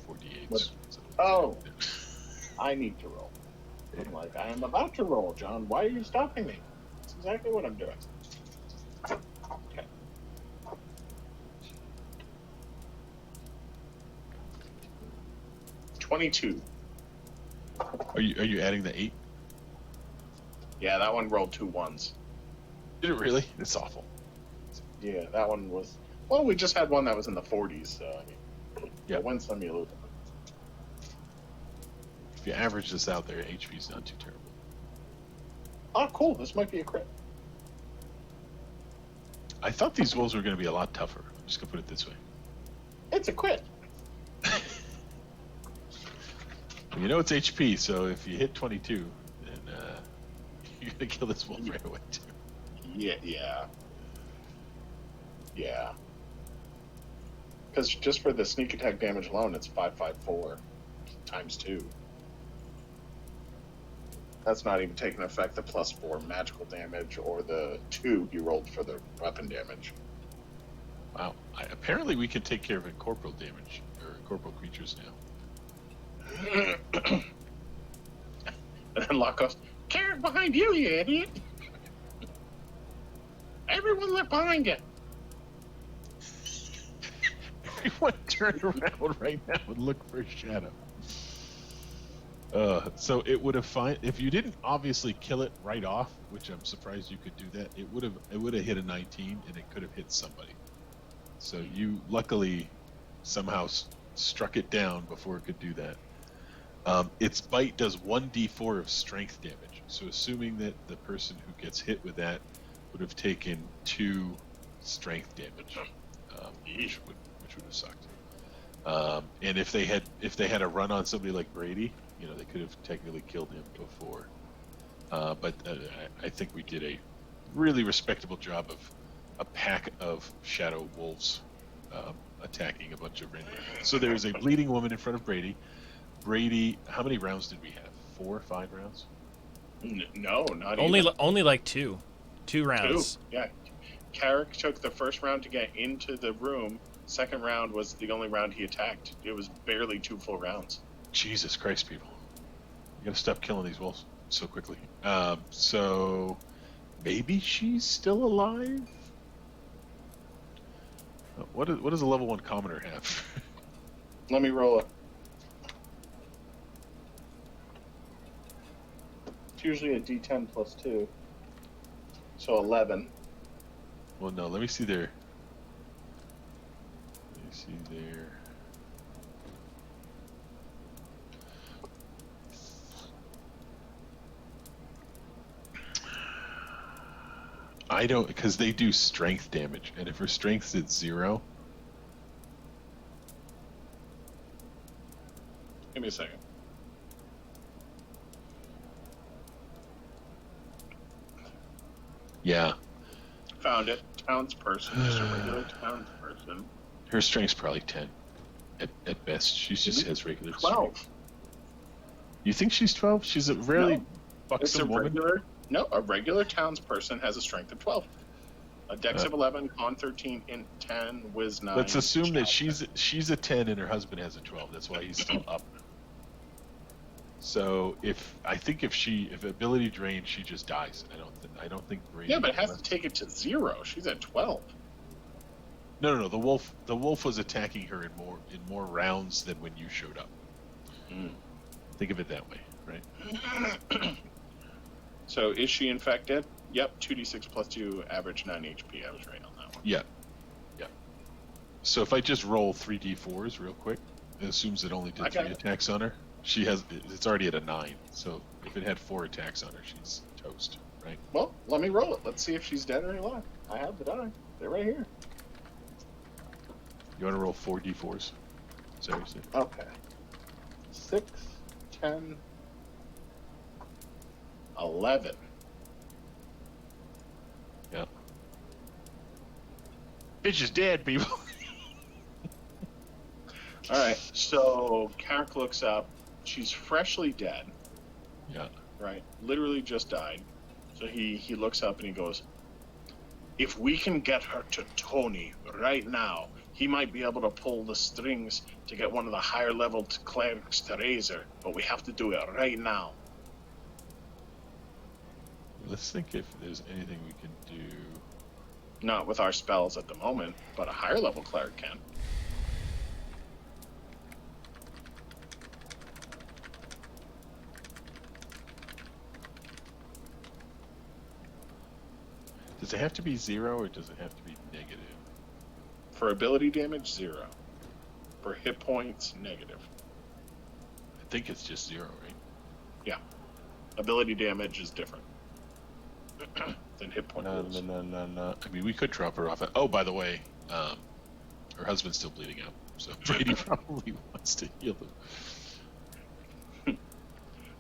4d8s. What? Oh, I need to roll. I'm like, I am about to roll, John. Why are you stopping me? That's exactly what I'm doing. Okay. $22. Are you adding the 8? Yeah, that one rolled 2 ones. Did it really? It's awful. Yeah, that one was. Well, we just had one that was in the 40s, so I mean, Yeah. you win some, you lose. If you average this out there, HP's not too terrible. Oh, cool. This might be a crit. I thought these wolves were going to be a lot tougher. I'm just going to put it this way. It's a crit. You know it's HP, so if you hit 22, then you're going to kill this wolf right away, too. Yeah. Because just for the sneak attack damage alone, it's 554 times 2. That's not even taking effect the +4 magical damage or the 2 you rolled for the weapon damage. Wow. Apparently we can take care of incorporeal damage, or incorporeal creatures now. And then Locke goes, Carrot behind you, you idiot! Everyone look behind you! Everyone turn around right now and look for a shadow. So it would have if you didn't obviously kill it right off, which I'm surprised you could do that. It would have hit a 19 and it could have hit somebody. So you luckily somehow struck it down before it could do that. Its bite does 1d4 of strength damage. So assuming that the person who gets hit with that would have taken 2 strength damage, which would have sucked. And if they had a run on somebody like Brady, they could have technically killed him before. But I think we did a really respectable job of a pack of shadow wolves attacking a bunch of random. So there's a bleeding woman in front of Brady. Brady, how many rounds did we have? 4 or 5 rounds? No, not only even. only like 2 rounds. 2, yeah. Carrick took the first round to get into the room. Second round was the only round he attacked. It was barely 2 full rounds. Jesus Christ, people. You gotta stop killing these wolves so quickly. So maybe she's still alive? What does a level 1 commoner have? Let me roll it. It's usually a D10 plus 2. So 11. Well, no, let me see their... I don't, because they do strength damage, and if her strength's at 0... Give me a second. Yeah. Found it. Townsperson. Just a regular townsperson. Her strength's probably 10. At best. She just has regular 12. strength. You think she's 12? She's a really buxom woman? A regular townsperson has a strength of 12. A dex of 11, con 13, int 10, whiz 9. Let's assume that she's a 10 and her husband has a 12. That's why he's still up. So if ability drained, she just dies. I don't think Brady. Yeah, but it has to take it to 0. She's at 12. No. The wolf was attacking her in more rounds than when you showed up. Think of it that way, right? So is she infected? Yep, 2d6 plus 2, average 9 HP. I was right on that one. Yeah. So if I just roll 3d4s real quick, it assumes it only did 3 attacks on her. It's already at a 9, so if it had 4 attacks on her, she's toast, right? Well, let me roll it. Let's see if she's dead or alive. I have the die. They're right here. You want to roll 4 d4s? Seriously. Okay. 6, 10, 11. Yeah. Bitch is dead, people. All right. So Carrick looks up. She's freshly dead. Yeah. Right. Literally just died. So he looks up and he goes, "If we can get her to Tony right now, he might be able to pull the strings to get one of the higher level clerics to raise her. But we have to do it right now." Let's think if there's anything we can do. Not with our spells at the moment, but a higher level cleric can. Does it have to be 0 or does it have to be negative? For ability damage, 0. For hit points, negative. I think it's just 0, right? Yeah. Ability damage is different than hit point rules. No. I mean, we could drop her off. Oh, by the way, her husband's still bleeding out, so Brady probably wants to heal him.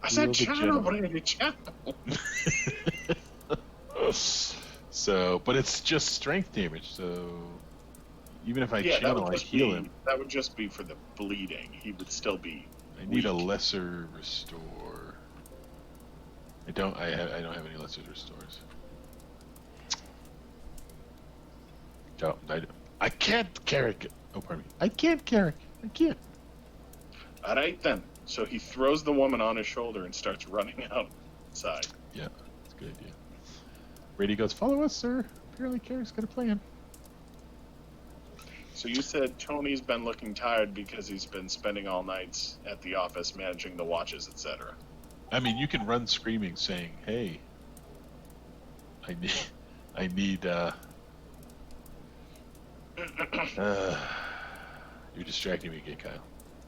I said channel, Brady, channel. So, but it's just strength damage, so even if I channel, I heal him. That would just be for the bleeding. He would still be I need a lesser restore. I don't have any lesser restores. No, I can't Carrick. Oh, pardon me. I can't Carrick. I can't. All right, then. So he throws the woman on his shoulder and starts running outside. Yeah, that's a good idea. Brady goes, "Follow us, sir. Apparently Carrick's got a plan." So you said Tony's been looking tired because he's been spending all nights at the office managing the watches, etc. I mean, you can run screaming saying, "Hey, I need, you're distracting me again, Kyle.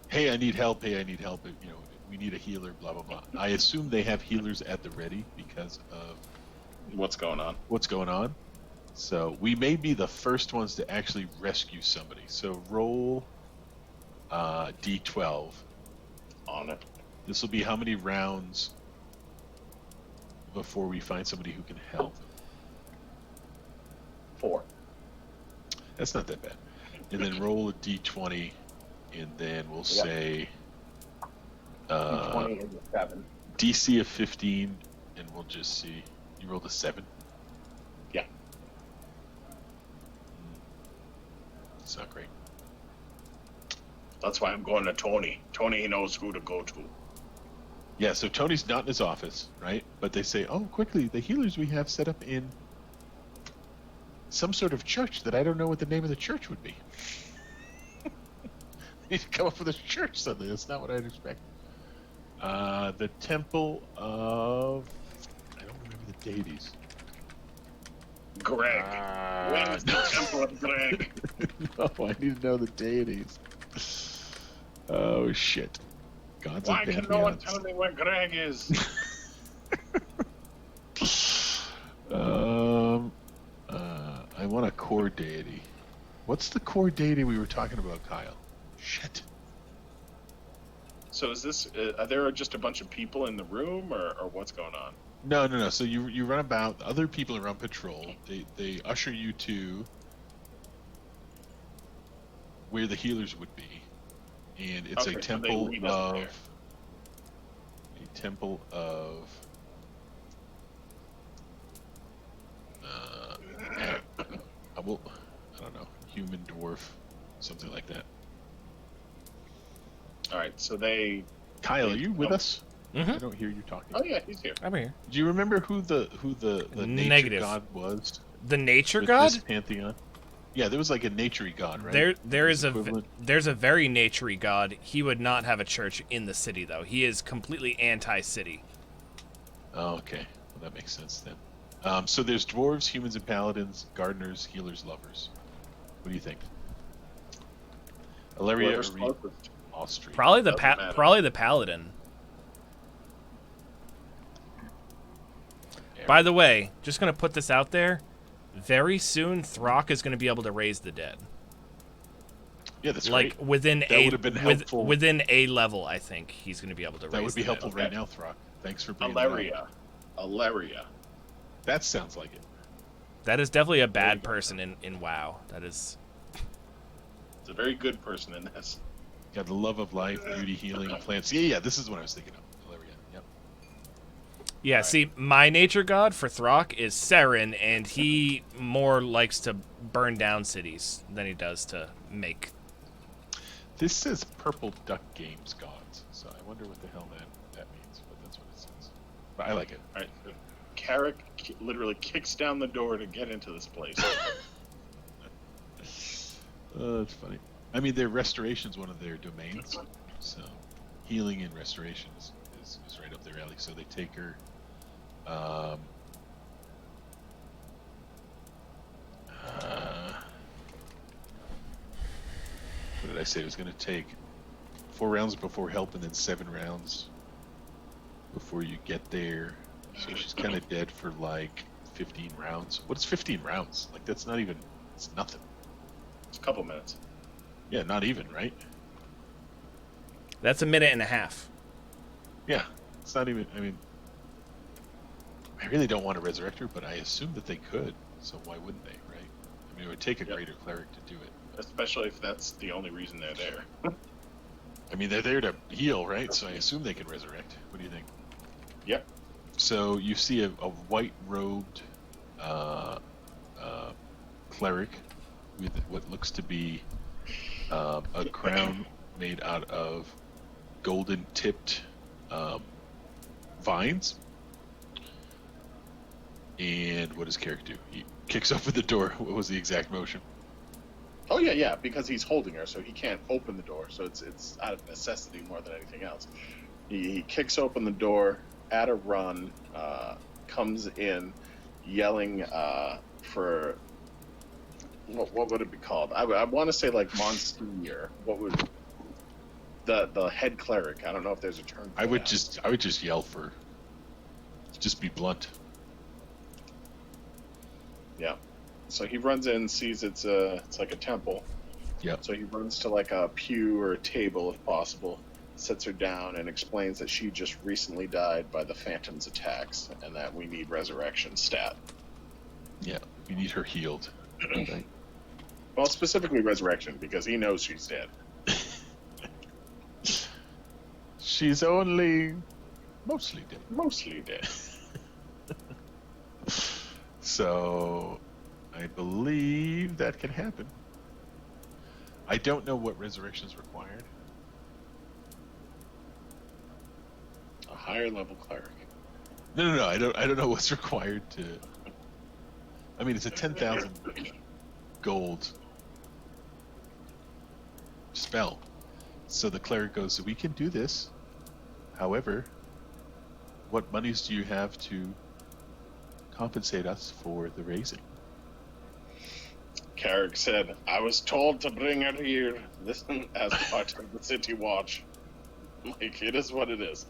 Hey, I need help. Hey, I need help. You know, we need a healer, blah, blah, blah." I assume they have healers at the ready because of what's going on. So we may be the first ones to actually rescue somebody. So roll D12. On it. This will be how many rounds before we find somebody who can help. 4. That's not that bad. And then roll a D20, and then we'll say D20 is a 7. DC of 15, and we'll just see. You rolled a 7? Yeah. It's not great. That's why I'm going to Tony. Tony knows who to go to. Yeah, so Tony's not in his office, right? But they say, "Oh, quickly, the healers we have set up in some sort of church that I don't know what the name of the church would be." Need to come up with a church suddenly. That's not what I'd expect. The Temple of... I don't remember the deities. Greg. Where's the Temple of Greg? No, I need to know the deities. Oh, shit. Gods Why and can no one pantheons. tell me where Greg is? I want a core deity. What's the core deity we were talking about, Kyle? Shit. So is this, are there just a bunch of people in the room, or what's going on? No. So you run about. Other people are on patrol. They usher you to where the healers would be, and it's Okay, a so they temple leave us of there. I don't know, human dwarf, something like that. All right, so they. Kyle, are you with us? Mm-hmm. I don't hear you talking. Oh yeah, he's here. I'm here. Do you remember who the nature Negative. god was? The nature with god? this pantheon? Yeah, there was like a naturey god, right? There's equivalent? a very naturey god. He would not have a church in the city though. He is completely anti-city. Oh, okay. That makes sense then. So there's dwarves, humans, and paladins, gardeners, healers, lovers. What do you think? Ilaria, Whoever's Reed, closest. Austria. Probably Doesn't matter. probably the paladin. Yeah, By the way, just gonna put this out there. Very soon, Throck is gonna be able to raise the dead. yeah, that's Like great. within That a would have been helpful. within a level, I think he's gonna be able to raise. That would be the helpful dead. right now, Throck. Thanks for bringing that up. Ilaria. That sounds like it. That is definitely a bad person in WoW. That is. It's a very good person in this. Got the love of life, beauty, healing, plants. Yeah, this is what I was thinking of. Ilaria. Yep. Yeah, Right. see, my nature god for Throck is Saren, and he more likes to burn down cities than he does to make. This says Purple Duck Games Gods, so I wonder what the hell that means, but that's what it says. But I like it. All right. Carrick literally kicks down the door to get into this place. That's funny. I mean, their restoration's one of their domains, so healing and restoration is right up their alley. So they take her. What did I say? It was going to take 4 rounds before help, and then 7 rounds before you get there. So she's kind of dead for like 15 rounds. What is 15 rounds? Like that's not even. It's nothing. It's a couple minutes. Yeah, not even, right? That's a minute and a half. Yeah, it's not even. I mean, I really don't want to resurrect her, but I assume that they could. So why wouldn't they, right? I mean, it would take a Yep. greater cleric to do it. Especially if that's the only reason they're there. I mean, they're there to heal, right? So I assume they can resurrect. What do you think? Yep. So you see a white-robed cleric with what looks to be a crown made out of golden-tipped vines. And what does Carrick do? He kicks open the door. What was the exact motion? Oh yeah, because he's holding her, so he can't open the door. So it's out of necessity more than anything else. He kicks open the door at a run, comes in, yelling for what would it be called? I want to say like Monsignor. What would the head cleric? I don't know if there's a term. For I would that. just yell for. Just be blunt. Yeah. So he runs in, sees it's like a temple. Yeah. So he runs to like a pew or a table if possible, sits her down, and explains that she just recently died by the Phantom's attacks, and that we need resurrection stat. Yeah. We need her healed. Right. Well, specifically resurrection, because he knows she's dead. She's only mostly dead. Mostly dead. So, I believe that can happen. I don't know what resurrection is required. A higher level cleric. No. I don't know what's required to. I mean, it's a 10,000 gold spell. So the cleric goes, "We can do this. However, what monies do you have to compensate us for the raising?" Carrick said, "I was told to bring her here. Listen, as part of the city watch. Like, it is what it is."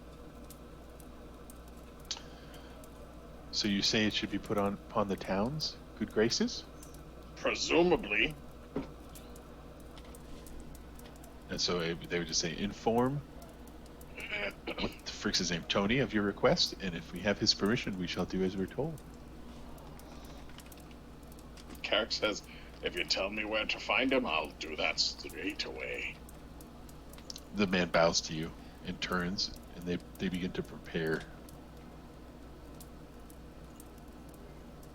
So you say it should be put upon the town's good graces? Presumably. And so they would just say, "Inform what the frick's his name, Tony, of your request, and if we have his permission, we shall do as we're told." Carrick says, "If you tell me where to find him, I'll do that straight away." The man bows to you and turns, and they begin to prepare.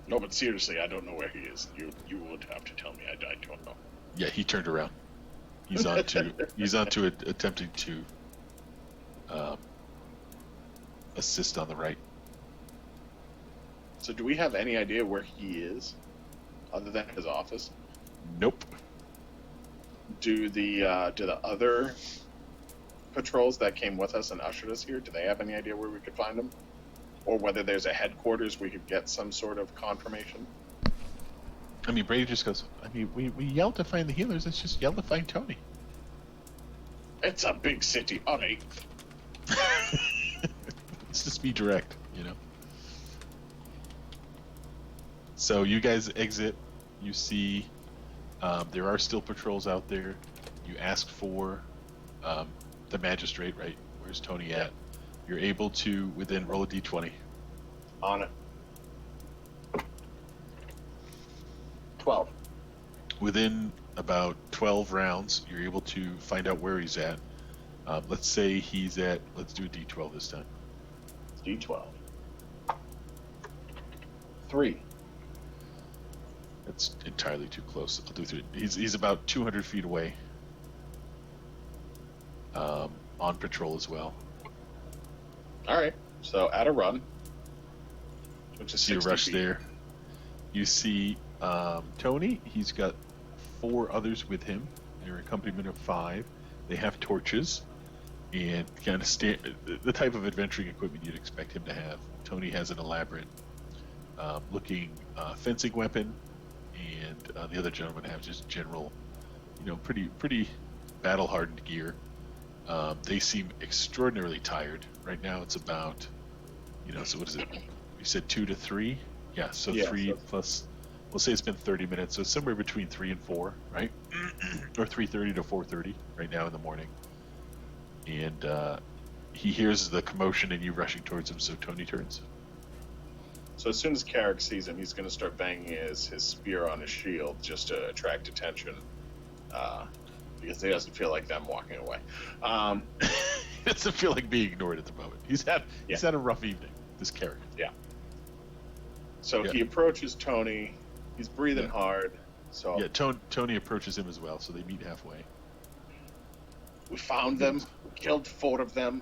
No, but seriously, I don't know where he is. You would have to tell me. I don't know. Yeah, he turned around. He's on to attempting to assist on the right. So do we have any idea where he is, other than his office? Nope. Do the other patrols that came with us and ushered us here, do they have any idea where we could find him? or whether there's a headquarters we could get some sort of confirmation. I mean, Brady just goes, I mean, we yelled to find the healers. Let's just yell to find Tony. It's a big city. All right. Let's just be direct, you know? So you guys exit. You see there are still patrols out there. You ask for the magistrate, right? Where's Tony at? You're able to, within roll a d20. On it. 12. Within about 12 rounds, you're able to find out where he's at. Let's say he's at, let's do a d12 this time. D12. 3. That's entirely too close. I'll do 3. He's about 200 feet away. On patrol as well. All right. So at a run, which is See a 60 rush feet. there. You see Tony. He's got 4 others with him. They're an accompaniment of 5. They have torches and kind of the type of adventuring equipment you'd expect him to have. Tony has an elaborate looking fencing weapon, and the other gentlemen have just general, pretty battle hardened gear. They seem extraordinarily tired. Right now it's about, so what is it? We said 2 to 3? Yeah, so 3 plus, we'll say it's been 30 minutes. So it's somewhere between 3 and 4, right? Or 3:30 to 4:30 right now in the morning. And he hears the commotion and you rushing towards him, so Tony turns. So as soon as Carrick sees him, he's going to start banging his spear on his shield just to attract attention, because he doesn't feel like them walking away. It doesn't feel like being ignored at the moment. He's had a rough evening, this Carrick. Yeah. So he approaches Tony. He's breathing hard. So Tony approaches him as well, so they meet halfway. We found them. We killed 4 of them.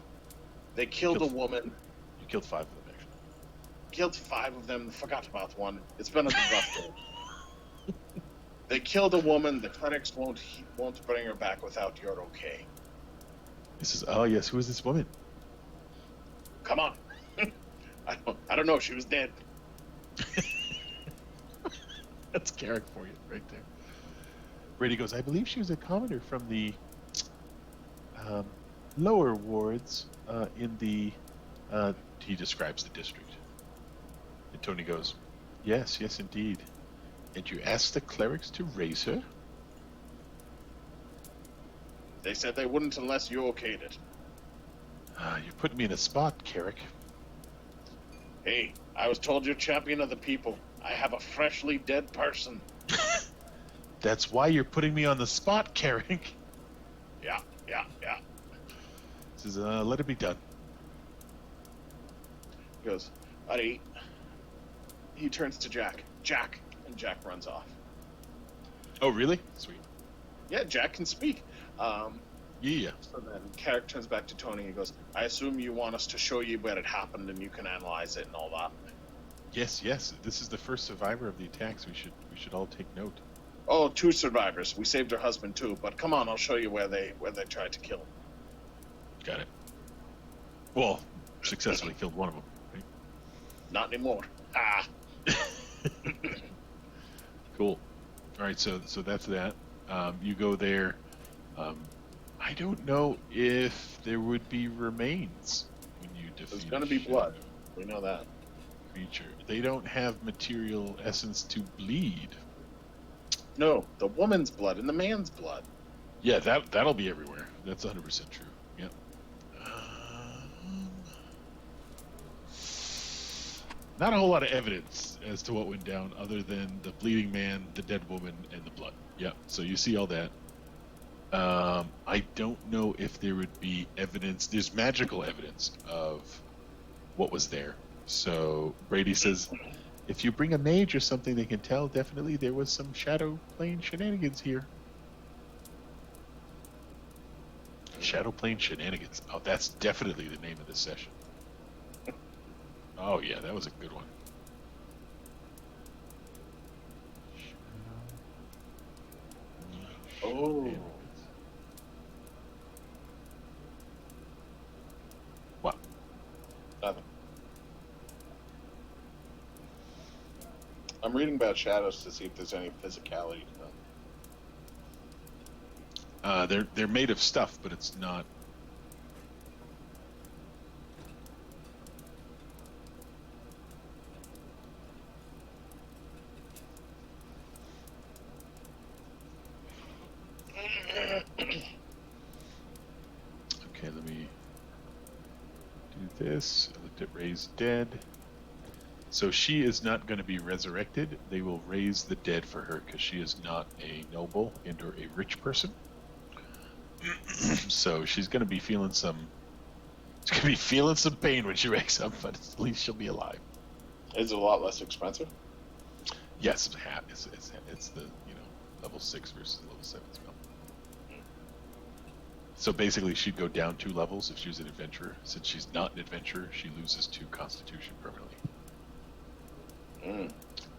They killed a woman. You killed 5 of them, actually. Killed 5 of them. Forgot about one. It's been a rough day. They killed a woman. The clerics won't bring her back without your okay. This is, oh yes, who is this woman? Come on. I don't know. She was dead. That's Carrick for you, right there. Brady goes, I believe she was a commoner from the lower wards in the, he describes the district. And Tony goes, yes, indeed. And you asked the clerics to raise her? They said they wouldn't unless you okayed it. You put me in a spot, Carrick. Hey, I was told you're champion of the people. I have a freshly dead person. That's why you're putting me on the spot, Carrick. Yeah. Says, let it be done. He goes, alright. He turns to Jack. Jack. And Jack runs off. Oh, really? Sweet. Yeah, Jack can speak. Yeah. So then Carrick turns back to Tony and goes, I assume you want us to show you where it happened and you can analyze it and all that. Yes. This is the first survivor of the attacks. We should all take note. Oh, 2 survivors. We saved her husband too, but come on, I'll show you where they tried to kill him. Got it. Well, successfully killed one of them. Right? Not anymore. Ah. Cool. All right, so that's that. You go there. I don't know if there would be remains when you defeat. There's gonna be blood. We know that. Creature. They don't have material essence to bleed. No, the woman's blood and the man's blood. Yeah, that'll be everywhere. That's 100% true. Yep. Not a whole lot of evidence as to what went down other than the bleeding man, the dead woman, and the blood. Yep. So you see all that. I don't know if there would be evidence. There's magical evidence of what was there. So Brady says, if you bring a mage or something, they can tell definitely there was some shadow plane shenanigans here. Shadow plane shenanigans. Oh, that's definitely the name of this session. Oh yeah, that was a good one. Oh. What? Nothing. I'm reading about shadows to see if there's any physicality to them. They're made of stuff, but it's not. Okay, let me do this. I looked at raised dead. So she is not going to be resurrected. They will raise the dead for her because she is not a noble and or a rich person. So she's going to be feeling some. She's going to be feeling some pain when she wakes up, but at least she'll be alive. Is it a lot less expensive? Yes, it's the level 6 versus level 7 spell. So basically, she'd go down 2 levels if she was an adventurer. Since she's not an adventurer, she loses 2 constitution permanently.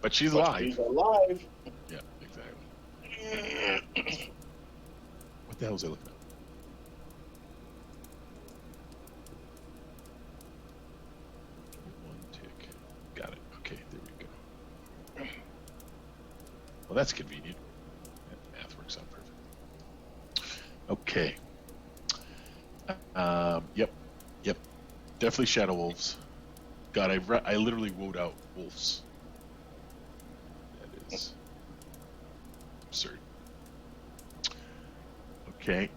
But she's alive. She's alive. Yeah, exactly. What the hell was I looking at? One tick. Got it. Okay, there we go. Well, that's convenient. That math works out perfect. Okay. Yep. Definitely shadow wolves. God, I literally wrote out wolves. That is absurd. Okay.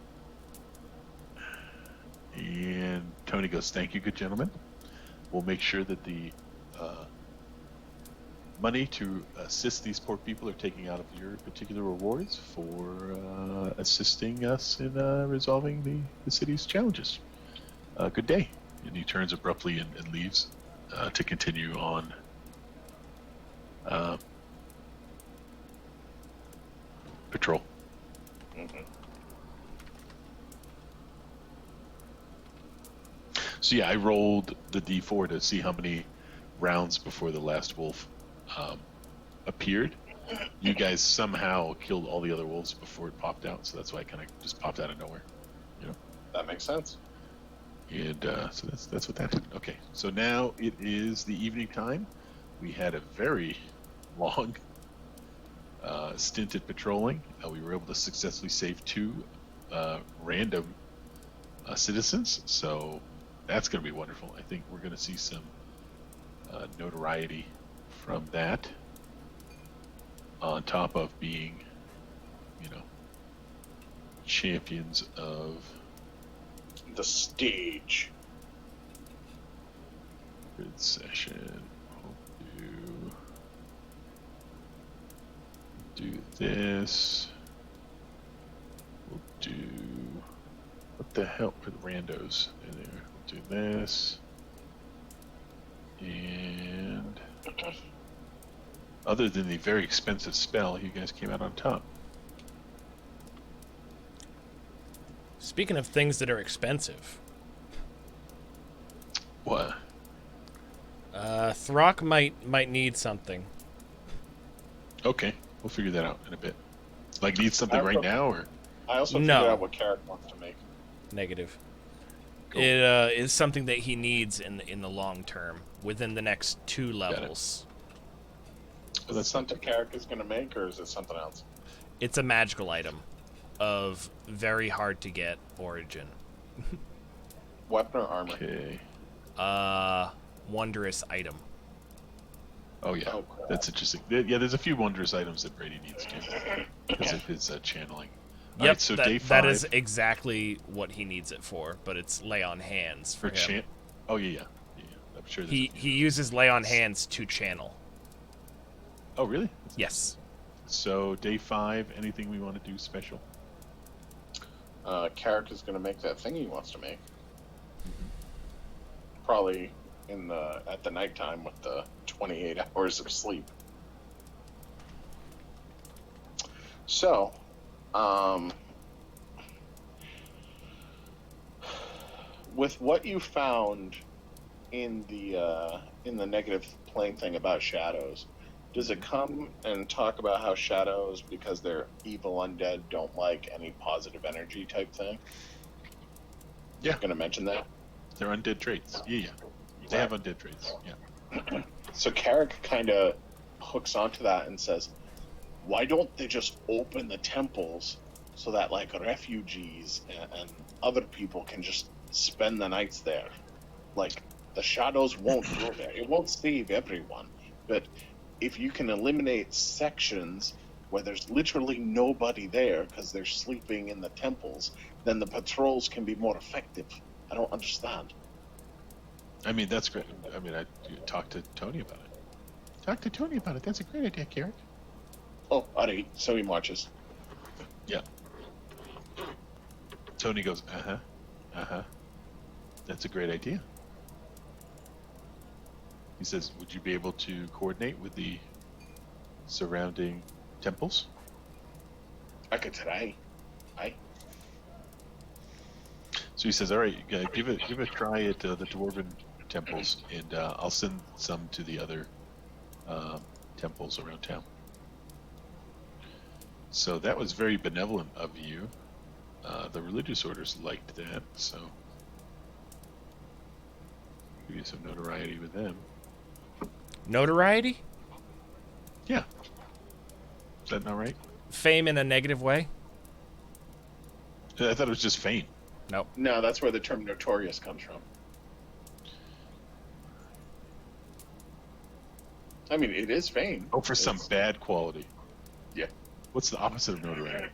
And Tony goes, "Thank you, good gentlemen. We'll make sure that the money to assist these poor people are taking out of your particular rewards for assisting us in resolving the city's challenges. Good day." And he turns abruptly and leaves to continue on patrol. Mm-hmm. So yeah, I rolled the d4 to see how many rounds before the last wolf appeared. You guys somehow killed all the other wolves before it popped out, so that's why it kind of just popped out of nowhere. That makes sense. And so that's what that happened. Okay, so now it is the evening time. We had a very long stint at patrolling. We were able to successfully save 2 random citizens, so that's going to be wonderful. I think we're going to see some notoriety from that, on top of being, champions of The stage. grid session. We'll do this. We'll do, what the hell are the randos in there? We'll do this. And other than the very expensive spell, you guys came out on top. Speaking of things that are expensive, What? Throck might need something. Okay, we'll figure that out in a bit. Like, need something right now, or? I also No. figured out what Carrot wants to make. Negative. Cool. It is something that he needs in the long term, within the next 2 levels. Is it something Carrot is going to make, or is it something else? It's a magical item of very hard to get origin. Weapon or armor? Okay. Wondrous item. Oh yeah, Oh, crap. that's interesting. Yeah, there's a few wondrous items that Brady needs too, because of his channeling. All Yep, right, so day 5 that is exactly what he needs it for, but it's lay on hands for him. Oh yeah. I'm sure. He uses lay on hands to channel. Oh really? Yes. So day 5, anything we want to do special? Carrot is going to make that thing he wants to make. Probably at the nighttime with the 28 hours of sleep. So, with what you found in the negative plane thing about shadows, does it come and talk about how shadows, because they're evil undead, don't like any positive energy type thing? Yeah. Going to mention that? They're undead traits. Yeah. They have undead traits. Yeah. So Carrick kind of hooks onto that and says, why don't they just open the temples so that like refugees and other people can just spend the nights there? Like, the shadows won't go there. It won't save everyone. But if you can eliminate sections where there's literally nobody there because they're sleeping in the temples, then the patrols can be more effective. I don't understand. I mean, that's great. I mean, I talked to Tony about it. Talk to Tony about it. That's a great idea, Carrot. Oh, alright. So he marches. Yeah. Tony goes, uh-huh. That's a great idea. He says, would you be able to coordinate with the surrounding temples? I could try. Aye. So he says, all right, give it a try at the dwarven temples, and I'll send some to the other temples around town. So that was very benevolent of you. The religious orders liked that, so give you some notoriety with them. Notoriety? Yeah. Is that not right? Fame in a negative way? I thought it was just fame. Nope. No, that's where the term notorious comes from. I mean, it is fame. Oh, for some bad quality. Yeah. What's the opposite of notoriety?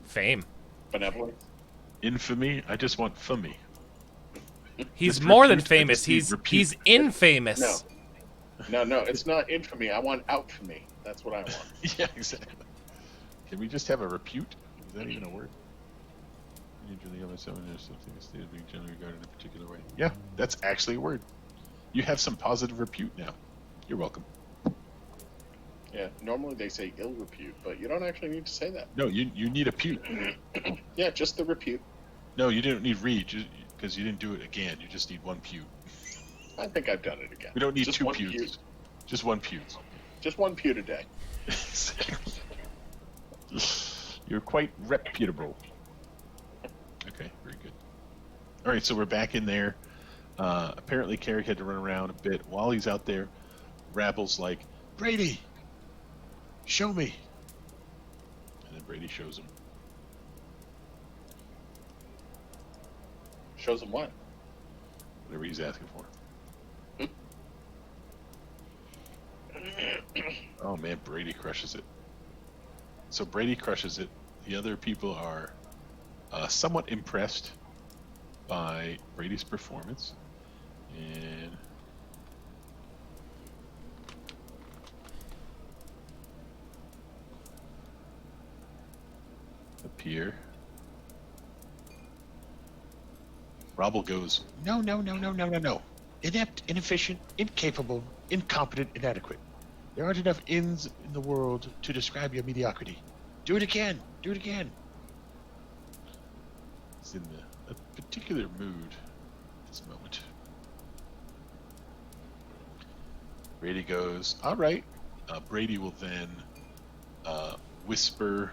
Fame. Benevolence. Infamy? I just want fummy. He's Just more than repute, I famous. just need He's repute. infamous. No, it's not infamy. I want out for me. That's what I want. Yeah, exactly. Can we just have a repute? Is that even a word? Usually, there's something stated being generally regarded in a particular way. Yeah, that's actually a word. You have some positive repute now. You're welcome. Yeah, normally they say ill repute, but you don't actually need to say that. No, you need a pute. Yeah, just the repute. No, you didn't need read because you didn't do it again. You just need one pute. I think I've done it again. We don't need Just two one putes. pute. Just one pute. Just one pute a day. You're quite reputable. Okay, very good. All right, so we're back in there. Apparently, Carrick had to run around a bit. While he's out there, Rabble's like, Brady, show me. And then Brady shows him. Shows them what? Whatever he's asking for. Oh man, Brady crushes it. So Brady crushes it. The other people are somewhat impressed by Brady's performance. And up here, Robble goes, no. Inept, inefficient, incapable, incompetent, inadequate. There aren't enough ins in the world to describe your mediocrity. Do it again. He's in a particular mood at this moment. Brady goes, all right. Brady will then whisper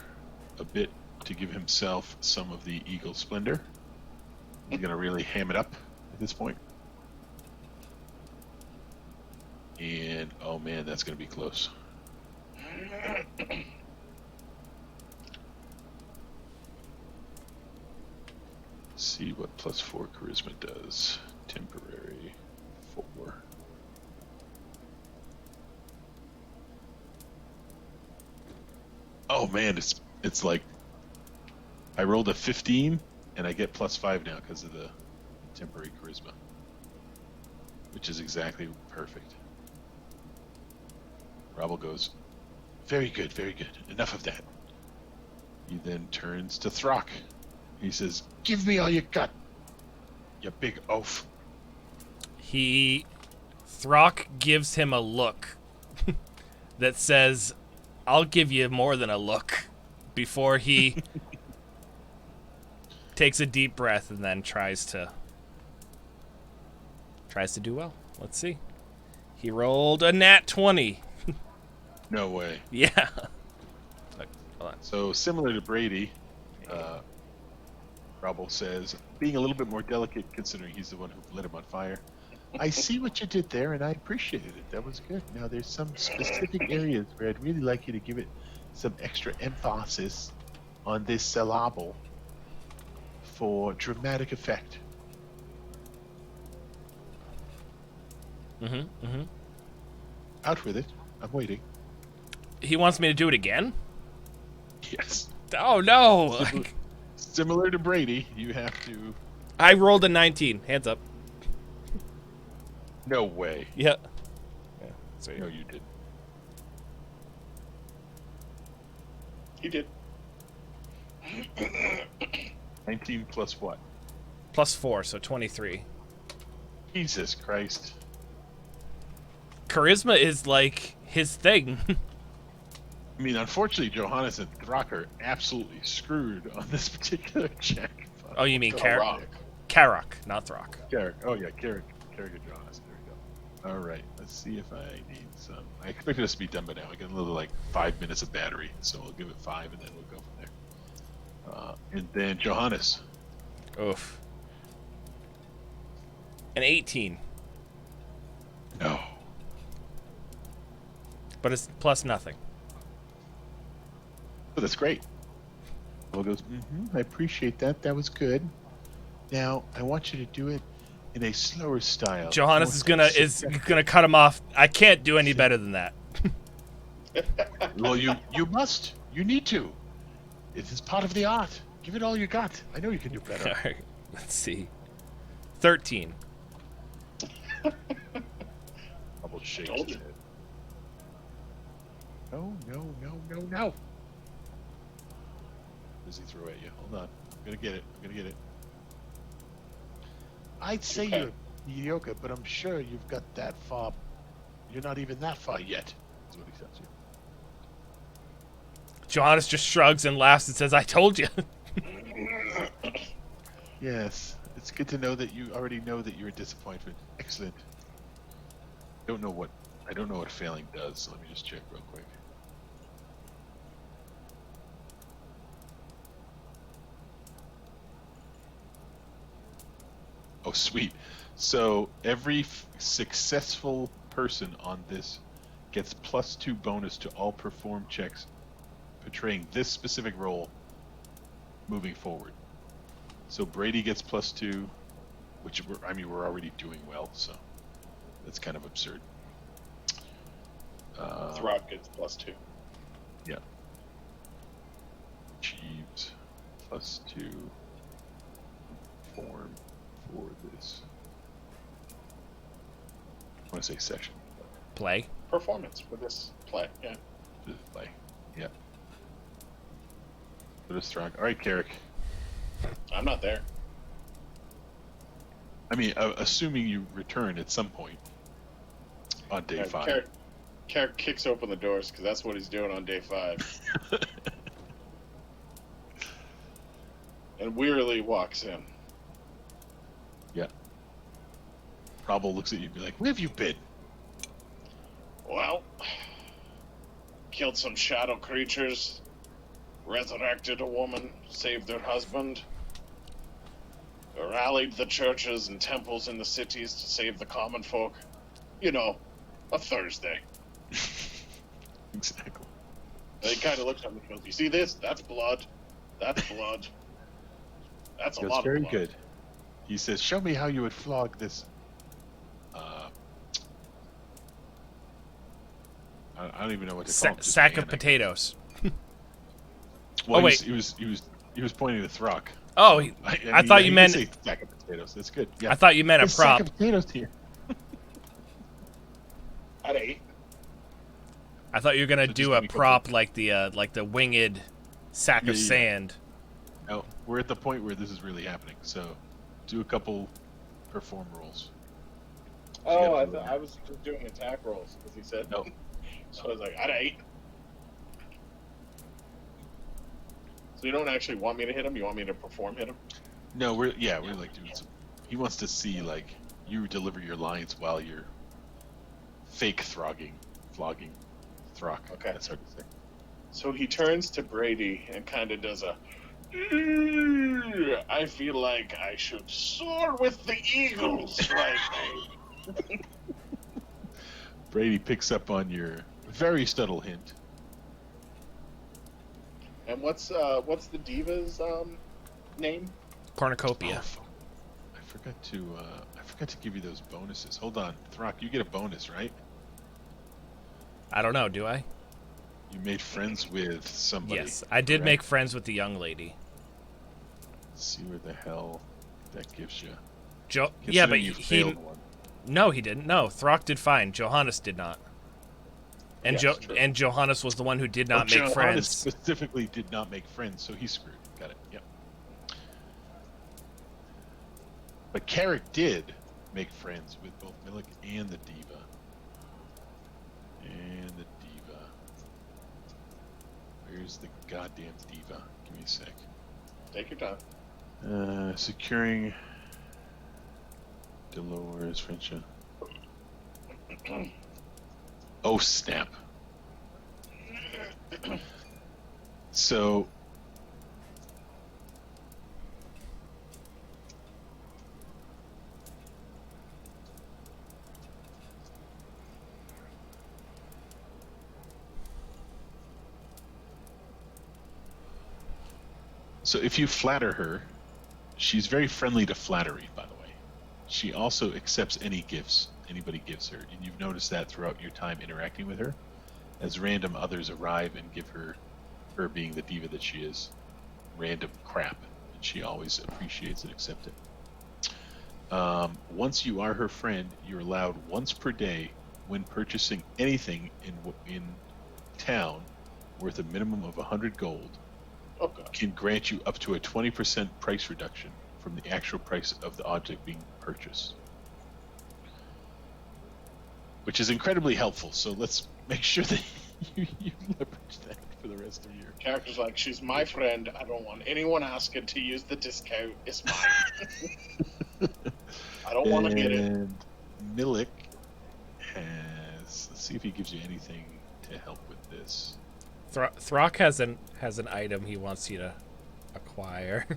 a bit to give himself some of the Eagle Splendor. He's going to really ham it up at this point. And, oh man, that's going to be close. See what +4 charisma does. Temporary 4. Oh man, it's like I rolled a 15 and I get +5 now because of the temporary charisma, which is exactly perfect. Robble goes, very good. Enough of that. He then turns to Throck. He says, give me all you got, you big oaf. Throck gives him a look that says, I'll give you more than a look, before he takes a deep breath and then tries to do well. Let's see. He rolled a nat 20. No way. Yeah. Hold on. So similar to Brady, Robble says, being a little bit more delicate considering he's the one who lit him on fire. I see what you did there, and I appreciated it. That was good. Now, there's some specific areas where I'd really like you to give it some extra emphasis on this syllable for dramatic effect. Out with it. I'm waiting. He wants me to do it again? Yes. Oh, no! Similar to Brady, you have to... I rolled a 19. Hands up. No way. Yeah. Sweet. No, you didn't. He did. 19 plus what? Plus 4, so 23. Jesus Christ. Charisma is, like, his thing. I mean, unfortunately, Johannes and Throck are absolutely screwed on this particular check. Oh, you mean Karok. Karok, not Throck. Carrick. Oh, yeah, Carrick and Johannes. There we go. All right, let's see if I need some. I expected us to be done by now. I got a little, like, 5 minutes of battery, so we'll give it 5, and then we'll go from there. And then Johannes. Oof. An 18. No. But it's plus nothing. Oh, that's great. Will goes, I appreciate that. That was good. Now, I want you to do it in a slower style. Johannes is gonna cut him off. I can't do any better than that. Well, you must. You need to. It is part of the art. Give it all you got. I know you can do better. All right, let's see. 13. Double shakes Told his you. head. No. What does he throw at you? Hold on. I'm gonna get it. I'd say Okay. you're mediocre, but I'm sure you've got that far. You're not even that far yet. That's what he tells you. Johannes just shrugs and laughs and says, "I told you." Yes, it's good to know that you already know that you're a disappointment. Excellent. I don't know what failing does, so let me just check real quick. Oh, sweet. So every successful person on this gets +2 bonus to all performed checks portraying this specific role moving forward. So Brady gets +2, which we're already doing well, so that's kind of absurd. Throck gets +2. Yeah. Achieves +2 form for this. I want to say session. Play. Performance for this play, yeah. This play. Yeah. But it's strong. All right, Carrick. I'm not there. I mean, assuming you return at some point on day 5. Carrick kicks open the doors because that's what he's doing on day 5. And wearily walks in. Yeah. Probable looks at you and be like, "Where have you been?" Well, killed some shadow creatures, resurrected a woman, saved her husband, rallied the churches and temples in the cities to save the common folk. You know, a Thursday. Exactly. And he kind of looks at me and goes, "You see this? That's blood. That's blood. That's a That's lot very of blood." good. He says, "Show me how you would flog this." I don't even know what to call it. Just Sack man, of potatoes. Well, Oh, wait. He was pointing to Throck. Oh, I thought he you did meant. say sack of potatoes. That's good. Yeah. I thought you meant a There's prop. sack of potatoes here. At 8. I thought you were gonna So do just a let me prop like the winged sack of Yeah. sand. No, we're at the point where this is really happening. So, do a couple perform rolls. Oh, I I thought- thought I was just doing attack rolls because he said No. So I was like, at 8. So you don't actually want me to hit him? You want me to perform hit him? No, we're like doing some. He wants to see like you deliver your lines while you're fake flogging Throck. Okay. That's hard to say. So he turns to Brady and kind of does a. I feel like I should soar with the eagles right now. Brady picks up on your very subtle hint. And what's the diva's name? Cornucopia. Oh, I forgot to give you those bonuses. Hold on, Throck, you get a bonus, right? I don't know, do I? You made friends with somebody. Yes, I did correct? make friends with the young lady. Let's see where the hell that gives you. Yeah, but Considering you he failed one. no, he didn't. No, Throck did fine. Johannes did not. And Yes, true. and Johannes was the one who did not make Johannes friends. specifically did not make friends, so he's screwed. Got it. Yep. But Carrick did make friends with both Milik and the diva. And the diva. Where's the goddamn diva? Give me a sec. Take your time. Securing Dolores friendship. Oh snap. So if you flatter her, she's very friendly to flattery, by the way. She also accepts any gifts anybody gives her, and you've noticed that throughout your time interacting with her, as random others arrive and give her being the diva that she is, random crap, and she always appreciates and accepts it. Once you are her friend, you're allowed once per day, when purchasing anything in town worth a minimum of 100 gold, Okay. can grant you up to a 20% price reduction from the actual price of the object being purchased, which is incredibly helpful. So let's make sure that you leverage that for the rest of your Character's like, she's my friend. I don't want anyone asking to use the discount. It's mine. I don't want to get it. And Milik has. Let's see if he gives you anything to help with this. Throck has an item he wants you to acquire.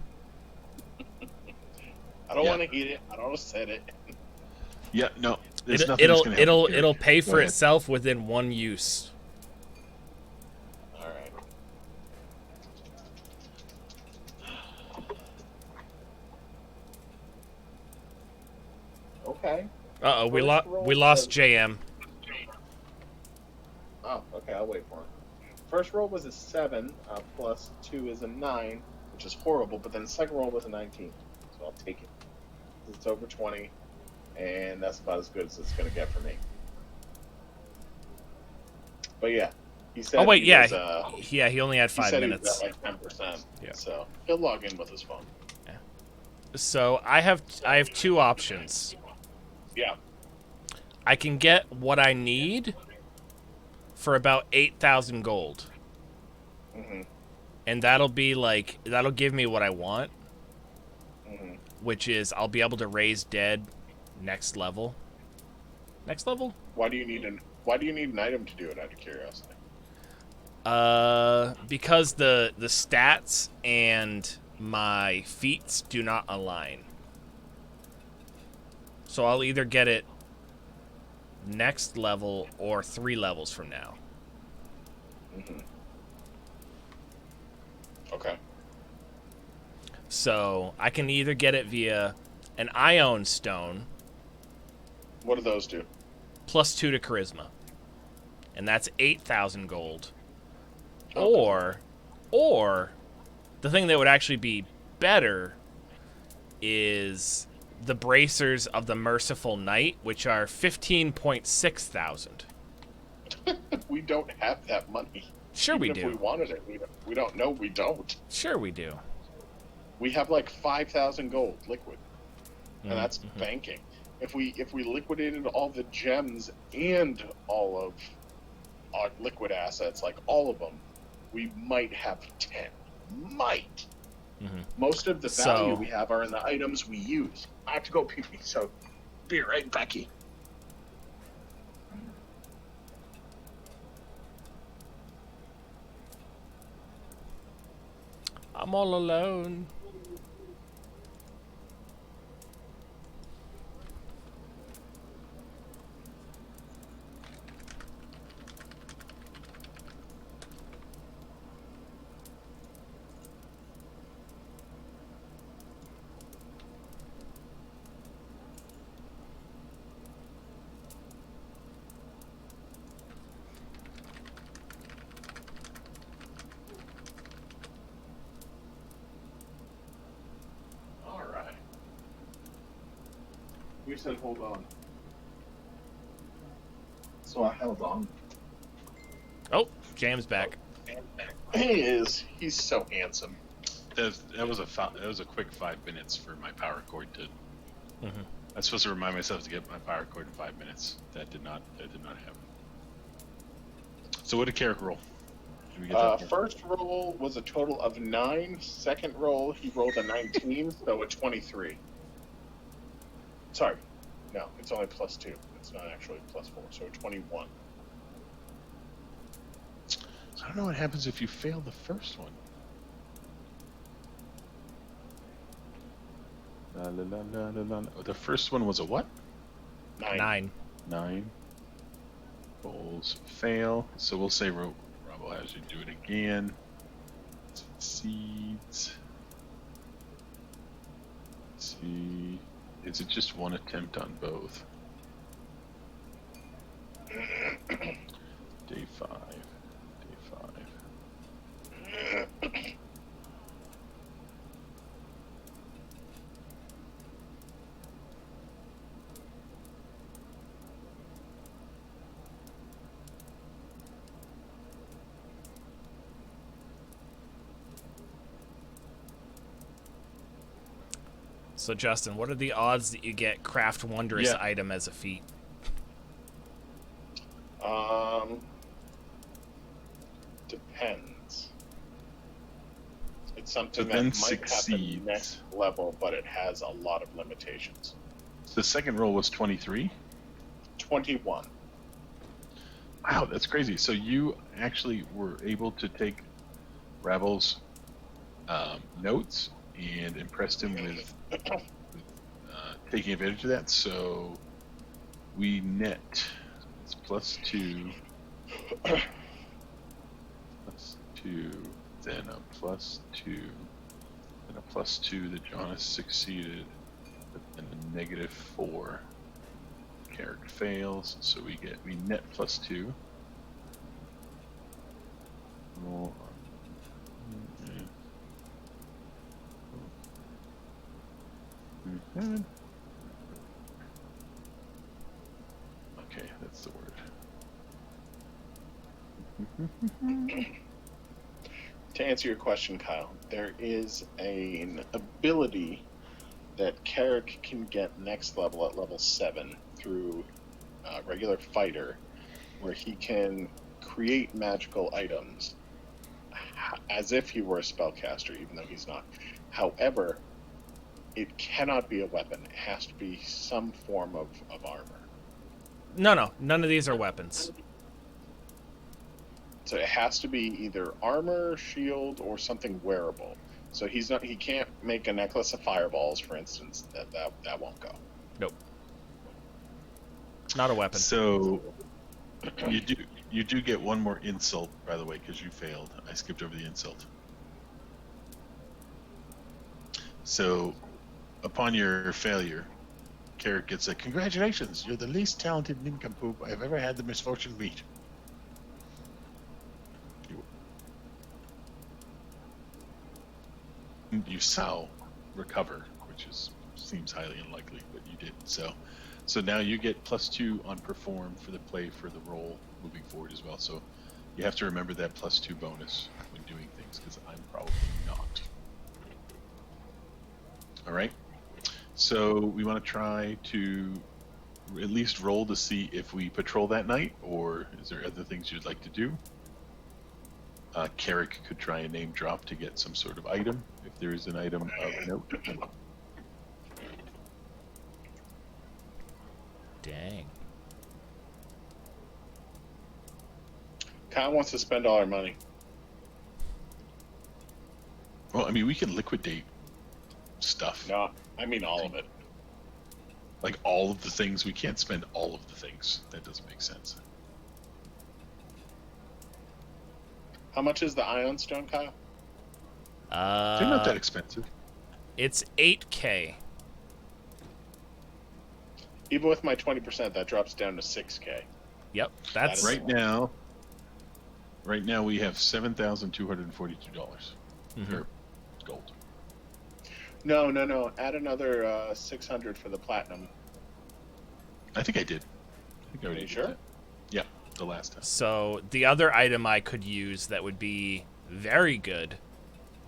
I don't want to eat it. I don't want to set it. Yeah, no. There's nothing that's gonna help you, It'll Garrett. pay Go for ahead. itself within one use. All right. Okay. Uh-oh, we First roll lost says- JM. Oh, okay. I'll wait for it. First roll was a 7, plus 2 is a 9, which is horrible. But then the second roll was a 19, so I'll take it. It's over 20, and that's about as good as it's going to get for me. But yeah, he said. Oh wait, he yeah, was, yeah. He only had he 5 said minutes. he was at like 10%. Yeah. So he'll log in with his phone. So I have 2 options. Yeah. I can get what I need for about 8,000 gold, Mhm. and that'll give me what I want, Mhm. which is I'll be able to raise dead next level. Next level? Why do you need an item to do it? Out of curiosity. Because the stats and my feats do not align. So I'll either get it next level or 3 levels from now. Mhm. Okay. So I can either get it via an Ion Stone What do those do? plus 2 to Charisma, and that's 8,000 gold. Okay. Or the thing that would actually be better is the Bracers of the Merciful Knight, which are 15.6 thousand. We don't have that money. Sure we Even do. If we wanted it, we don't know. We don't. Sure we do. We have like 5,000 gold liquid, and that's Mhm. banking. If we liquidated all the gems and all of our liquid assets, like all of them, we might have 10. Might. Mhm. Most of the value So- we have are in the items we use. I have to go pee pee, so be right back. I'm all alone. You said hold on. So I held on. Oh, James back. He is. He's so handsome. That was a quick 5 minutes for my power cord to. Mm-hmm. I was supposed to remind myself to get my power cord in 5 minutes. That did not happen. So what did Carrick roll? Did we get that far? First roll was a total of 9. Second roll, he rolled a 19, so a 23. Sorry. No, it's only +2. It's not actually +4, so a 21. I don't know what happens if you fail the first one. La, la, la, la, la, la. Oh, the first one was a what? 9. 9. Rolls fail. So we'll say Robo has you do it again. Succeeds. Let's see. Is it just one attempt on both? Day 5. So, Justin, what are the odds that you get Craft Wondrous item as a feat? Depends. It's something So then that might succeeds. happen next level, but it has a lot of limitations. The second roll was 23. 21. Wow, that's crazy. So you actually were able to take Ravel's notes and impressed him with taking advantage of that. So we net. It's +2. +2. Then a +2. Then a +2 that John has succeeded. And a -4. Character fails, so we net +2. Roll. Okay, that's the word. To answer your question, Kyle, there is an ability that Carrick can get next level at level 7 through regular fighter, where he can create magical items as if he were a spellcaster, even though he's not. However, it cannot be a weapon. It has to be some form of armor. No, none of these are weapons. So it has to be either armor, shield, or something wearable. So he can't make a necklace of fireballs, for instance. That won't go. Nope. Not a weapon. So you do get one more insult, by the way, because you failed. I skipped over the insult. So upon your failure, Carrick gets a congratulations. You're the least talented nincompoop I've ever had the misfortune to meet. You somehow recover, which seems highly unlikely, but you did. So now you get +2 on perform for the play for the roll moving forward as well. So you have to remember that +2 bonus when doing things, because I'm probably not. All right. So we want to try to at least roll to see if we patrol that night, or is there other things you'd like to do? Carrick could try a name drop to get some sort of item, if there is an item of note. Dang. Kyle wants to spend all our money. Well, I mean, we can liquidate stuff. No, I mean all of it. Like all of the things. We can't spend all of the things. That doesn't make sense. How much is the Ion Stone, Kyle? They're not that expensive. It's 8K. Even with my 20%, that drops down to 6K. Yep, that's That is- Right now we have $7,242 Mhm. gold. No. Add another 600 for the platinum. I think I did. I think I already You did sure? that. Yeah, the last time. So the other item I could use that would be very good.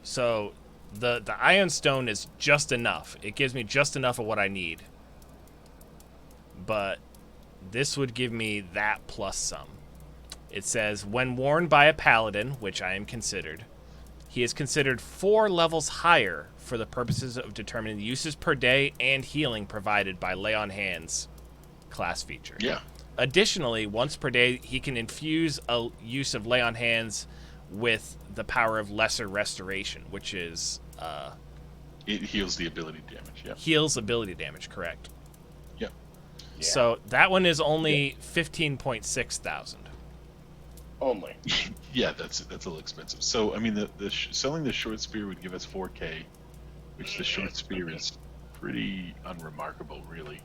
So the Iron Stone is just enough. It gives me just enough of what I need. But this would give me that plus some. It says, when worn by a paladin, which I am considered, he is considered 4 levels higher for the purposes of determining the uses per day and healing provided by Lay on Hands class feature. Yeah. Additionally, once per day, he can infuse a use of Lay on Hands with the power of Lesser Restoration, which is It heals the ability damage. Yeah. heals ability damage, correct? Yeah. Yeah. So that one is only 15.6 thousand. Only. Yeah, that's a little expensive. So I mean, selling the short spear would give us 4K, which the short spear is pretty unremarkable, really.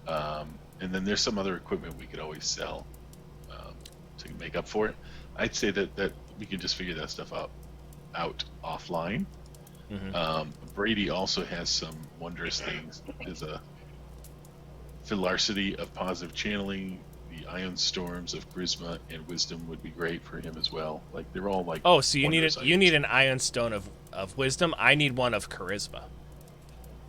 And then there's some other equipment we could always sell to make up for it. I'd say that we could just figure that stuff out offline. Mm-hmm. Brady also has some wondrous things. There's a Philarcity of positive channeling. The Ion Storms of charisma and wisdom would be great for him as well. Like they're all like. Oh, so you need wondrous you items. need an Iron Stone of wisdom. I need one of charisma.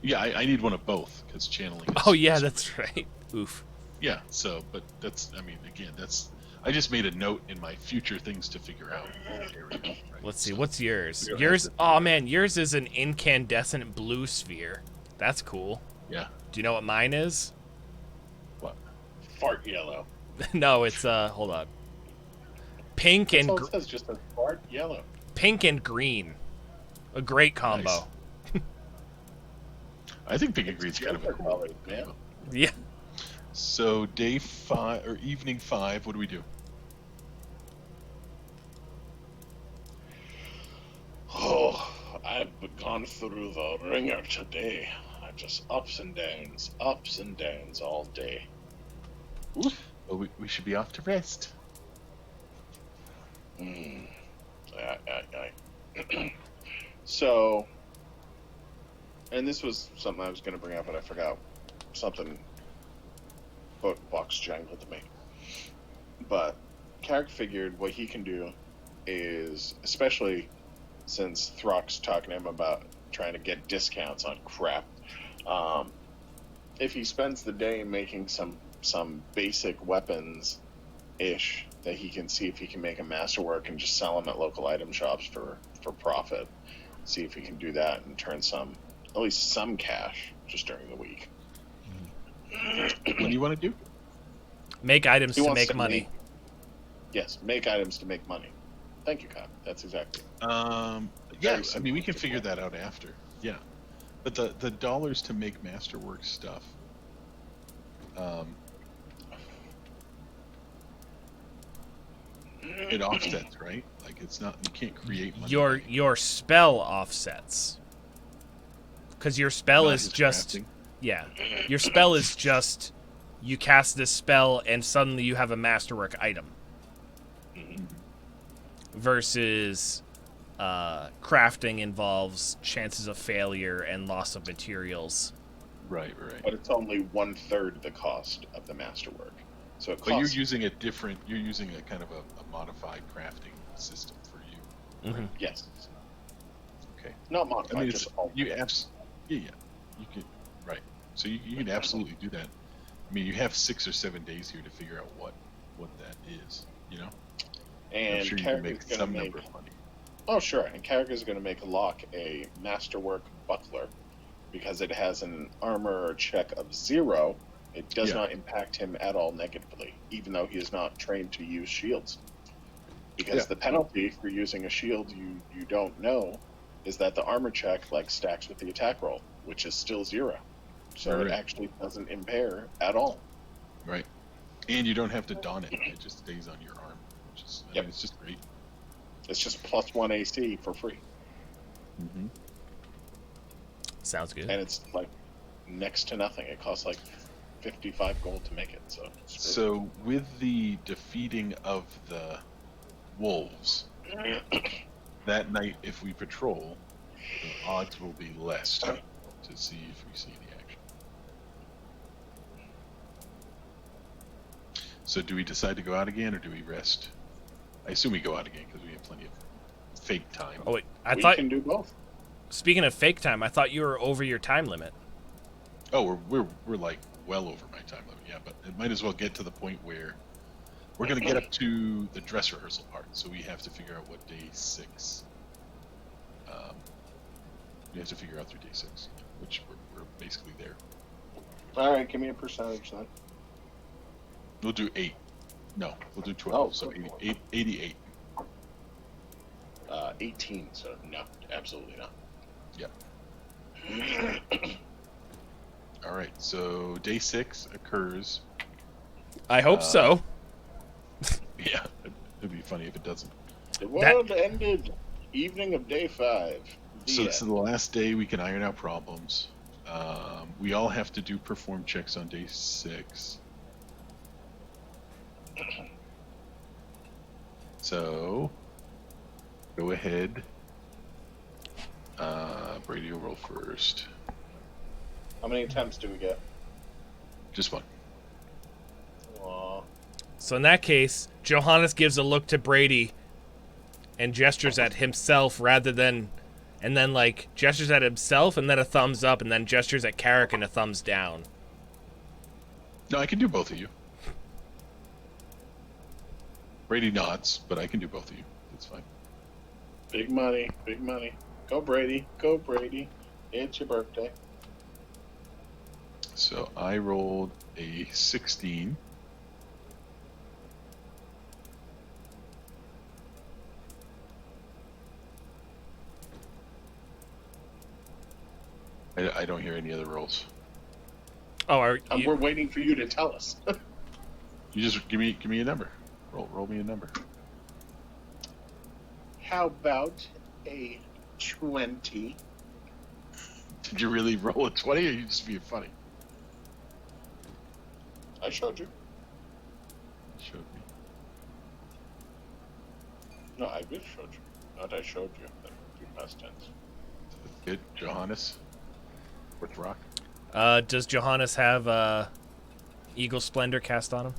Yeah, I need one of both because channeling. Oh yeah, is that's right. Oof. Yeah, so, but that's, I mean, again, I just made a note in my future things to figure out. Area, right? Let's see, So, what's yours? we don't Yours, have to- oh man, yours is an incandescent blue sphere. That's cool. Yeah. Do you know what mine is? What? Fart yellow. No, it's hold on. Pink That's and all it says, just a fart yellow. pink and green. A great combo. I think pink and green's kind of a cool. Colors, man. combo. Yeah. So day 5 or evening 5, what do we do? Oh, I've gone through the ringer today. I just ups and downs all day. Well, we should be off to rest. So, and this was something I was going to bring up, but I forgot. Something box jangled to me. But Carrick figured what he can do is, especially since Throck's talking to him about trying to get discounts on crap, if he spends the day making some basic weapons ish that he can see if he can make a masterwork and just sell them at local item shops for profit. See if he can do that and turn at least some cash just during the week. What do you want to do? Make items He to wants make money. Yes, make items to make money. Thank you, Kyle. That's exactly it. Yeah, Very I mean, we simple, can figure simple. that out after. Yeah. But the dollars to make masterwork stuff, it offsets, right? Like it's not, you can't create money. Your spell offsets. Because your spell Not is his just crafting. yeah. Your spell is just you cast this spell and suddenly you have a masterwork item. Versus crafting involves chances of failure and loss of materials. Right. But it's only 1/3 the cost of the masterwork. So it But you're costs. using a kind of a modified crafting system for you. Mm-hmm. Yes. Okay. Not modified, I mean, just all. yeah. You could, right. So you can absolutely do that. I mean, you have 6 or 7 days here to figure out what that is. You know, I'm And sure you can Carrick make is going some to make. number of money. Oh, sure. And Carrick is going to make Locke a masterwork buckler because it has an armor check of 0. It does Yeah. not impact him at all negatively, even though he is not trained to use shields. Because Yeah. the penalty for using a shield you don't know is that the armor check stacks with the attack roll, which is still 0. So Right. it actually doesn't impair at all. Right. And you don't have to don it. It just stays on your arm, which is, I Yep. mean, it's just great. It's just +1 AC for free. Mm-hmm. Sounds good. And it's next to nothing. It costs 55 gold to make it. So, it's great. So with the defeating of the wolves, that night, if we patrol, the odds will be less to see if we see the action. So do we decide to go out again, or do we rest? I assume we go out again because we have plenty of fake time. Oh wait, We can do both. Speaking of fake time, I thought you were over your time limit. Oh, we're like well over my time limit. Yeah, but it might as well get to the point where we're going to get up to the dress rehearsal part. So we have to figure out what day 6. We have to figure out through day 6, which we're basically there. All right, give me a percentage then. We'll do 8. No, we'll do 12. Oh, so cool. 88. 18. So no, absolutely not. Yeah. All right. So day 6 occurs. I hope so. Yeah, it'd be funny if it doesn't. The world ended. Evening of day 5. So this is the last day we can iron out problems. We all have to do perform checks on day 6. So, go ahead. Brady will roll first. How many attempts do we get? Just one. Aw. So in that case, Johannes gives a look to Brady and gestures at himself rather than... And then, like, gestures at himself and then a thumbs up and then gestures at Carrick and a thumbs down. No, I can do both of you. Brady nods, but I can do both of you. That's fine. Big money, big money. Go Brady, go Brady. It's your birthday. So I rolled a 16. I don't hear any other rolls. Oh, We're waiting for you to tell us. You just give me a number. Roll me a number. How about a 20? Did you really roll a 20, or you just being funny? I showed you. Showed me. No, I just showed you. Not I showed you. That would be past tense. Good, Johannes. With rock. does Johannes have Eagle Splendor cast on him?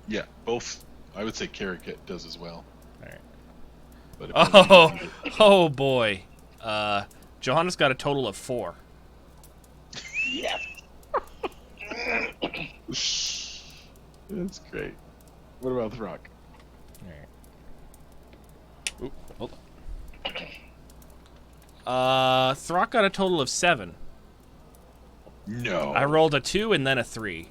Yeah, both. I would say Carrick does as well. All right. But Oh boy. Johannes got a total of 4. Yeah. That's great. What about the rock? All right. Oop, hold on. Throck got a total of 7. No. I rolled a 2 and then a 3.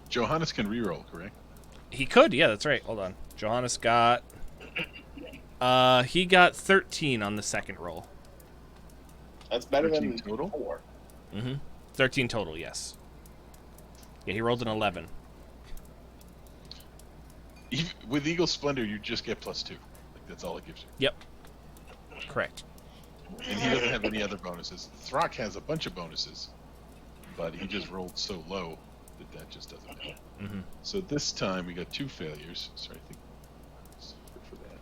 Johannes can reroll, correct? He could, yeah, that's right. Hold on. Johannes got... he got 13 on the second roll. That's better 13 than total? 4. Mm-hmm. 13 total, yes. Yeah, he rolled an 11. With Eagle Splendor, you just get +2. Like, that's all it gives you. Yep. Correct. And he doesn't have any other bonuses. Throck has a bunch of bonuses, but he just rolled so low that just doesn't matter. Mm-hmm. So this time we got 2 failures. Sorry, I think for that.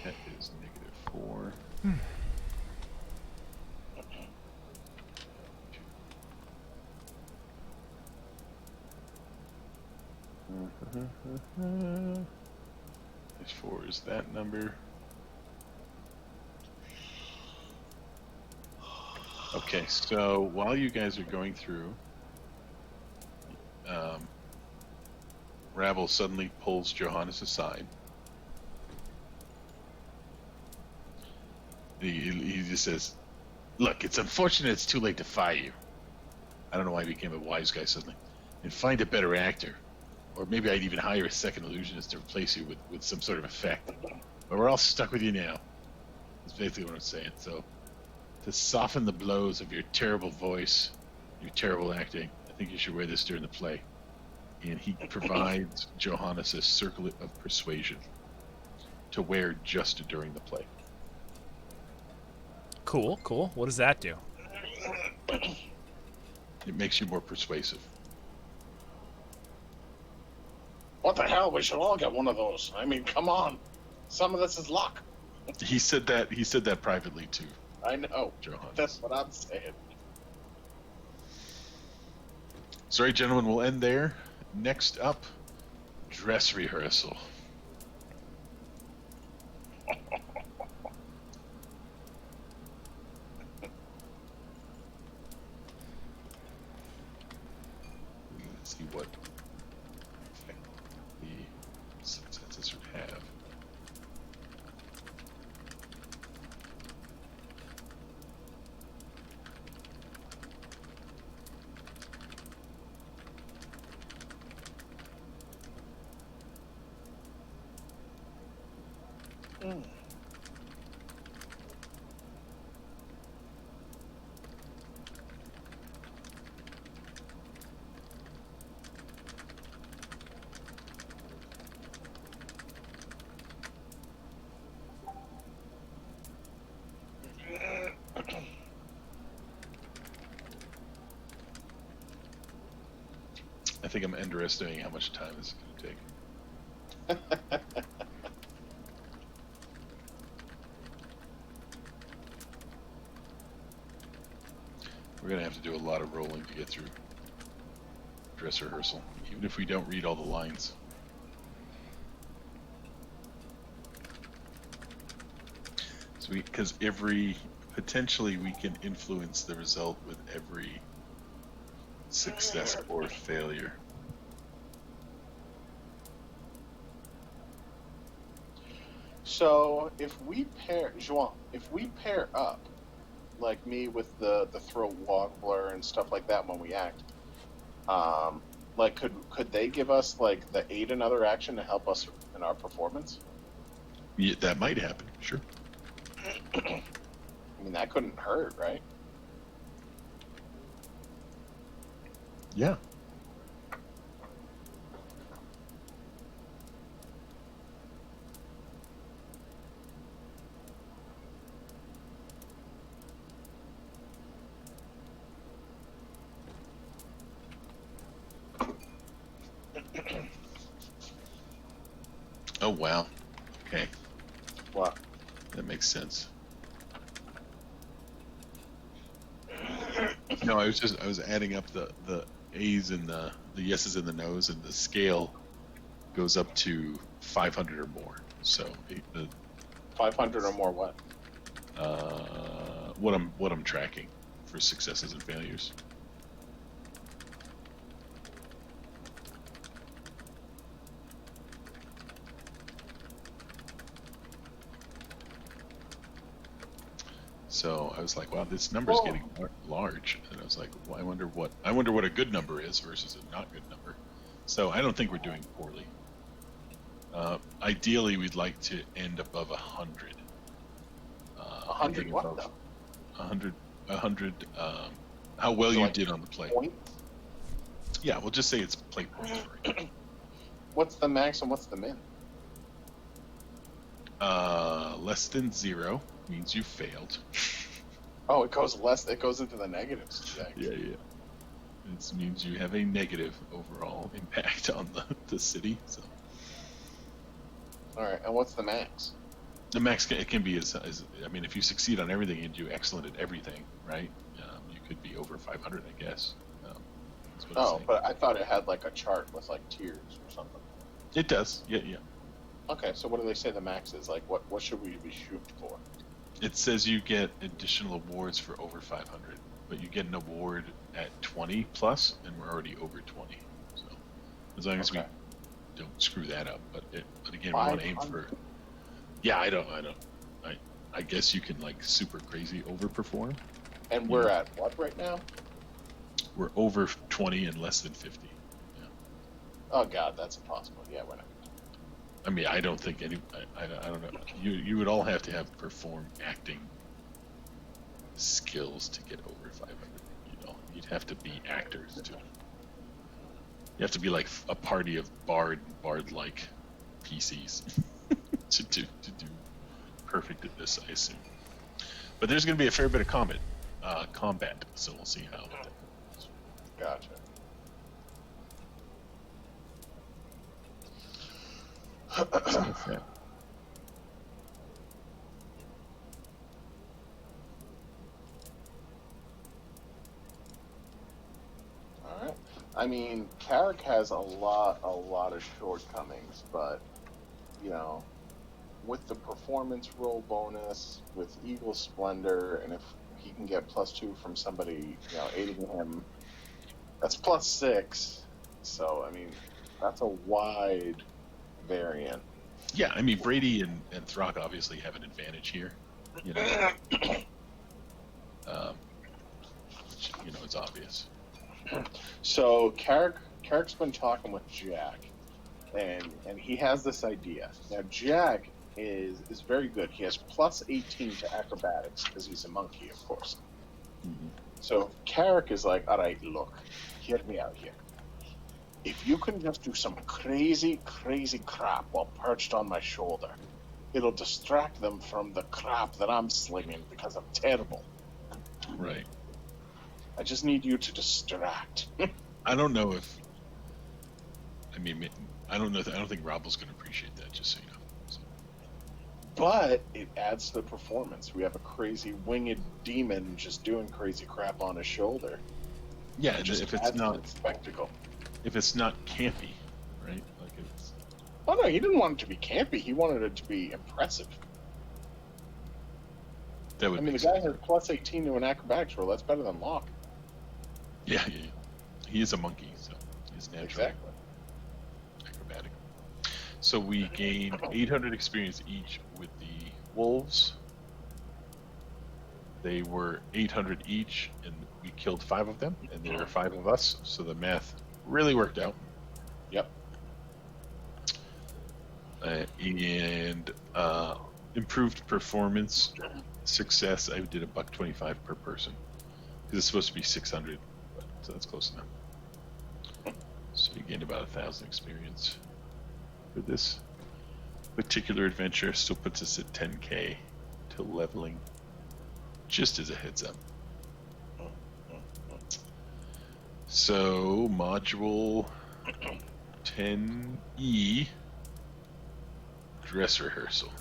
That is -4. -4 is that number. Okay, so while you guys are going through, Rabble suddenly pulls Johannes aside. He just says, "Look, it's unfortunate it's too late to fire you. I don't know why he became a wise guy suddenly. And find a better actor. Or maybe I'd even hire a second illusionist to replace you with some sort of effect. But we're all stuck with you now." That's basically what I'm saying. So, to soften the blows of your terrible voice, your terrible acting, I think you should wear this during the play. And he provides Johannes a circlet of persuasion to wear just during the play. Cool, cool. What does that do? It makes you more persuasive. What the hell? We should all get one of those. I mean, come on. Some of this is luck. He said that privately too, I know. Johannes. That's what I'm saying. Sorry, gentlemen, we'll end there. Next up, dress rehearsal. Let's see what effect the successes would have. I think I'm underestimating how much time this is going to take. We're going to have to do a lot of rolling to get through dress rehearsal, even if we don't read all the lines. So because potentially we can influence the result with every success or failure. So if we pair, João, if we pair up, like me with the throat wobbler and stuff like that when we act, like could they give us like the aid another action to help us in our performance? Yeah, that might happen, sure. I mean, that couldn't hurt, right? Yeah. Oh wow. Okay. What? That makes sense. No, I was adding up the A's and the yeses and the no's, and the scale goes up to 500 or more. So the 500 or more what? what I'm tracking for successes and failures. So I was like, wow, this number is getting large, and I was like, well, I wonder what a good number is versus a not good number. So I don't think we're doing poorly. Ideally, we'd like to end above 100. 100 what though? 100. How well So you like did on the play. Points? Yeah, we'll just say it's play points for you. What's the max and what's the min? Less than 0 means you failed. Oh, it goes less. It goes into the negatives. Yeah. It means you have a negative overall impact on the city. So. All right, and what's the max? The max it can be as I mean, if you succeed on everything and do excellent at everything, right? You could be over 500, I guess. That's what Oh, but I thought it had like a chart with like tiers or something. It does. Yeah. Okay, so what do they say the max is? Like, what should we be shooting for? It says you get additional awards for over 500, but you get an award at 20 plus, and we're already over 20. So as long as we don't screw that up, but again, we want to aim for. Yeah, I guess you can like super crazy overperform. And we're at what right now? We're over 20 and less than 50. Yeah. Oh God, that's impossible. Yeah, we're not. I mean, I don't think any. I don't know. You would all have to have perform acting skills to get over 500. You'd have to be actors too. You have to be like a party of bard-like PCs to do perfect at this, I assume. But there's going to be a fair bit of combat, so we'll see how that goes. Gotcha. All right. I mean, Carrick has a lot of shortcomings, but with the performance roll bonus, with Eagle Splendor, and if he can get +2 from somebody, aiding him, that's +6. So, I mean, that's a wide variant. Yeah, I mean Brady and Throck obviously have an advantage here. Which is obvious. So Carrick's been talking with Jack, and he has this idea. Now Jack is very good. He has +18 to acrobatics because he's a monkey, of course. Mm-hmm. So Carrick is like, all right, look, hear me out here. If you can just do some crazy crap while perched on my shoulder, it'll distract them from the crap that I'm slinging because I'm terrible. Right. I just need you to distract. I don't know if. I mean, I don't know. I don't think Rob was going to appreciate that. Just so you know. So. But it adds to the performance. We have a crazy winged demon just doing crazy crap on his shoulder. Yeah, if it's not spectacle. If it's not campy, right? Like it's. Oh no, he didn't want it to be campy. He wanted it to be impressive. That would. I mean, the guy has +18 to an acrobatics roll. That's better than Locke. Yeah. He is a monkey, so he's naturally acrobatic. So we gain 800 experience each with the wolves. They were 800 each, and we killed 5 of them, and there are 5 of us, so the math really worked out. Yep. And improved performance success. I did $1.25 per person because it's supposed to be 600, so that's close enough. So you gained about 1,000 experience for this particular adventure. Still puts us at 10k to leveling. Just as a heads up. So module 10E, dress rehearsal.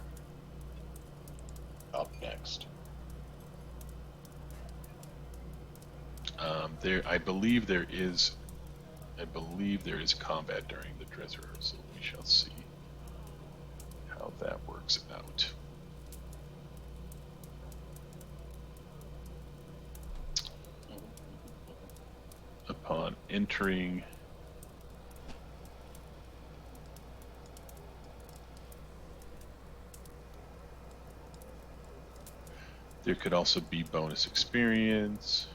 Up next. I believe there is combat during the dress rehearsal. We shall see how that works out. Upon entering there could also be bonus experience.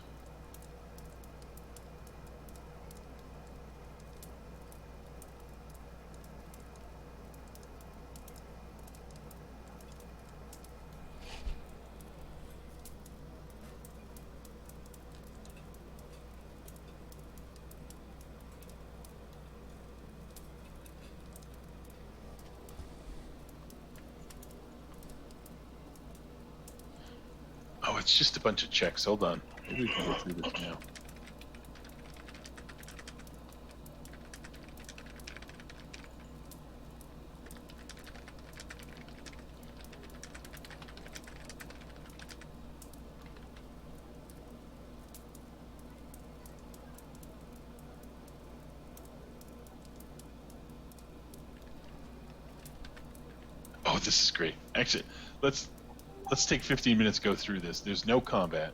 Oh, it's just a bunch of checks. Hold on. Maybe we can go through this now. Oh, this is great. Actually, let's take 15 minutes to go through this. There's no combat.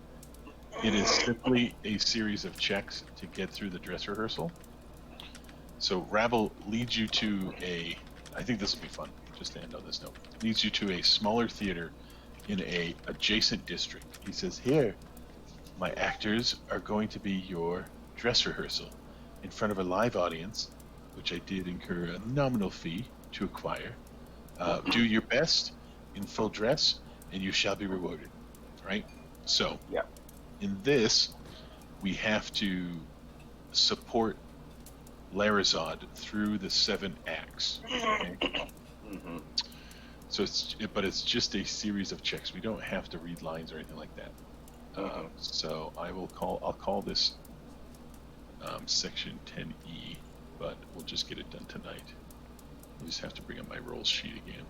It is simply a series of checks to get through the dress rehearsal. So Rabble leads you to I think this will be fun, just to end on this note, leads you to a smaller theater in a adjacent district. He says, here, my actors are going to be your dress rehearsal in front of a live audience, which I did incur a nominal fee to acquire. Do your best in full dress, and you shall be rewarded. Right? So, yeah. In this, we have to support Larazod through the 7 acts. Okay? Mm-hmm. So it's just a series of checks. We don't have to read lines or anything like that. So I'll call this section 10E, but we'll just get it done tonight. I just have to bring up my roll sheet again.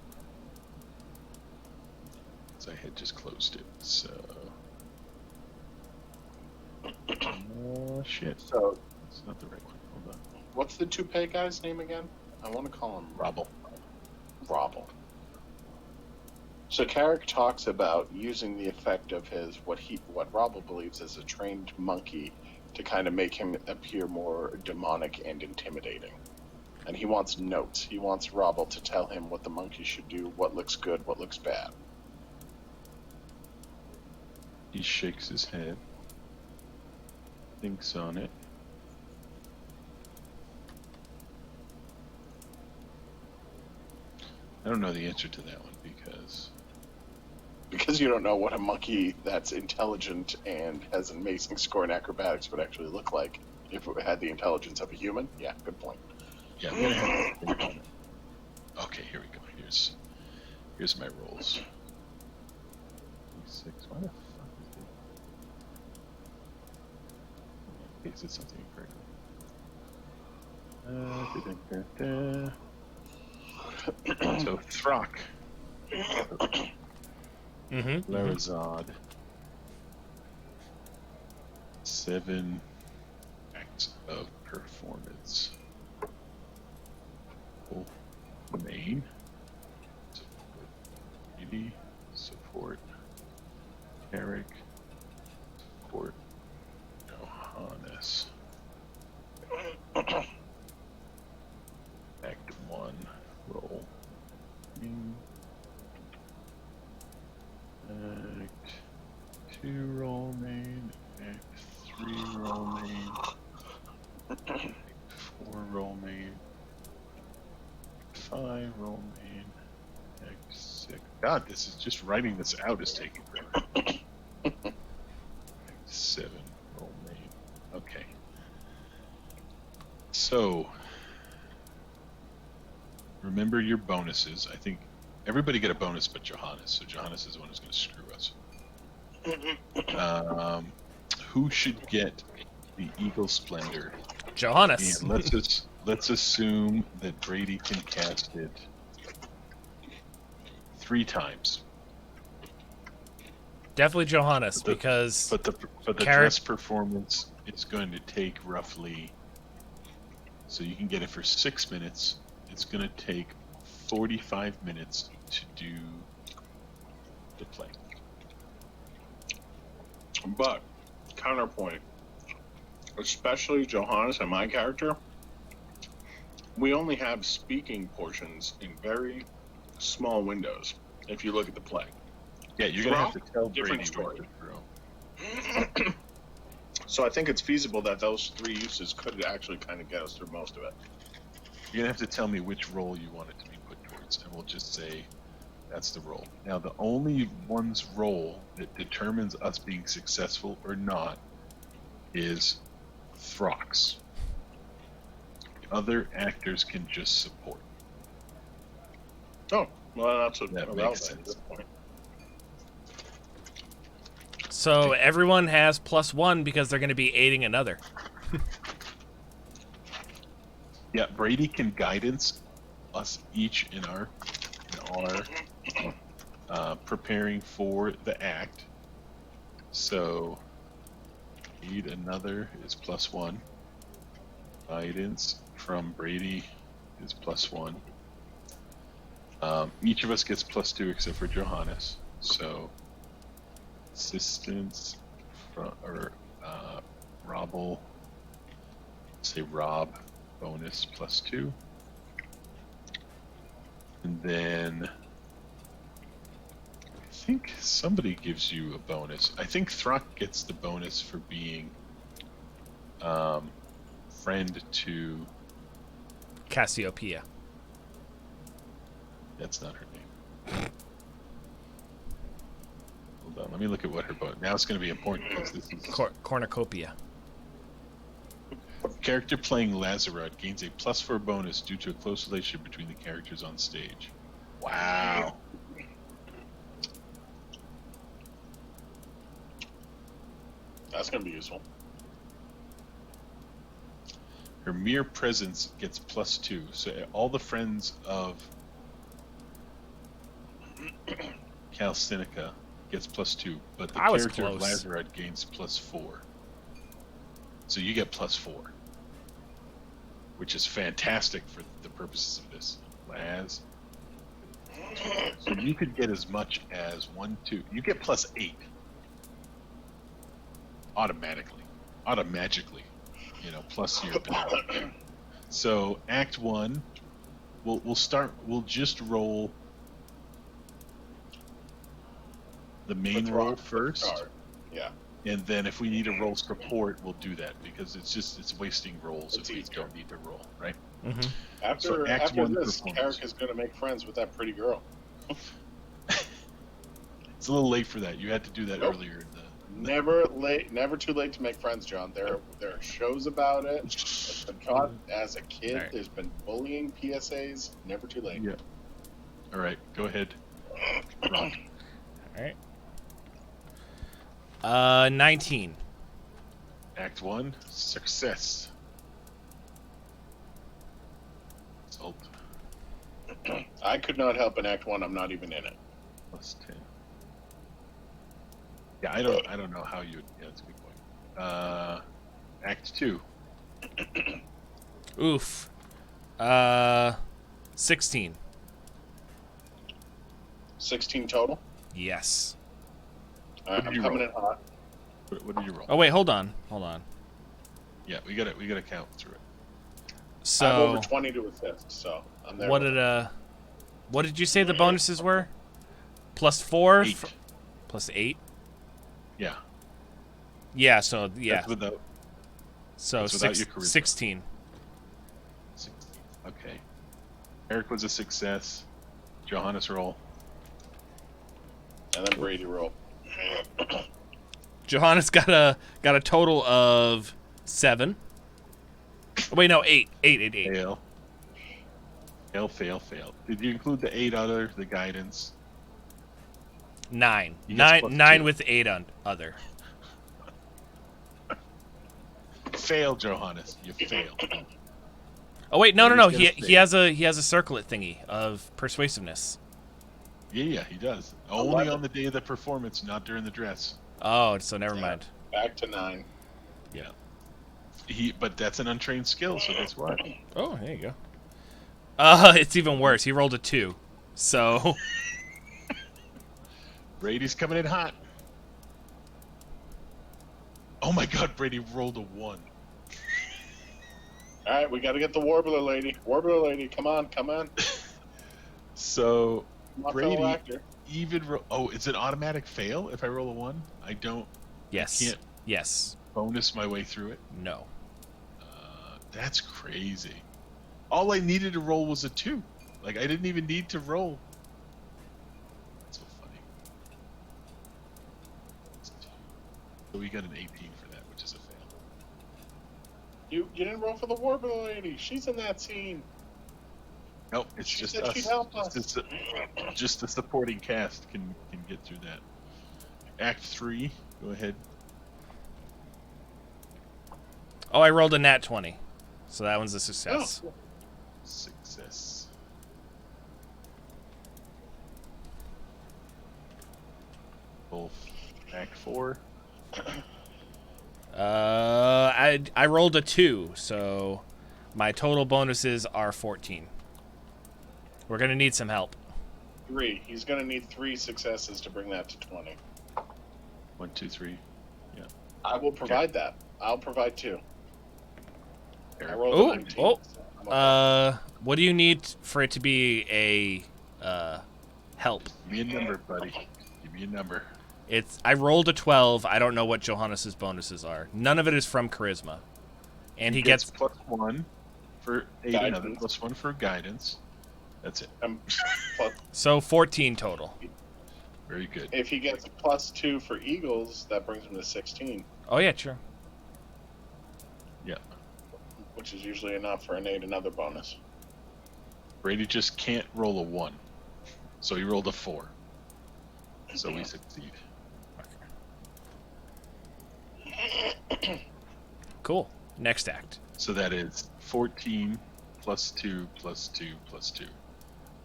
So I had just closed it. So shit. So It's not the right one. Hold on. What's the toupee guy's name again? I want to call him Robble. Robble. So Carrick talks about using the effect of his what Robble believes is a trained monkey to kind of make him appear more demonic and intimidating. And he wants notes. He wants Robble to tell him what the monkey should do, what looks good, what looks bad. He shakes his head, thinks on it. I don't know the answer to that one Because you don't know what a monkey that's intelligent and has an amazing score in acrobatics would actually look like if it had the intelligence of a human. Yeah, good point. Yeah, I'm gonna have to think on it. Okay, here we go. Here's my rolls. 6. Why the fuck is it? Okay, is it something incorrect? So Throck. Larazad. 7 acts of performance. Main. Support. Support. Carrick. Support. Johannes. Act 1. Roll. Act 2 roll main, Act 3 roll main, Act 4 roll main, Act 5 roll main, Act 6. God, this is just writing this out is taking forever. Act 7 roll main. Okay. So, remember your bonuses. I think everybody get a bonus but Johannes, so Johannes is the one who's going to screw us. Who should get the Eagle Splendor? Johannes. And let's assume that Brady can cast it 3 times. Definitely Johannes, because But the dress performance is going to take roughly. So you can get it for 6 minutes. It's going to take 45 minutes to do the play. But, counterpoint, especially Johannes and my character, we only have speaking portions in very small windows if you look at the play. Yeah, you're going to have to tell different Brady story. what to throw. So I think it's feasible that those 3 uses could actually kind of get us through most of it. You're going to have to tell me which role you want it to be put towards, and we'll just say that's the role. Now, the only one's role that determines us being successful or not is Throck's. Other actors can just support. Oh, well, that's That makes sense. At this point. so everyone has +1 because they're going to be aiding another. Yeah, Brady can guidance us each in our preparing for the act. So need another is +1. Guidance from Brady is +1. Each of us gets +2 except for Johannes. So assistance from Robble. Say Rob. Bonus +2. And then I think somebody gives you a bonus. I think Throck gets the bonus for being friend to Cassiopeia. That's not her name. Hold on, let me look at what her bonus. Now it's going to be important because this is Cornucopia. character playing Lazarod gains a +4 bonus due to a close relationship between the characters on stage. Wow. That's going to be useful. Her mere presence gets +2, so all the friends of Calcinica gets +2, but the I was character of close. Lazarod gains +4. So you get +4. which is fantastic for the purposes of this. Laz. So you could get as much as 1, 2. You get +8 automatically, automagically, plus your ability. So Act 1, we'll start. We'll just roll the main roll first, Yeah. and then if we need to roll support, we'll do that because it's wasting rolls It's if we easier. don't need to roll, right? Mm-hmm. After Act 1 this, performance. Carrick is going to make friends with that pretty girl. It's a little late for that. You had to do that Nope. earlier in the. Never late, never too late to make friends, John. There are shows about it. It's been taught as a kid. Right. There's been bullying PSAs. Never too late. Yeah. All right, go ahead. Rock. All right. 19. Act 1, success. Result I could not help in Act 1. I'm not even in it. +10. Yeah, I don't know how you. Yeah, that's a good point. Act 2. Oof. 16. 16 total. Yes. All right, What did I'm you coming roll? in hot. What did you roll? Oh wait, hold on. Yeah, we gotta count through it. I'm So over 20 to assist, so I'm there. what did you say the bonuses were? +4. 8. +8. Yeah. Yeah. So yeah. That's without So that's without your charisma. 16. 16. Okay. Eric was a success. Johannes roll. And then Brady roll. Johannes got a total of 7. Oh, wait, no, 8. 8. Fail. Fail. Did you include the 8 other, the guidance? 9. He gets 9 +2. with 8 on other. Fail, Johannes. You fail. Oh wait, no. He's gonna He has a circlet thingy of persuasiveness. Yeah, he does. Only on the day of the performance, not during the dress. Oh, so never mind. Back to 9. Yeah. But that's an untrained skill, so guess what? Oh, there you go. It's even worse. He rolled a 2. So Brady's coming in hot. Oh my God, Brady rolled a 1. All right, we got to get the Warbler lady. Warbler lady, come on. So My Brady fellow actor. it's an automatic fail if I roll a 1. I yes. can't Yes. bonus my way through it. No. That's crazy. All I needed to roll was a 2. Like I didn't even need to roll. That's so funny. So we got an 18 for that, which is a fail. You didn't roll for the Warbler lady. She's in that scene. Nope, it's She just said us. she'd help us. Just the supporting cast can get through that. Act 3, go ahead. Oh, I rolled a nat 20. So that one's a success. Oh. Success. Act 4. I rolled a 2, so my total bonuses are 14. We're gonna need some help. 3. He's going to need 3 successes to bring that to 20. 1, 2, 3. Yeah. I will provide that. I'll provide 2. I Eric. rolled Oh, a 19. oh. So I'm okay. What do you need for it to be a help? Give me a number, buddy. Give me a number. I rolled a 12. I don't know what Johannes's bonuses are. None of it is from charisma, and he gets +1 for aid Guidance. another, +1 for guidance. That's it. Plus, so 14 total. Very good. if he gets a +2 for Eagles, that brings him to 16, Oh yeah, sure. Yeah. which is usually enough for an aid another bonus. Brady just can't roll a 1, so he rolled a 4. So we succeed. Cool. Next act. So that is 14 +2 +2 +2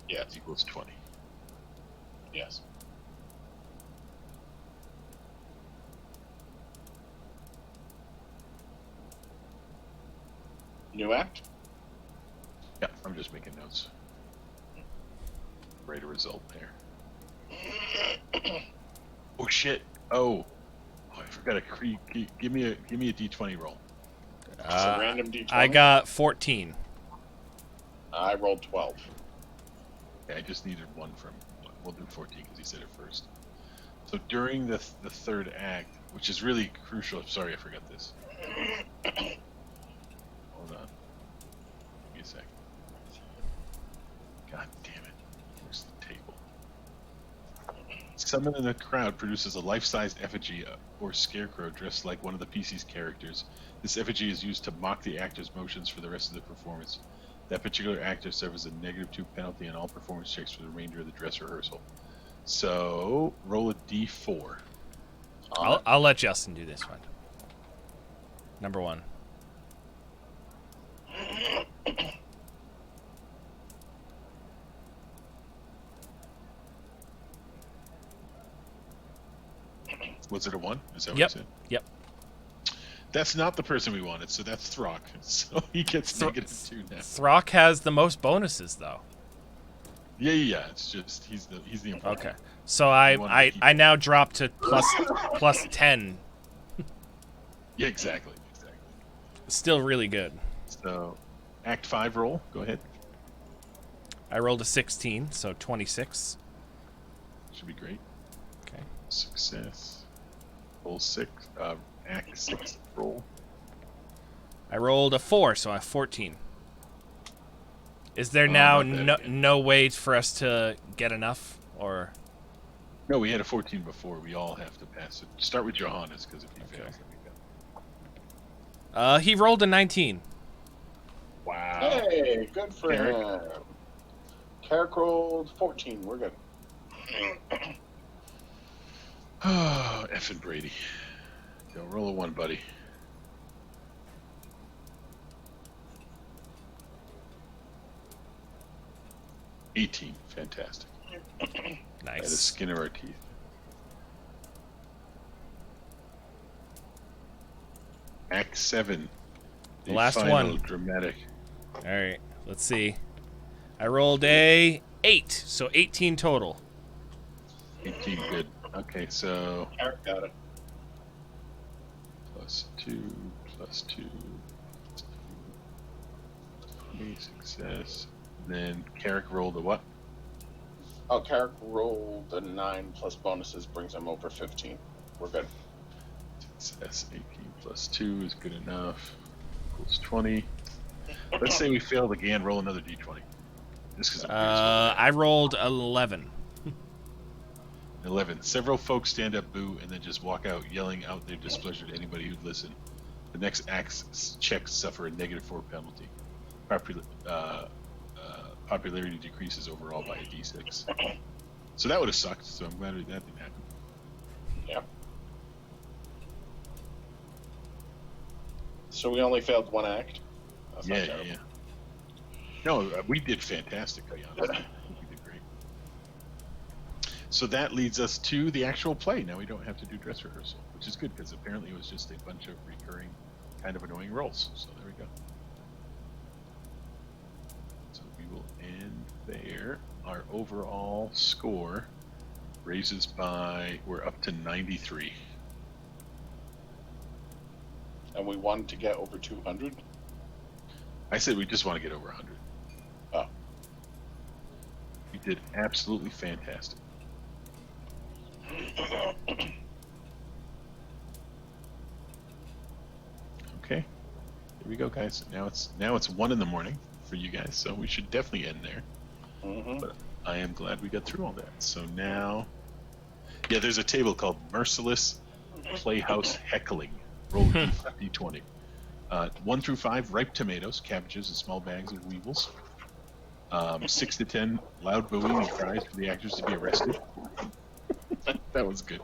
Yes. equals 20. Yes. New act? Yeah, I'm just making notes. Write a result there. Oh shit! Oh, I forgot to give me a d20 roll. It's a random d20. I got 14. I rolled 12. Yeah, I just needed one from. We'll do 14 because he said it first. So during the third act, which is really crucial. Sorry, I forgot this. Hold on. Give me a sec. God damn it. Where's the table? Someone in the crowd produces a life-size effigy or scarecrow dressed like one of the PC's characters. This effigy is used to mock the actor's motions for the rest of the performance. That particular actor suffers a -2 penalty on all performance checks for the remainder of the dress rehearsal. So, roll a d4. I'll let Justin do this one. Number 1. Was it a 1? Is that what Yep. you said? Yep. That's not the person we wanted, so that's Throck. So he gets -2 now. Throck has the most bonuses, though. Yeah. It's just he's the important. Okay. So I now drop to plus 10. Yeah, exactly. Still really good. So, Act 5 roll. Go ahead. I rolled a 16, so 26. Should be great. Okay. Success. Roll 6. Act 6 roll. I rolled a 4, so I have 14. Is there Oh, now not bad. no way for us to get enough, or? No, we had a 14 before. We all have to pass it. Start with Johannes, because if he fails, then we go. He rolled a 19. Wow. Hey, good for Carrick. him. Carrick rolled 14. We're good. Oh, effing Brady. Yo, roll a 1, buddy. $18. Fantastic. By the Nice. skin of our teeth. Act 7. The last final one. Dramatic. All right, let's see. I rolled a 8, so 18 total. 18, good. Okay, so Carrick got it. +2, +2. Success. Then Carrick rolled a what? Oh, Carrick rolled a 9 plus bonuses, brings him over 15. We're good. Success. 18 +2 is good enough. Equals 20. Let's say we failed again. Roll another d20. Just because I rolled 11. 11. Several folks stand up, boo, and then just walk out, yelling out their displeasure to anybody who'd listen. The next act's checks suffer a -4 penalty. Popularity decreases overall by a d6. So that would have sucked. So I'm glad that didn't happen. Yeah. So we only failed 1 act. That's not terrible. Yeah. No, we did fantastic, to be honest. I think we did great. So that leads us to the actual play. Now we don't have to do dress rehearsal, which is good because apparently it was just a bunch of recurring, kind of annoying roles. So there we go. So we will end there. Our overall score raises by, we're up to 93. And we wanted to get over 200. I said we just want to get over 100. Oh. We did absolutely fantastic. Okay, here we go, guys. Now it's 1 in the morning for you guys, so we should definitely end there. Mm-hmm. But I am glad we got through all that. So now, yeah, there's a table called Merciless Playhouse Heckling. Roll d20. 1 through 5, ripe tomatoes, cabbages, and small bags of weevils. 6 to 10, loud booing and cries for the actors to be arrested. That was good.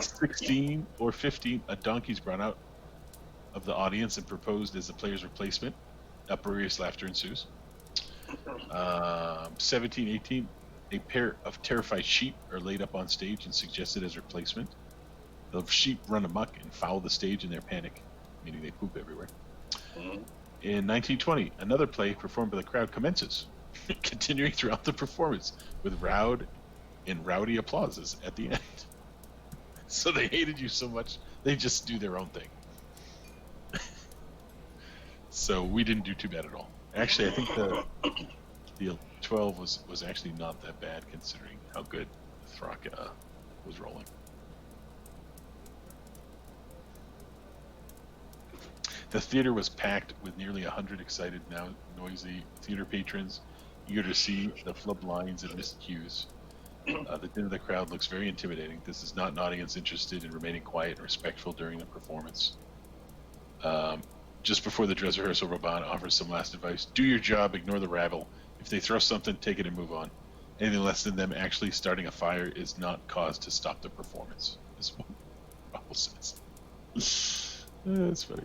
16 or 15, a donkey's brought out of the audience and proposed as the player's replacement. Uproarious laughter ensues. 17, 18, a pair of terrified sheep are laid up on stage and suggested as replacement. The sheep run amok and foul the stage in their panic, meaning they poop everywhere. Mm-hmm. In 1920, another play performed by the crowd commences, continuing throughout the performance with loud and rowdy applauses at the end. So they hated you so much, they just do their own thing. So we didn't do too bad at all. Actually, I think the 12 was actually not that bad considering how good Throck was rolling. The theater was packed with nearly 100 excited, now noisy theater patrons, eager to see the flub lines and missed cues. The din of the crowd looks very intimidating. This is not an audience interested in remaining quiet and respectful during the performance. Just before the dress rehearsal, Raban offers some last advice. Do your job, ignore the rabble. If they throw something, take it and move on. Anything less than them actually starting a fire is not cause to stop the performance. Is what Raoul says. That's funny.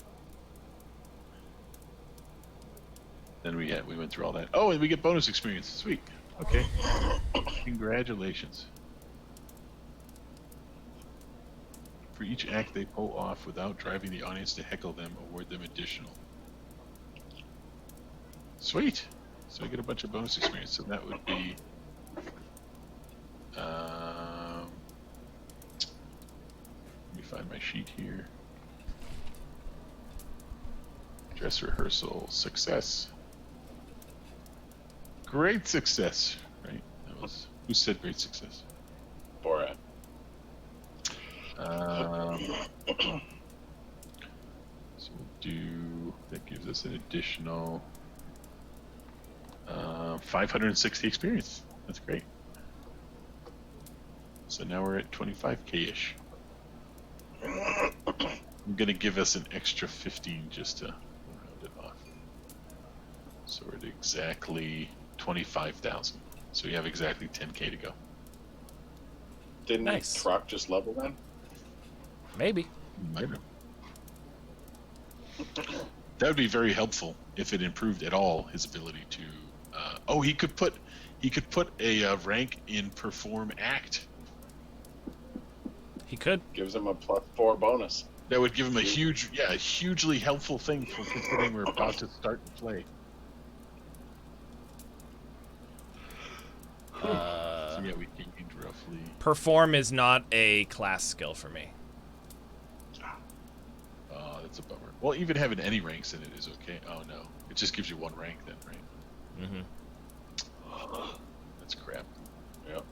Then we went through all that. Oh, and we get bonus experience. Sweet. Okay. Congratulations. For each act they pull off without driving the audience to heckle them, award them additional. Sweet. So we get a bunch of bonus experience. So that would be let me find my sheet here. Dress rehearsal success. Great success, right? That was who said great success? Borat. So we'll do that gives us an additional 560 experience. That's great. So now we're at 25k-ish. I'm gonna give us an extra 15 just to round it off. So we're at exactly 25,000. So we have exactly 10k to go. Didn't Nice. Throck just level then? Maybe. Might have. That would be very helpful if it improved at all his ability to. He could put a rank in perform act. He could. Gives him a +4 bonus. That would give him a hugely helpful thing for considering we're about to start the play. So yeah, we gained roughly. Perform is not a class skill for me. Oh, that's a bummer. Well, even having any ranks in it is okay. Oh no, it just gives you one rank then, right? Mm-hmm. That's crap. Yep.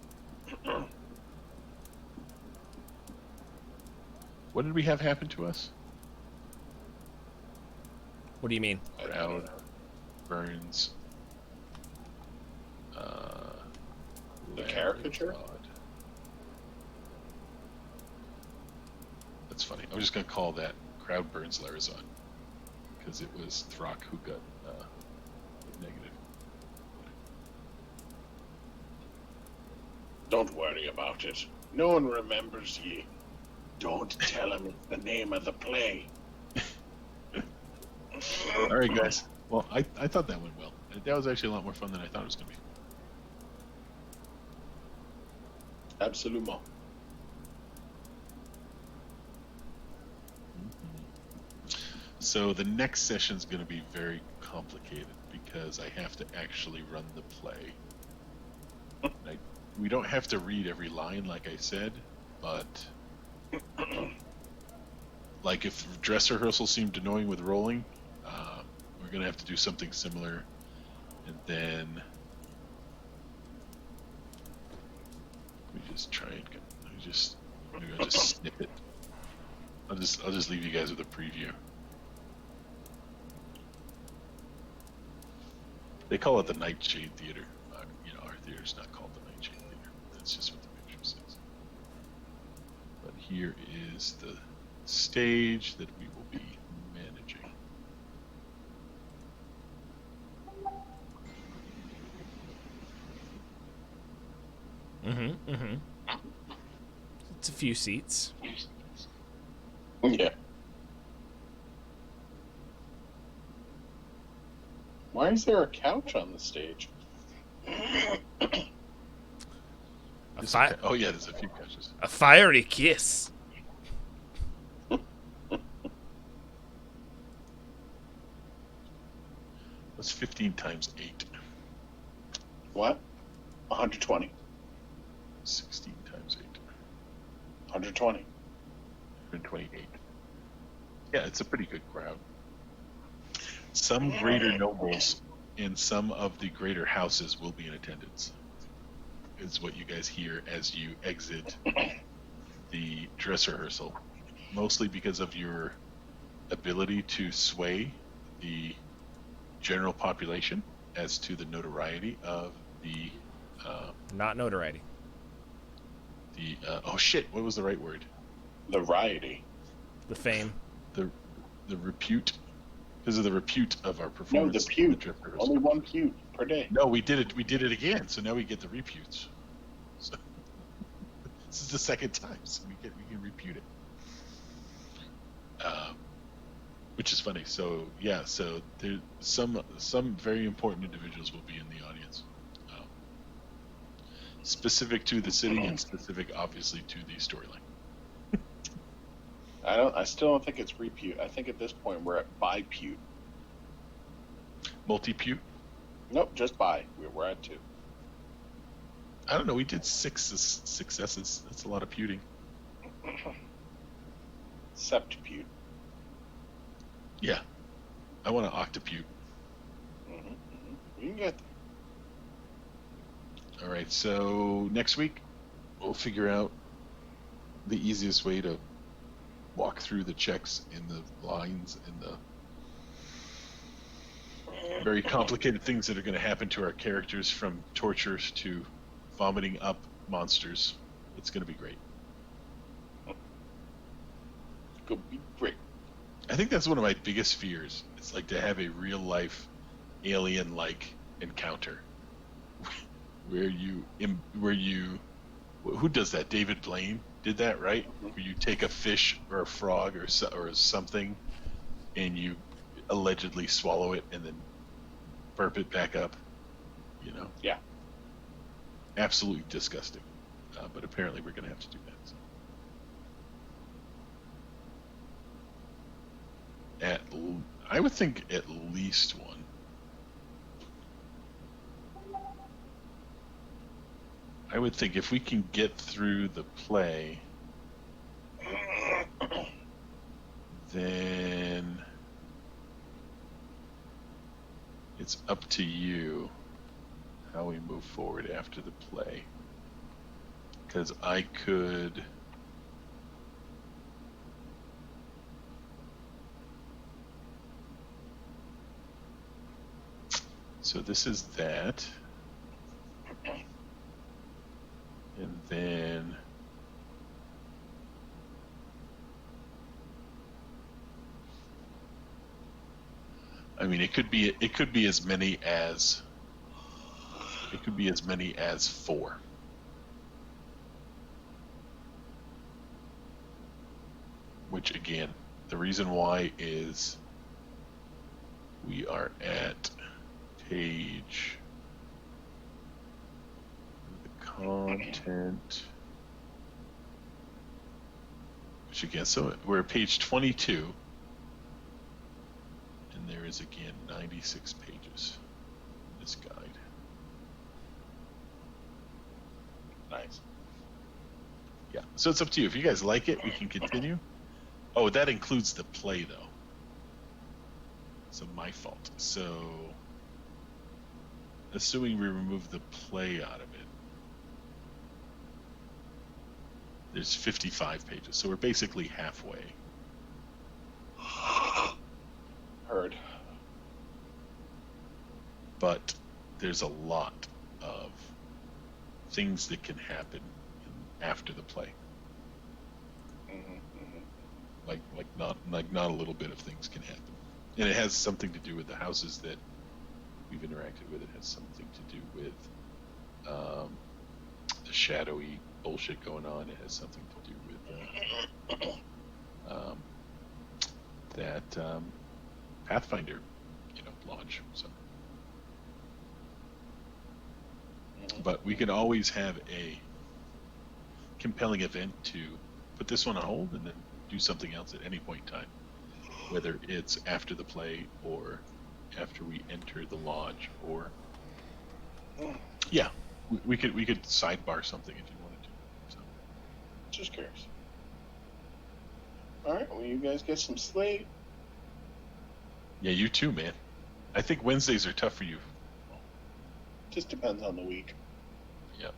What did we have happen to us? What do you mean? Crowd, burns. The caricature? That's funny. I was just gonna call that crowd burns Larazon because it was Throck who got negative. Don't worry about it. No one remembers ye. Don't tell him it's the name of the play. All right, guys. Well, I thought that went well. That was actually a lot more fun than I thought it was gonna be. Absolument. So the next session is going to be very complicated because I have to actually run the play. We don't have to read every line like I said, but like if dress rehearsal seemed annoying with rolling, we're going to have to do something similar, and then we just try and maybe I'll just snip it. I'll just leave you guys with a preview. They call it the Nightshade Theater. Our theater's not called the Nightshade Theater. That's just what the picture says. But here is the stage that we will be managing. Mm-hmm. Mm-hmm. It's a few seats. Yeah. Why is there a couch on the stage? Oh yeah, there's a few couches. A fiery kiss. That's 15 times 8. What? 120. 16 times 8. 120. 128. Yeah, it's a pretty good crowd. Some greater nobles and some of the greater houses will be in attendance, is what you guys hear as you exit the dress rehearsal, mostly because of your ability to sway the general population as to the notoriety of the Not notoriety. oh shit, what was the right word? The variety. The fame. The repute, because of the repute of our No, performance. the pute. Only one pute per day. No, we did it again, so now we get the reputes. So this is the second time, so we can repute it. Which is funny. So yeah, so there some very important individuals will be in the audience, specific to the city and specific, obviously, to the storyline. I still don't think it's repute. I think at this point we're at bipute. Multi-pute. Nope, just bi. We're at 2. I don't know. We did 6 successes. That's a lot of puting. Septipute. Yeah, I want an octopute. We can get there. All right, so next week we'll figure out the easiest way to walk through the checks in the lines and the very complicated things that are going to happen to our characters, from tortures to vomiting up monsters. It's going to be great. Could be great. I think that's one of my biggest fears. It's like to have a real life alien-like encounter where you who does that? David Blaine did that, right? Where you take a fish or a frog or something and you allegedly swallow it and then burp it back up. You know? Yeah. Absolutely disgusting. But apparently we're going to have to do that. So. I would think at least one. I would think if we can get through the play, then it's up to you how we move forward after the play. Because I could... So this is that. And then I mean it could be as many as 4. Which again, the reason why is we are at page content, which again, so we're at page 22, and there is again 96 pages in this guide. Nice. Yeah, so it's up to you. If you guys like it, we can continue. Oh, that includes the play though, so my fault. So assuming we remove the play out of it, there's 55 pages, so we're basically halfway. Heard. But there's a lot of things that can happen after the play. Like not a little bit of things can happen, and it has something to do with the houses that we've interacted with. It has something to do with the shadowy bullshit going on. It has something to do with that Pathfinder, launch. So, but we can always have a compelling event to put this one on hold and then do something else at any point in time, whether it's after the play or after we enter the lodge, or yeah, we could sidebar something if you wanted to. So. Just curious. All right, well, you guys get some sleep. Yeah, you too, man. I think Wednesdays are tough for you. Just depends on the week. Yep.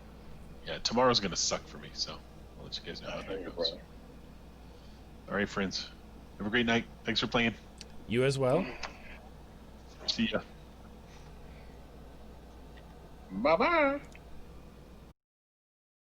Yeah, tomorrow's gonna suck for me, so I'll let you guys know I how hear that you, goes. brother. All right, friends. Have a great night. Thanks for playing. You as well. See ya. Bye-bye.